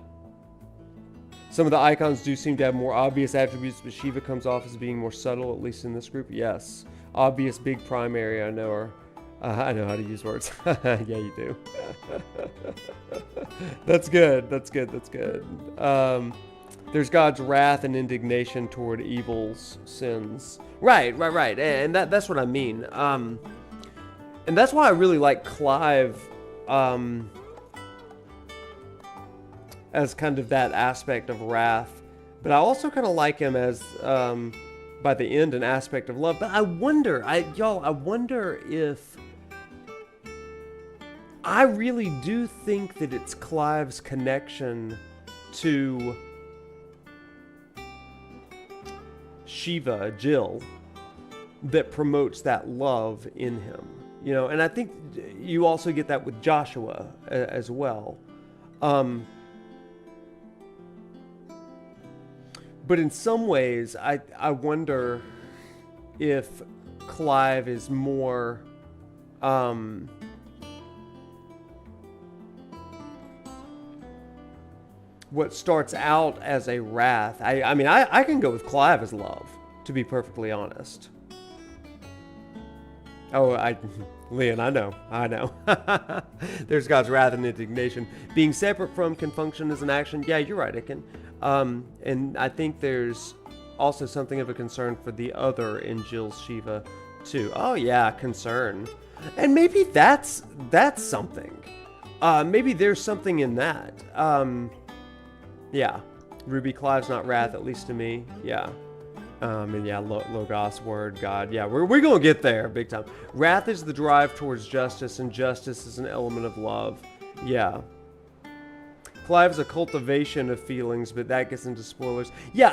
Some of the icons do seem to have more obvious attributes, but Shiva comes off as being more subtle, at least in this group. Yes. Obvious big primary, I know her. I know how to use words. Yeah, you do. That's good. That's good. That's good. There's God's wrath and indignation toward evil's sins. Right. And that's what I mean. And that's why I really like Clive as kind of that aspect of wrath. But I also kind of like him as, by the end, an aspect of love. But I wonder, I wonder if... I really do think that it's Clive's connection to Shiva, Jill, that promotes that love in him. You know, and I think you also get that with Joshua as well. But in some ways, I wonder if Clive is more... what starts out as a wrath. I mean, I can go with Clive as love, to be perfectly honest. Oh, Leon, I know. There's God's wrath and indignation. Being separate from can function as an action. Yeah, you're right, it can. And I think there's also something of a concern for the other in Jill's Shiva, too. Oh, yeah, concern. And maybe that's something. Maybe there's something in that. Yeah, Ruby, Clive's not wrath, at least to me. Yeah. And yeah, Logos, word, God. Yeah, we're going to get there big time. Wrath is the drive towards justice, and justice is an element of love. Yeah. Clive's a cultivation of feelings, but that gets into spoilers. Yeah,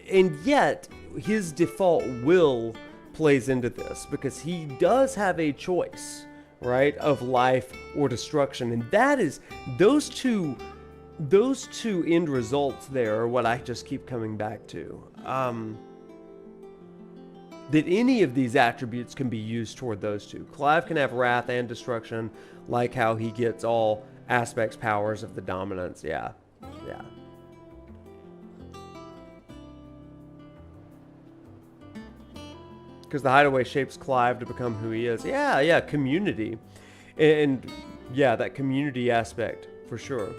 and yet his default will plays into this, because he does have a choice, right, of life or destruction. And that is, those two end results there are what I just keep coming back to. That any of these attributes can be used toward those two. Clive can have wrath and destruction, like how he gets all aspects, powers of the dominance. Yeah. Because the hideaway shapes Clive to become who he is. Yeah, community. And yeah, that community aspect, for sure.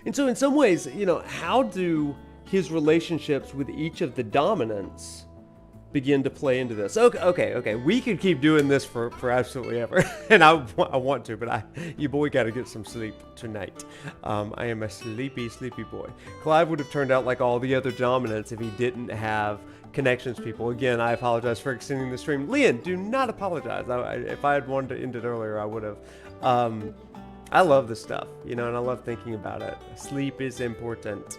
And so in some ways, you know, how do his relationships with each of the dominants begin to play into this? Okay. We could keep doing this for absolutely ever. And I want to, but you boy got to get some sleep tonight. I am a sleepy boy. Clive would have turned out like all the other dominants if he didn't have connections people. Again, I apologize for extending the stream. Leon, do not apologize. If I had wanted to end it earlier, I would have. I love this stuff, you know, and I love thinking about it. Sleep is important.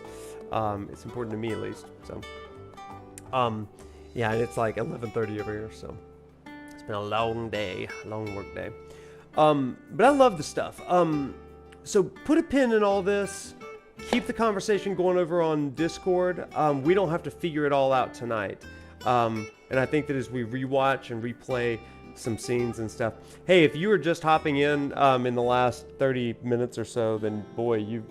It's important to me, at least. So, yeah, and it's like 11:30 over here, so it's been a long day, long work day. But I love the stuff. So put a pin in all this. Keep the conversation going over on Discord. We don't have to figure it all out tonight. And I think that as we rewatch and replay some scenes and stuff. Hey, if you were just hopping in the last 30 minutes or so, then boy, you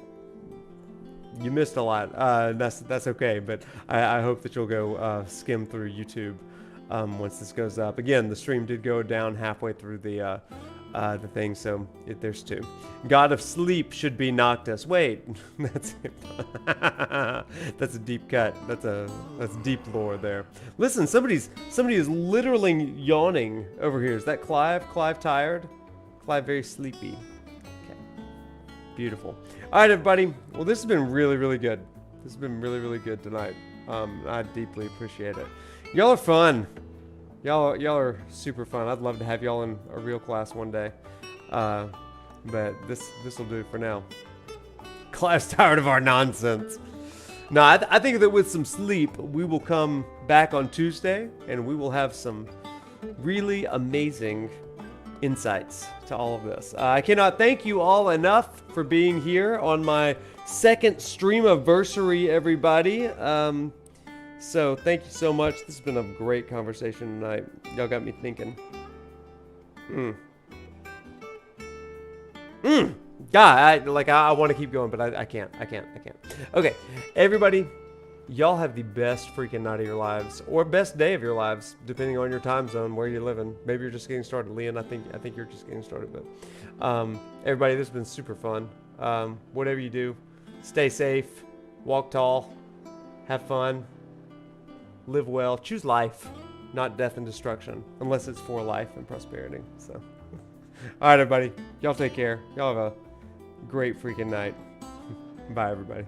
missed a lot. That's okay, but I hope that you'll go skim through YouTube once this goes up. Again, the stream did go down halfway through the thing, so there's two. God of sleep should be Noctis. Wait, that's a deep cut. That's deep lore there. Listen, somebody is literally yawning over here. Is that Clive? Clive tired? Clive very sleepy. Okay, beautiful. All right, everybody. Well, this has been really, really good. This has been really, really good tonight. I deeply appreciate it. Y'all are fun. Y'all are super fun. I'd love to have y'all in a real class one day. But this will do for now. Clive's tired of our nonsense. No, I think that with some sleep, we will come back on Tuesday and we will have some really amazing insights to all of this. I cannot thank you all enough for being here on my second stream-iversary, everybody. So thank you so much. This has been a great conversation tonight. Y'all got me thinking. God, I want to keep going, but I can't. Okay, everybody, y'all have the best freaking night of your lives, or best day of your lives, depending on your time zone, where you're living. Maybe you're just getting started, Leon. I think you're just getting started, but everybody, this has been super fun. Whatever you do, stay safe, walk tall, have fun, live well, choose life, not death and destruction, unless it's for life and prosperity. So, all right, everybody, y'all take care. Y'all have a great freaking night. Bye, everybody.